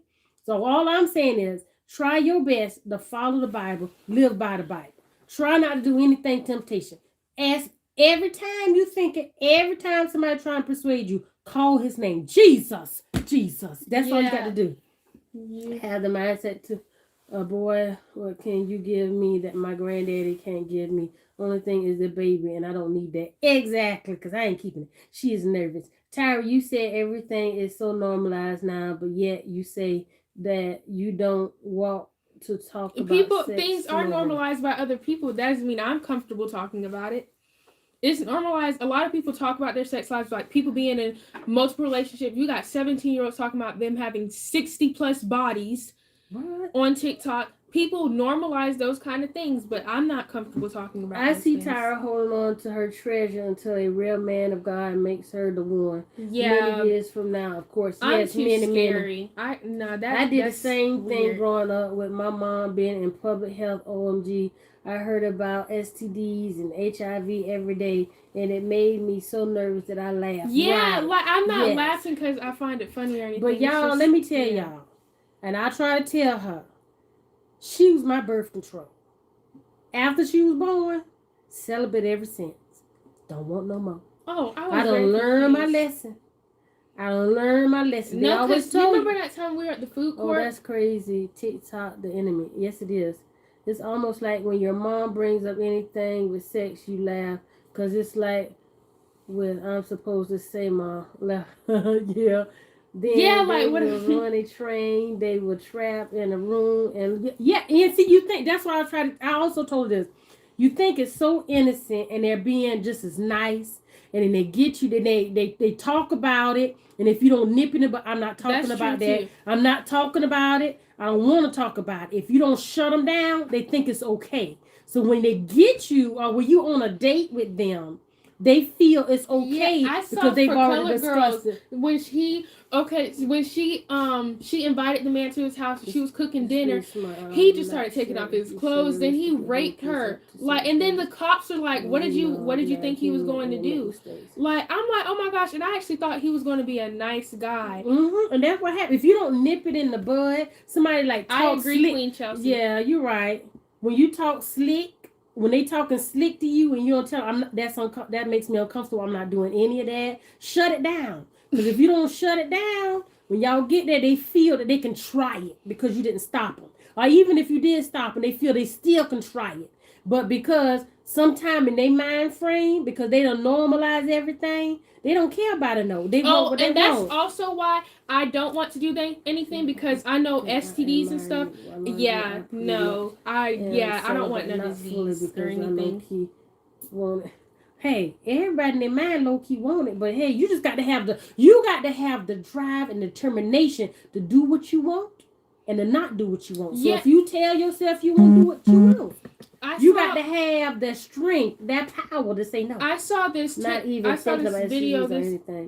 S2: So all I'm saying is, try your best to follow the Bible, live by the Bible. Try not to do anything temptation. Ask every time you think it, every time somebody trying to persuade you, call his name. Jesus. Jesus. That's all you got to do. Yeah. Have the mindset to A boy, what can you give me that my granddaddy can't give me? Only thing is the baby, and I don't need that. Exactly, because I ain't keeping it. She is nervous. Tyra, you said everything is so normalized now, but yet you say that you don't want to talk about
S1: People,
S2: sex
S1: things are
S2: slowly.
S1: normalized by other people. That doesn't mean I'm comfortable talking about it. It's normalized. A lot of people talk about their sex lives, like people being in multiple relationships. You got 17-year-olds talking about them having 60 plus bodies
S2: What?
S1: on TikTok. People normalize those kind of things, but I'm not comfortable talking about
S2: I
S1: those
S2: see
S1: things.
S2: Tyra holding on to her treasure until a real man of God makes her the one.
S1: Yeah,
S2: Many years from now, of course.
S1: I'm
S2: Yes,
S1: too
S2: many.
S1: scary. I
S2: did the same thing
S1: weird.
S2: growing up with my mom being in public health. OMG, I heard about STDs and HIV every day, and it made me so nervous that I laughed.
S1: Yeah,
S2: Right.
S1: like I'm not
S2: Yes.
S1: laughing because I find it funny or anything.
S2: But
S1: It's
S2: y'all,
S1: just,
S2: let me tell
S1: yeah.
S2: y'all, and I try to tell her, she was my birth control. After she was born, celibate ever since. Don't want no more.
S1: Oh,
S2: I don't learn my lesson. I don't learn my lesson. They
S1: No,
S2: always
S1: because you
S2: told
S1: remember that time we were at the food
S2: Oh,
S1: court?
S2: that's crazy. TikTok, the enemy. Yes, it is. It's almost like when your mom brings up anything with sex, you laugh. Because it's like when I'm supposed to say, Mom, yeah. Then
S1: Yeah,
S2: they
S1: like, what-
S2: will run a train. They were trapped in a room. And yeah, and see, you think, that's why I also told this. You think it's so innocent and they're being just as nice. And then they get you, then they talk about it. And if you don't nip in it, but I'm not talking
S1: That's
S2: about
S1: true,
S2: that.
S1: too.
S2: I'm not talking about it. I don't want to talk about it. If you don't shut them down, they think it's okay. So when they get you or when you on a date with them, they feel it's okay
S1: Yeah, I saw
S2: because they've
S1: for
S2: already
S1: Colored
S2: discussed
S1: Girls,
S2: it.
S1: when she invited the man to his house, she was cooking dinner. He just started taking off his clothes, then he raped her. Like, and then the cops are like, what did you think he was going to do? Like, I'm like, oh my gosh, and I actually thought he was going to be a nice guy.
S2: Mm-hmm. And that's what happened. If you don't nip it in the bud, somebody like talk
S1: I agree,
S2: slick.
S1: Queen Chelsea.
S2: Yeah, you're right. When you talk slick, when they talking slick to you and you don't tell, that makes me uncomfortable. I'm not doing any of that. Shut it down. Because if you don't shut it down, when y'all get there, they feel that they can try it because you didn't stop them. Or even if you did stop them, they feel they still can try it. But because sometime in their mind frame, because they don't normalize everything, they don't care about it. No, they want what they
S1: and that's
S2: want.
S1: also why I don't want to do anything, because I know STDs and stuff. Yeah, no, I don't want no disease or anything.
S2: Hey, everybody in their mind low key want it, but hey, you just got to have the drive and determination to do what you want and to not do what you want. So if you tell yourself you won't do what you want, you got to have the strength, that power to say no.
S1: I saw this. I saw this video.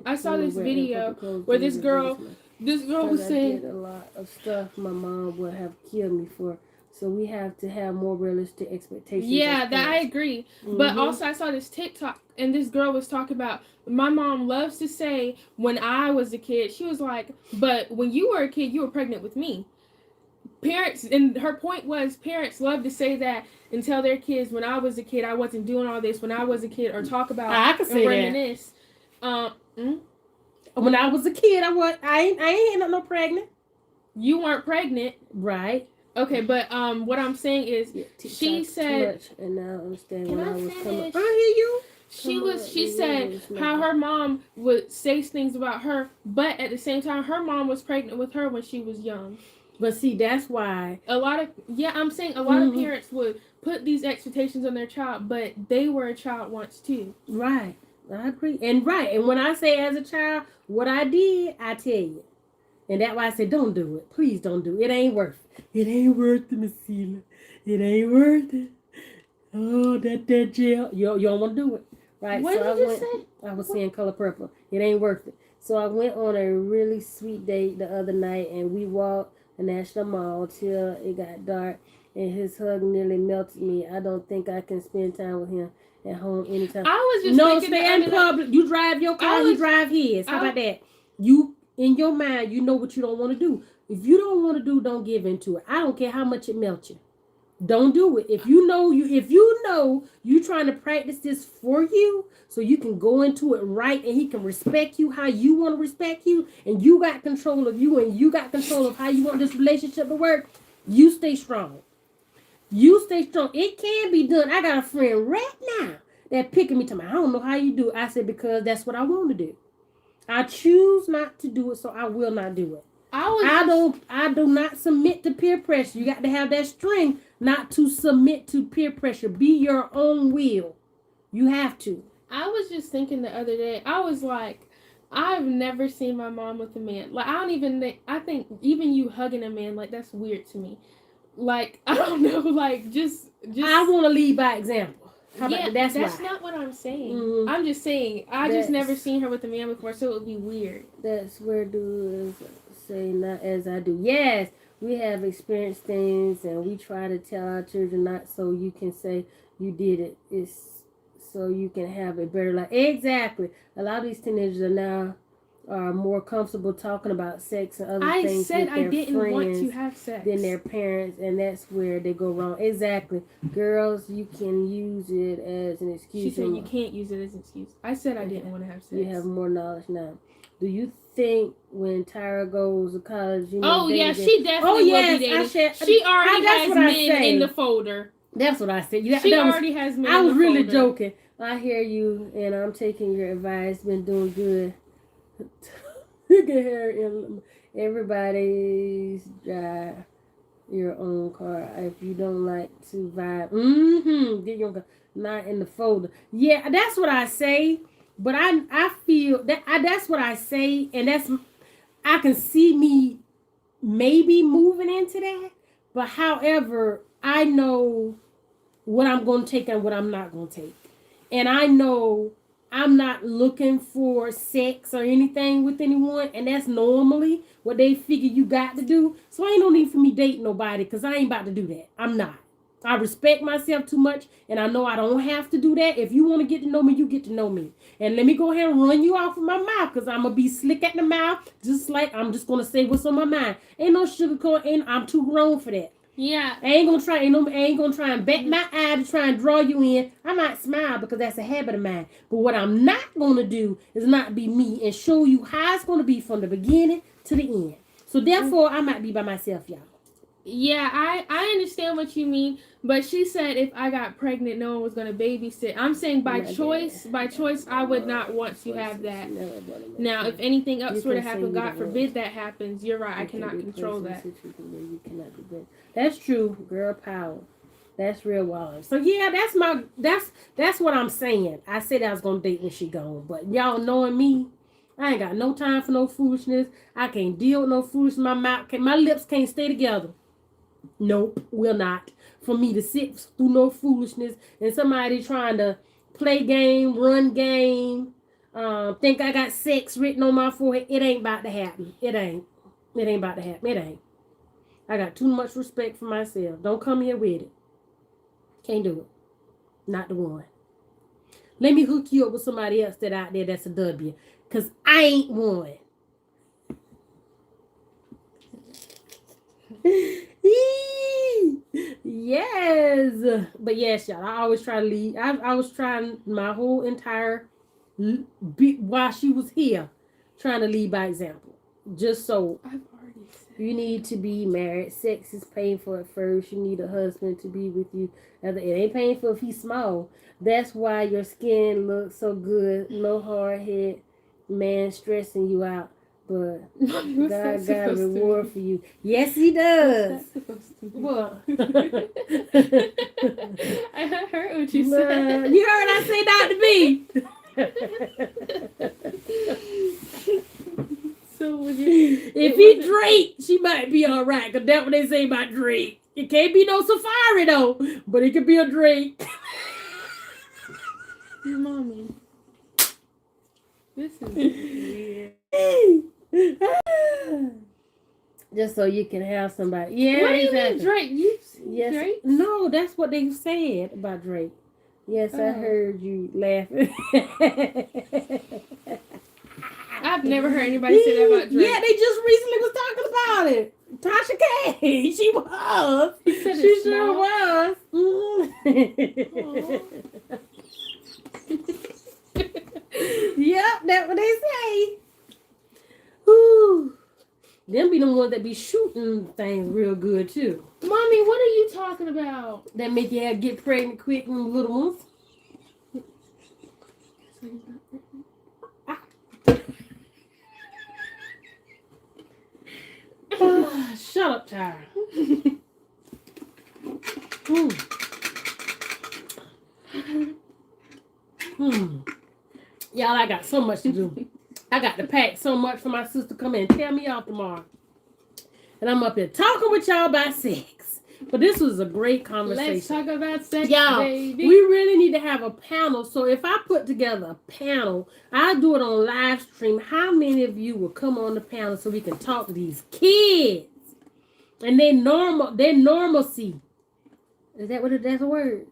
S1: I saw this video where this girl was saying,
S2: I did a lot of stuff my mom would have killed me for. So we have to have more realistic expectations.
S1: Yeah, that I agree. Mm-hmm. But also I saw this TikTok and this girl was talking about, my mom loves to say when I was a kid, she was like, but when you were a kid, you were pregnant with me. Parents, and her point was, parents love to say that and tell their kids, when I was a kid, I wasn't doing all this when I was a kid, or talk about
S2: I can say
S1: reminisce.
S2: When I was a kid, I ain't ended up no pregnant.
S1: You weren't pregnant.
S2: Right.
S1: Okay, but what I'm saying is, she said,
S2: and now I understand when I was coming.
S1: I hear you. She said how her mom would say things about her, but at the same time, her mom was pregnant with her when she was young.
S2: But see, that's why
S1: I'm saying a lot of parents would put these expectations on their child, but they were a child once too.
S2: Right. I agree. And when I say as a child, what I did, I tell you. And that's why I say, don't do it. Please don't do it. It ain't worth it. It ain't worth it, Miss Sheila. It ain't worth it. Oh, that jail. You don't want to do it. Right?
S1: What did you say?
S2: I was saying Color Purple. It ain't worth it. So I went on a really sweet date the other night, and we walked the National Mall till it got dark, and his hug nearly melted me. I don't think I can spend time with him at home anytime.
S1: I was just thinking,
S2: stay in public. You drive your car, he drive his. How about that? You, in your mind, you know what you don't want to do. If you don't want to do, don't give into it. I don't care how much it melts you. Don't do it. If you know you trying to practice this for you, so you can go into it right, and he can respect you how you want to respect you, and you got control of you, and you got control of how you want this relationship to work. You stay strong. You stay strong. It can be done. I got a friend right now that picking me to me. I don't know how you do it. I said, because that's what I want to do. I choose not to do it, so I will not do it. I do not submit to peer pressure. You got to have that strength not to submit to peer pressure. Be your own will. You have to.
S1: I was just thinking the other day, I was like, I've never seen my mom with a man. Like, I don't even think, I think even you hugging a man, like, that's weird to me. Like, I don't know, like, just.
S2: I want to lead by example. How
S1: yeah,
S2: about that?
S1: That's not what I'm saying. Mm-hmm. I'm just saying, I just never seen her with a man before, so it would be weird.
S2: That's where dudes say not as I do. Yes, we have experienced things, and we try to tell our children not so you can say you did it. It's so you can have a better life. Exactly. A lot of these teenagers are more comfortable talking about sex and other things with their friends
S1: want to have sex
S2: than their parents, and that's where they go wrong. Exactly. Girls, you can use it as an excuse.
S1: She said you can't use it as an excuse. I said I didn't want to have sex.
S2: You have more knowledge now. Do you think when Tyra goes to college,
S1: she definitely will be dating. She already has men in the folder.
S2: That's what I said.
S1: She already has men.
S2: I was really joking. I hear you, and I'm taking your advice. Been doing good. You can hear everybody's drive your own car. If you don't like to vibe, get your own car. Not in the folder. Yeah, that's what I say. But I feel that's what I say, and I can see me maybe moving into that. But however, I know what I'm going to take and what I'm not going to take. And I know I'm not looking for sex or anything with anyone. And that's normally what they figure you got to do. So ain't no need for me dating nobody because I ain't about to do that. I'm not. I respect myself too much. And I know I don't have to do that. If you want to get to know me, you get to know me. And let me go ahead and run you off of my mouth because I'm going to be slick at the mouth. Just like I'm just going to say what's on my mind. Ain't no sugarcoat. I'm too grown for that.
S1: Yeah.
S2: I ain't gonna try and bet my eye to try and draw you in. I might smile because that's a habit of mine. But what I'm not gonna do is not be me and show you how it's gonna be from the beginning to the end. So therefore I might be by myself, y'all.
S1: Yeah, I understand what you mean, but she said if I got pregnant, no one was gonna babysit. I'm saying by choice, I would not want to have that. Now, if anything else were to happen, God forbid that happens, you're right, I cannot control that.
S2: That's true, girl power. That's real wild. So yeah, that's what I'm saying. I said I was gonna date when she gone, but y'all knowing me, I ain't got no time for no foolishness. I can't deal with no foolishness. My lips can't stay together. Nope, will not. For me to sit through no foolishness and somebody trying to play game, run game, think I got sex written on my forehead. It ain't about to happen. It ain't about to happen. It ain't. I got too much respect for myself. Don't come here with it. Can't do it. Not the one. Let me hook you up with somebody else that out there that's a W. Because I ain't one. Yes. But yes, y'all. I always try to lead. I was trying my whole entire while she was here, trying to lead by example. Just so you need to be married. Sex is painful at first. You need a husband to be with you. It ain't painful if he's small. That's why your skin looks so good. No hard head man stressing you out. But God got a reward for you. Yes, he does. What?
S1: I heard what you said.
S2: You heard I say Dr. B.
S1: So
S2: if he Drake, she might be all right. Because that's what they say about Drake. It can't be no Safari, though. But it could be a Drake.
S1: Mommy. This is weird.
S2: Just so you can have somebody. Yeah,
S1: what do you mean Drake? Drake?
S2: No, that's what they said about Drake. Yes, I heard you laughing.
S1: I've never heard anybody say that about Drake.
S2: Yeah, they just recently was talking about it. Tasha K. She was.
S1: She
S2: sure was. Yep, that's what they say. Whew. Them be the ones that be shooting things real good too.
S1: Mommy, what are you talking about?
S2: That make you get pregnant quick and little ones. Shut up, Tyra. Y'all, I got so much to do. I got to pack so much for my sister to come in and tell me off tomorrow. And I'm up here talking with y'all about sex. But this was a great conversation.
S1: Let's talk about sex,
S2: y'all,
S1: baby.
S2: we really need to have a panel. So if I put together a panel, I'll do it on live stream. How many of you will come on the panel so we can talk to these kids? And their normalcy. Is that that's a word?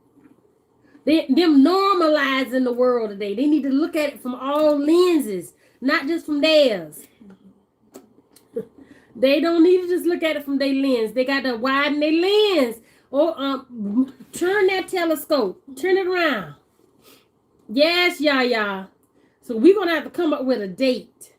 S2: Them normalizing the world today. They need to look at it from all lenses, not just from theirs. They don't need to just look at it from their lens. They got to widen their lens. Or turn that telescope. Turn it around. Yes, y'all. So we're going to have to come up with a date.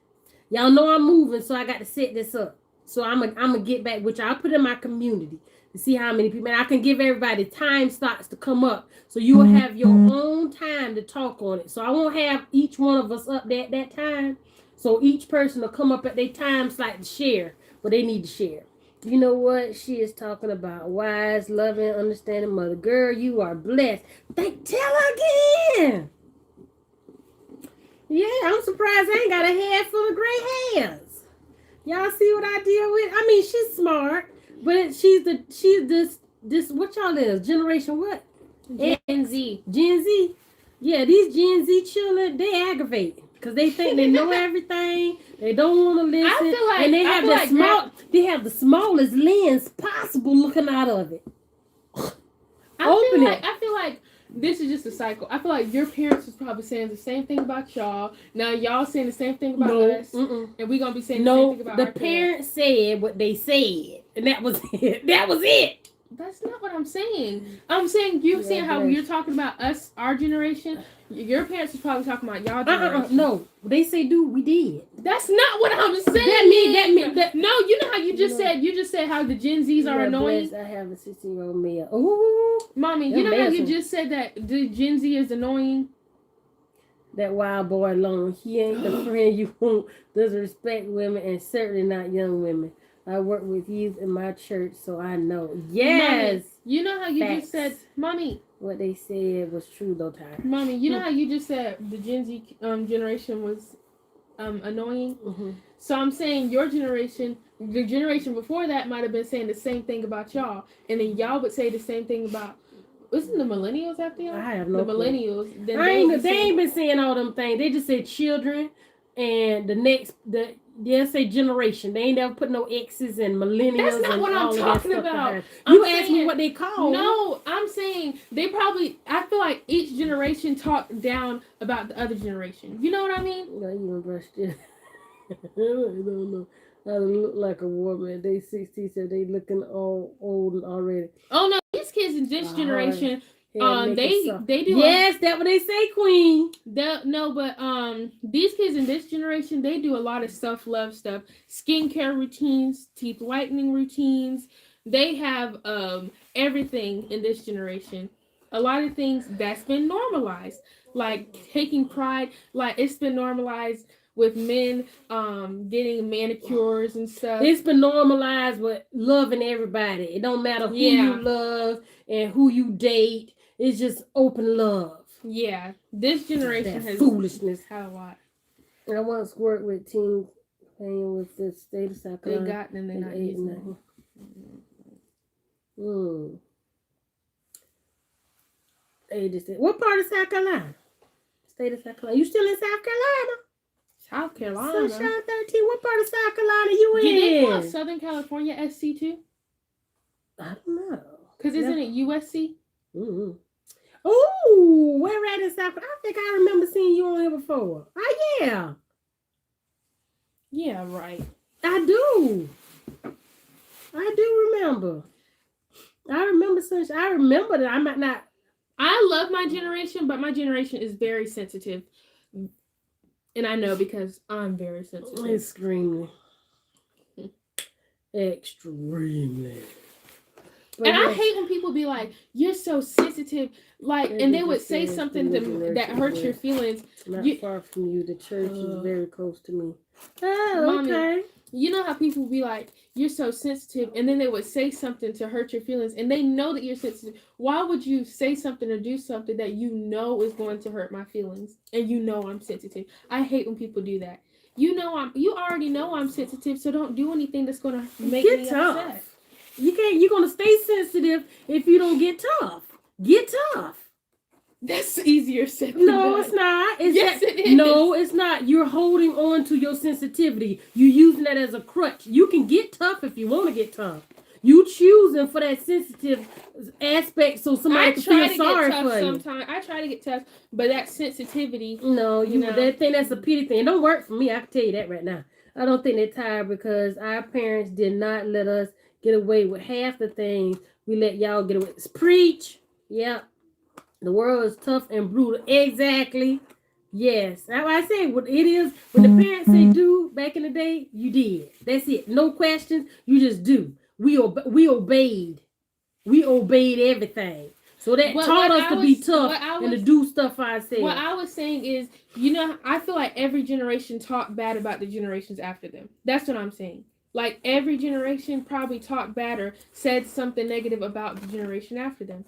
S2: Y'all know I'm moving, so I got to set this up. So I'm gonna get back, which I'll put in my community to see how many people. And I can give everybody time slots to come up. So you will have your own time to talk on it. So I won't have each one of us up there at that time. So each person will come up at their time slot to share what they need to share. You know what? She is talking about wise, loving, understanding mother. Girl, you are blessed. Tell her again. Yeah, I'm surprised I ain't got a head full of gray hairs. Y'all see what I deal with? I mean, she's smart, but she's this what y'all is? Generation what?
S1: Gen Z.
S2: Gen Z. Yeah, these Gen Z children, they aggravate because they think they know everything. They don't want to listen.
S1: I feel like,
S2: and they have the smallest lens possible looking out of it.
S1: I feel like this is just a cycle. I feel like your parents was probably saying the same thing about y'all. Now y'all saying the same thing about us. And we're going to be saying the same thing about our
S2: parents said what they said. And that was it. That was it.
S1: That's not what I'm saying. I'm saying you're saying how you're talking about us, our generation. Your parents was probably talking about y'all generation.
S2: No. They say we did.
S1: That's not what I'm saying. No, you know how you just said how the Gen Zs are annoying.
S2: Blessed, I have a 16-year-old male. Ooh.
S1: Mommy, you know how you just said that the Gen Z is annoying?
S2: That wild boy alone. He ain't the friend you want. Doesn't respect women and certainly not young women. I work with youth in my church, so I know. Yes.
S1: Mommy, you know how you just said, Mommy.
S2: What they said was true, though, Tyra.
S1: Mommy, you know how you just said the Gen Z generation was annoying? Mm-hmm. So I'm saying your generation, the generation before that might have been saying the same thing about y'all. And then y'all would say the same thing about, isn't the millennials after y'all?
S2: I have no
S1: The millennials.
S2: They ain't been saying all them things. They just said children and they'll say generation. They ain't never put no X's and millennials.
S1: That's not what I'm talking about.
S2: You asked me what they call.
S1: No, I'm saying they probably, I feel like each generation talked down about the other generation. You know what I mean?
S2: No, you even brushed it. I don't know. I look like a woman. They 60, so they looking all old already.
S1: Oh no, these kids in this generation, they do.
S2: Yes, that's what they say, Queen.
S1: These kids in this generation, they do a lot of self-love stuff, skincare routines, teeth whitening routines. They have everything in this generation. A lot of things that's been normalized, like taking pride. Like it's been normalized with men getting manicures and stuff.
S2: It's been normalized with loving everybody. It don't matter who you love and who you date. It's just open love.
S1: Yeah. This generation has
S2: foolishness.
S1: Had a lot.
S2: I once worked with teens playing with the state of South Carolina.
S1: They got them, they're not using them.
S2: They just said, what part of South Carolina? State of South Carolina. You still in South Carolina?
S1: South Carolina.
S2: Sunshine 13. What part of South Carolina you in?
S1: Did they call Southern California SC too?
S2: I don't know.
S1: Because isn't it USC?
S2: Mm-hmm. Oh, where at in South Carolina? I think I remember seeing you on here before. Oh, yeah.
S1: Yeah, right.
S2: I do remember. I remember Sunshine. I remember that. I might not.
S1: I love my generation, but my generation is very sensitive. And I know because I'm very sensitive.
S2: Extremely. Extremely. But
S1: And I
S2: yes,
S1: hate when people be like, "You're so sensitive," like,
S2: as
S1: and
S2: it
S1: they would
S2: just
S1: say
S2: says,
S1: something
S2: the new
S1: that
S2: generation
S1: hurts your
S2: where
S1: feelings.
S2: not
S1: You,
S2: far from you, the church is very close to me. Oh,
S1: mommy,
S2: okay.
S1: you know how people be like, "You're so sensitive," and then they would say something to hurt your feelings, and they know that you're sensitive. Why would you say something or do something that you know is going to hurt my feelings, and you know I'm sensitive? I hate when people do that. You already know I'm sensitive, so don't do anything that's gonna make
S2: Get
S1: me
S2: tough.
S1: upset.
S2: You're gonna stay sensitive if you don't get tough. Get tough.
S1: That's easier said than
S2: No,
S1: done.
S2: it's not.
S1: Yes, it is.
S2: No, it's not. You're holding on to your sensitivity. You're using that as a crutch. You can get tough if you want to get tough. You choosing for that sensitive aspect so somebody can feel sorry for you.
S1: Sometimes I try to get tough, but that sensitivity.
S2: No,
S1: you know.
S2: that thing, that's a pity thing. It don't work for me. I can tell you that right now. I don't think they're tired because our parents did not let us get away with half the things we let y'all get away with. Preach. Yep. The world is tough and brutal. Exactly. Yes. That's why I say what it is. When the parents say do back in the day, you did. That's it. No questions. You just do. We obeyed. We obeyed everything. So that taught us to be tough and to do stuff for ourselves.
S1: What I was saying is, I feel like every generation talked bad about the generations after them. That's what I'm saying. Like, every generation probably talked bad or said something negative about the generation after them.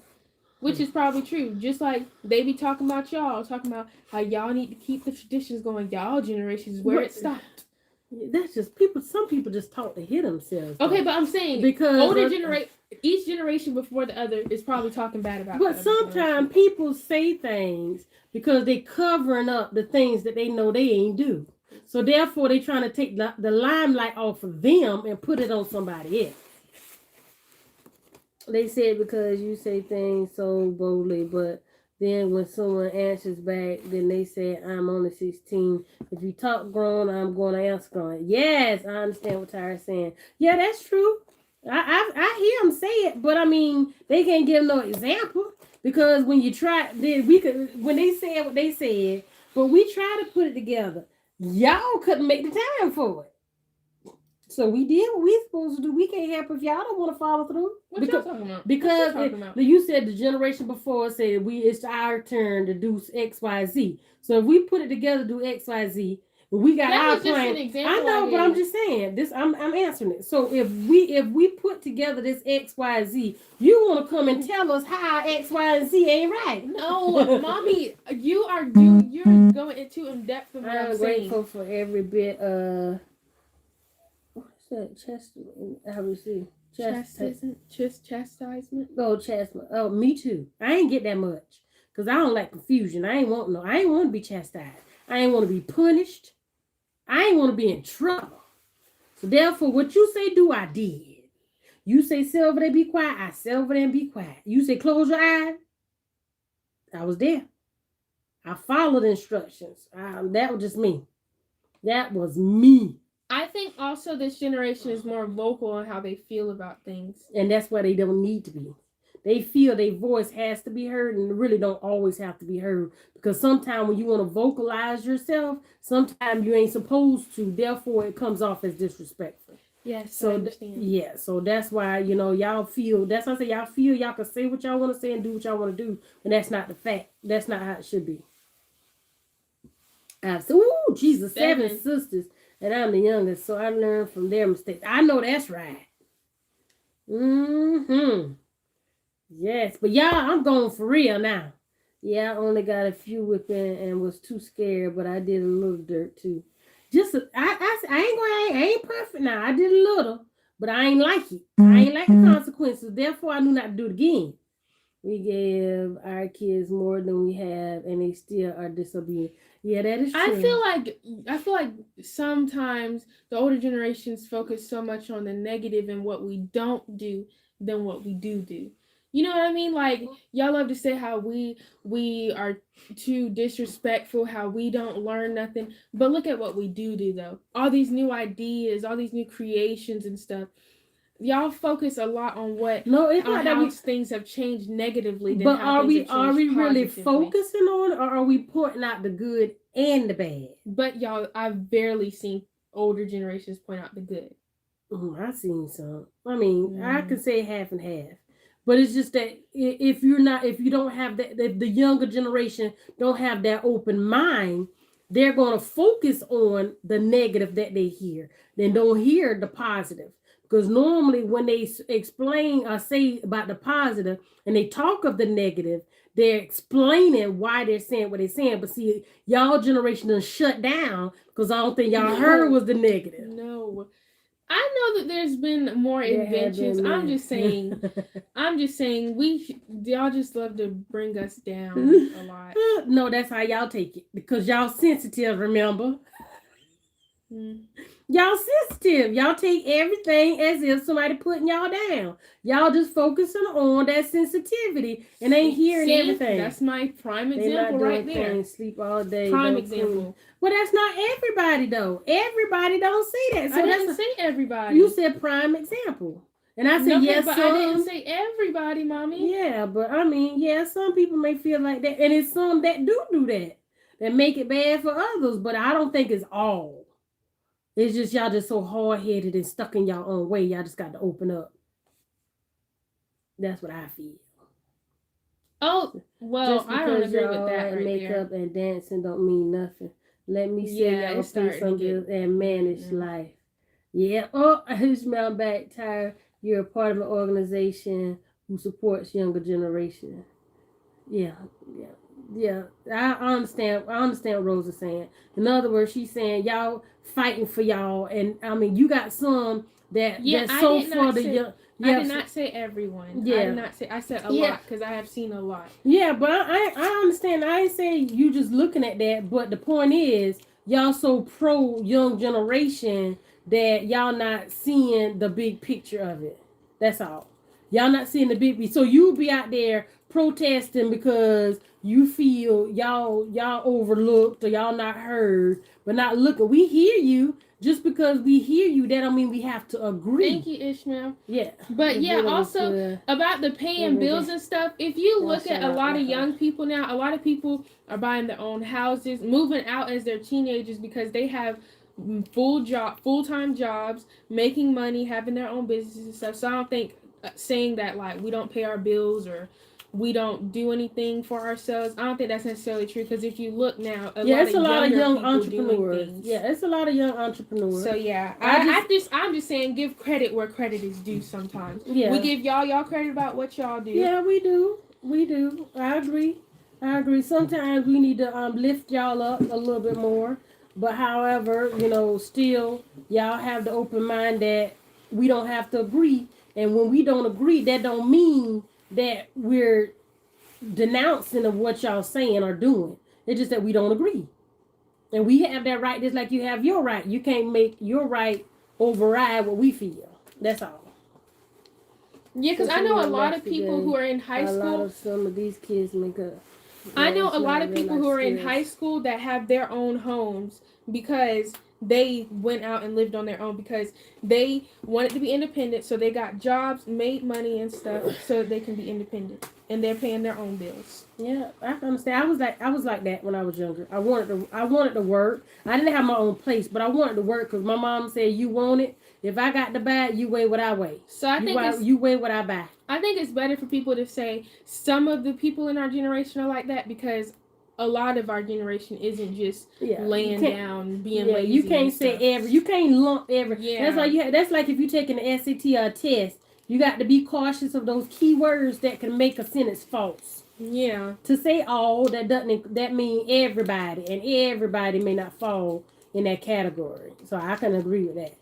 S1: Which is probably true. Just like they be talking about y'all, talking about how y'all need to keep the traditions going. Y'all generations where it stopped.
S2: That's just people. Some people just talk to hit themselves.
S1: Okay, but I'm saying because each generation before the other is probably talking bad about.
S2: But sometimes people say things because they covering up the things that they know they ain't do. So therefore, they trying to take the limelight off of them and put it on somebody else. They said because you say things so boldly, but then when someone answers back, then they say, I'm only 16. If you talk grown, I'm going to answer grown. Yes, I understand what Tyra's saying. Yeah, that's true. I hear them say it, but I mean, they can't give no example because when you try, then when they said what they said, but we try to put it together. Y'all couldn't make the time for it. So we did what we supposed to do. We can't help if y'all don't want to follow through.
S1: What y'all talking about?
S2: Because you said the generation before said it's our turn to do X, Y, Z. So if we put it together, do X, Y, Z. We got our plan. I know, but I'm just saying this. I'm answering it. So if we put together this X, Y, Z, you want to come and tell us how X, Y, and Z ain't right?
S1: No, mommy, you're going into in depth of what I'm
S2: grateful
S1: saying.
S2: for every bit. How we see
S1: chastisement.
S2: Oh, chastisement. Oh, me too. I ain't get that much because I don't like confusion. I ain't want to be chastised. I ain't want to be punished. I ain't want to be in trouble. So therefore, what you say do, I did. You say sit over there, be quiet. I sit over there and be quiet. You say close your eyes. I was there. I followed instructions. That was just me. That was me.
S1: I think also this generation is more vocal on how they feel about things.
S2: And that's why they don't need to be. They feel their voice has to be heard and really don't always have to be heard. Because sometimes when you want to vocalize yourself, sometimes you ain't supposed to. Therefore, it comes off as disrespectful.
S1: Yes, so I understand.
S2: Yeah, so that's why, y'all feel, that's why I say y'all feel y'all can say what y'all want to say and do what y'all want to do. And that's not the fact. That's not how it should be. Ooh, Jesus, 7 sisters. And I'm the youngest, so I learned from their mistakes. I know that's right. Yes, but y'all, I'm going for real now. Yeah, I only got a few whipping and was too scared, but I did a little dirt too. I ain't perfect now. I did a little, but I ain't like it. I ain't like the consequences. Therefore, I knew not to do it again. We gave our kids more than we have, and they still are disobedient. Yeah, that is true.
S1: I feel like sometimes the older generations focus so much on the negative and what we don't do than what we do. You know what I mean? Like, y'all love to say how we are too disrespectful, how we don't learn nothing. But look at what we do though. All these new ideas, all these new creations and stuff. Y'all focus a lot on how things have changed negatively.
S2: But are we really focusing on, or are we pointing out the good and the bad?
S1: But y'all, I've barely seen older generations point out the good.
S2: I seen some. I mean, I
S1: Mm.
S2: could say half and half, but it's just that if you're not, if you don't have that, if the younger generation don't have that open mind, they're gonna focus on the negative that they hear. Then don't hear the positive. Because normally when they explain or say about the positive and they talk of the negative, they're explaining why they're saying what they're saying. But see, y'all generation done shut down because I don't think y'all heard was the negative.
S1: No. I know that there's been more
S2: There have
S1: inventions.
S2: been
S1: I'm
S2: many.
S1: just saying. I'm just saying y'all just love to bring us down a lot.
S2: No, that's how y'all take it because y'all sensitive. Remember,
S1: Mm.
S2: y'all sensitive. Y'all take everything as if somebody putting y'all down. Y'all just focusing on that sensitivity and ain't hearing
S1: See,
S2: everything.
S1: that's my prime
S2: They not
S1: example
S2: doing
S1: right there.
S2: things, sleep all day.
S1: Prime
S2: don't
S1: example.
S2: Clean. Well, that's not everybody though. Everybody don't say that. So
S1: I didn't say everybody.
S2: You said prime example. And I said,
S1: no,
S2: yes,
S1: but
S2: some.
S1: I didn't say everybody, mommy.
S2: Yeah, but I mean, yeah, some people may feel like that. And it's some that do that. That make it bad for others. But I don't think it's all. It's just y'all just so hard-headed and stuck in y'all own way. Y'all just got to open up. That's what I feel.
S1: Oh, well,
S2: Just
S1: I don't
S2: because
S1: agree with
S2: y'all
S1: that
S2: at
S1: right
S2: makeup
S1: there.
S2: and dancing don't mean nothing. Let me see
S1: Yeah,
S2: y'all
S1: it's
S2: pay
S1: starting
S2: some
S1: to
S2: bills
S1: get.
S2: and manage life. Yeah. Oh, I smell back, Tyra. You're a part of an organization who supports younger generation. Yeah, yeah, yeah. I understand. I understand what Rose is saying. In other words, she's saying y'all fighting for y'all, and I mean, you got some
S1: Yeah,
S2: that's
S1: I
S2: so
S1: did
S2: for
S1: not
S2: the
S1: say.
S2: young.
S1: I
S2: Yeah,
S1: did not say everyone.
S2: yeah,
S1: I did not say. I said a
S2: yeah,
S1: lot because I have seen a lot.
S2: yeah. But I understand. I ain't saying you just looking at that. But the point is, y'all so pro young generation that y'all not seeing the big picture of it. That's all. Y'all not seeing the big. So you be out there protesting because you feel y'all overlooked or y'all not heard, but not looking. We hear you. Just because we hear you, that don't mean we have to agree.
S1: Thank you, Ishmael.
S2: Yeah.
S1: But yeah, also about the paying bills and stuff, if you look at a lot of young people now, a lot of people are buying their own houses, moving out as their teenagers because they have full-time jobs, making money, having their own businesses and stuff. So I don't think saying that like we don't pay our bills or we don't do anything for ourselves. I don't think that's necessarily true because if you look now,
S2: it's a lot of young
S1: entrepreneurs.
S2: Yeah, it's a lot of young entrepreneurs.
S1: So yeah, I'm just saying give credit where credit is due. Sometimes we give y'all credit about what y'all do.
S2: Yeah, we do. I agree. Sometimes we need to lift y'all up a little bit more. But however, still y'all have the open mind that we don't have to agree. And when we don't agree, that don't mean that we're denouncing of what y'all saying or doing. It's just that we don't agree. And we have that right just like you have your right. You can't make your right override what we feel. That's all.
S1: Yeah, because I know a lot of people who are in high school.
S2: A lot of some of these kids make up.
S1: I know a lot of people who are in high school that have their own homes because they went out and lived on their own because they wanted to be independent. So they got jobs, made money and stuff so they can be independent. And they're paying their own bills.
S2: Yeah, I can understand. I was like that when I was younger. I wanted to work. I didn't have my own place, but I wanted to work because my mom said, "You want it. If I got to buy it, you weigh what I weigh.
S1: So I think
S2: you weigh what I buy."
S1: I think it's better for people to say some of the people in our generation are like that because a lot of our generation isn't just laying down, being lazy.
S2: You can't say every. You can't lump every. Yeah. That's like if you taking an SAT or a test. You got to be cautious of those key words that can make a sentence false.
S1: Yeah.
S2: To say all that mean everybody, and everybody may not fall in that category. So I can agree with that.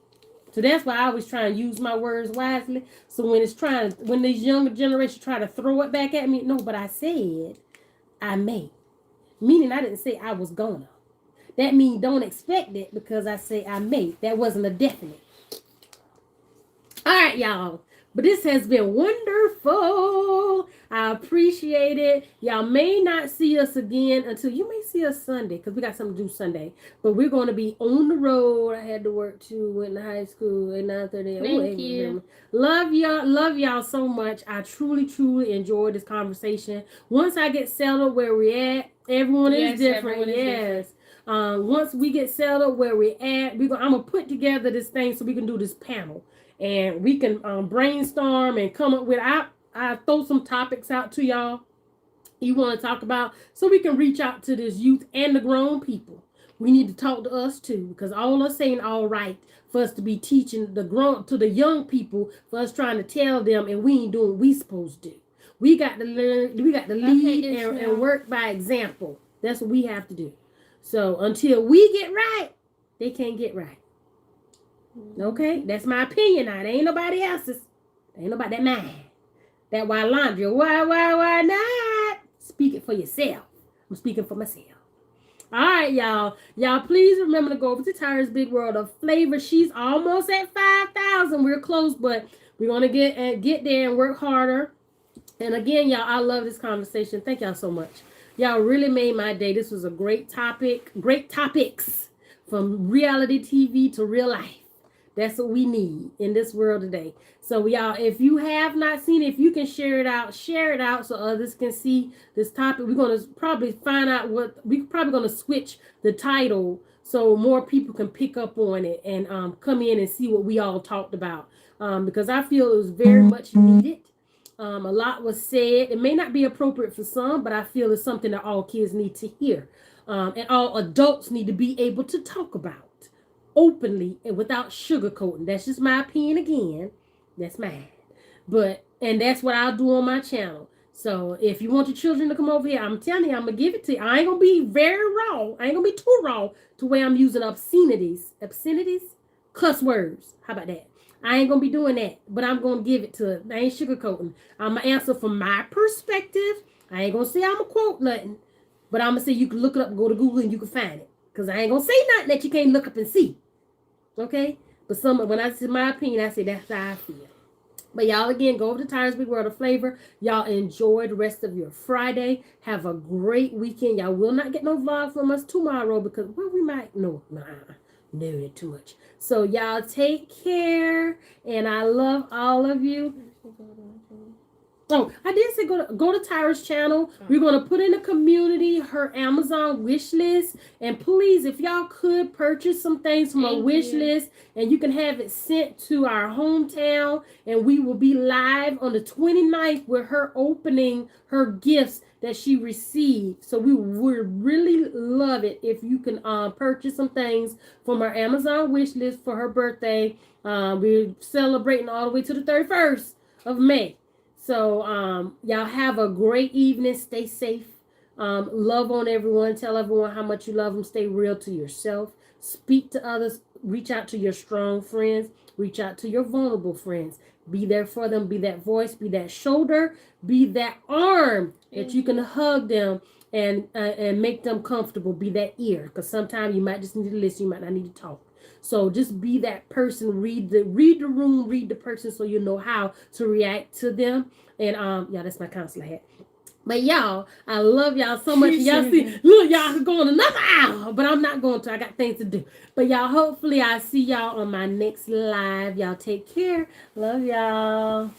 S2: So that's why I always try and use my words wisely. So when these younger generations try to throw it back at me, no, but I said I may. Meaning I didn't say I was gonna. That means don't expect it because I say I may. That wasn't a definite. All right, y'all. But this has been wonderful. I appreciate it. Y'all may not see us again until you may see us Sunday because we got something to do Sunday. But we're going to be on the road. I had to work too. Went to high school at 9:30.
S1: Thank you.
S2: Love y'all so much. I truly, truly enjoyed this conversation. Once I get settled where we're at, everyone is different. Yes. Once we get settled where we're at, I'm gonna put together this thing so we can do this panel, and we can brainstorm and come up with. I throw some topics out to y'all you want to talk about so we can reach out to this youth and the grown people. We need to talk to us too, because all us saying all right for us to be teaching the grown to the young people, for us trying to tell them, and we ain't doing what we supposed to do. We got to learn, we got to lead and work by example. That's what we have to do. So until we get right, they can't get right. Okay, that's my opinion now. It ain't nobody else's. Ain't nobody that mine. That why laundry. Why not? Speak it for yourself. I'm speaking for myself. All right, y'all. Y'all, please remember to go over to Tyra's Big World of Flavor. She's almost at 5,000. We're close, but we're gonna get there and work harder. And again, y'all, I love this conversation. Thank y'all so much. Y'all really made my day. This was a great topic. Great topics from reality TV to real life. That's what we need in this world today. So y'all, if you have not seen it, if you can share it out so others can see this topic. We're going to probably find out we're probably going to switch the title so more people can pick up on it and come in and see what we all talked about. Because I feel it was very much needed. A lot was said. It may not be appropriate for some, but I feel it's something that all kids need to hear. And all adults need to be able to talk about openly and without sugarcoating. That's just my opinion again. That's mine. And that's what I'll do on my channel. So if you want your children to come over here, I'm telling you, I'm going to give it to you. I ain't going to be very raw. I ain't going to be too raw to where I'm using obscenities, cuss words. How about that? I ain't going to be doing that, but I'm going to give it to it. I ain't sugarcoating. I'm going to answer from my perspective. I ain't going to say I'm going to quote nothing, but I'm going to say you can look it up and go to Google and you can find it. Because I ain't going to say nothing that you can't look up and see. Okay? But when I say my opinion, I say that's how I feel. But y'all, again, go over to Tyra's Big World of Flavor. Y'all enjoy the rest of your Friday. Have a great weekend. Y'all will not get no vlog from us tomorrow because, well, we might. No, too much. So y'all take care. And I love all of you. Oh, I did say go to Tyra's channel. We're going to put in the community her Amazon wish list. And please, if y'all could purchase some things from a wish list and you can have it sent to our hometown. And we will be live on the 29th with her opening her gifts that she received. So we would really love it if you can purchase some things from our Amazon wish list for her birthday. We're celebrating all the way to the 31st of May. So y'all have a great evening. Stay safe. Love on everyone. Tell everyone how much you love them. Stay real to yourself. Speak to others. Reach out to your strong friends. Reach out to your vulnerable friends. Be there for them. Be that voice. Be that shoulder. Be that arm that you can hug them and make them comfortable. Be that ear. Because sometimes you might just need to listen. You might not need to talk. So just be that person. Read the room, read the person so you know how to react to them. And yeah, that's my counselor hat. But y'all, I love y'all so much. Y'all see, look, y'all going another hour, but I'm not going to. I got things to do. But y'all, hopefully I see y'all on my next live. Y'all take care. Love y'all.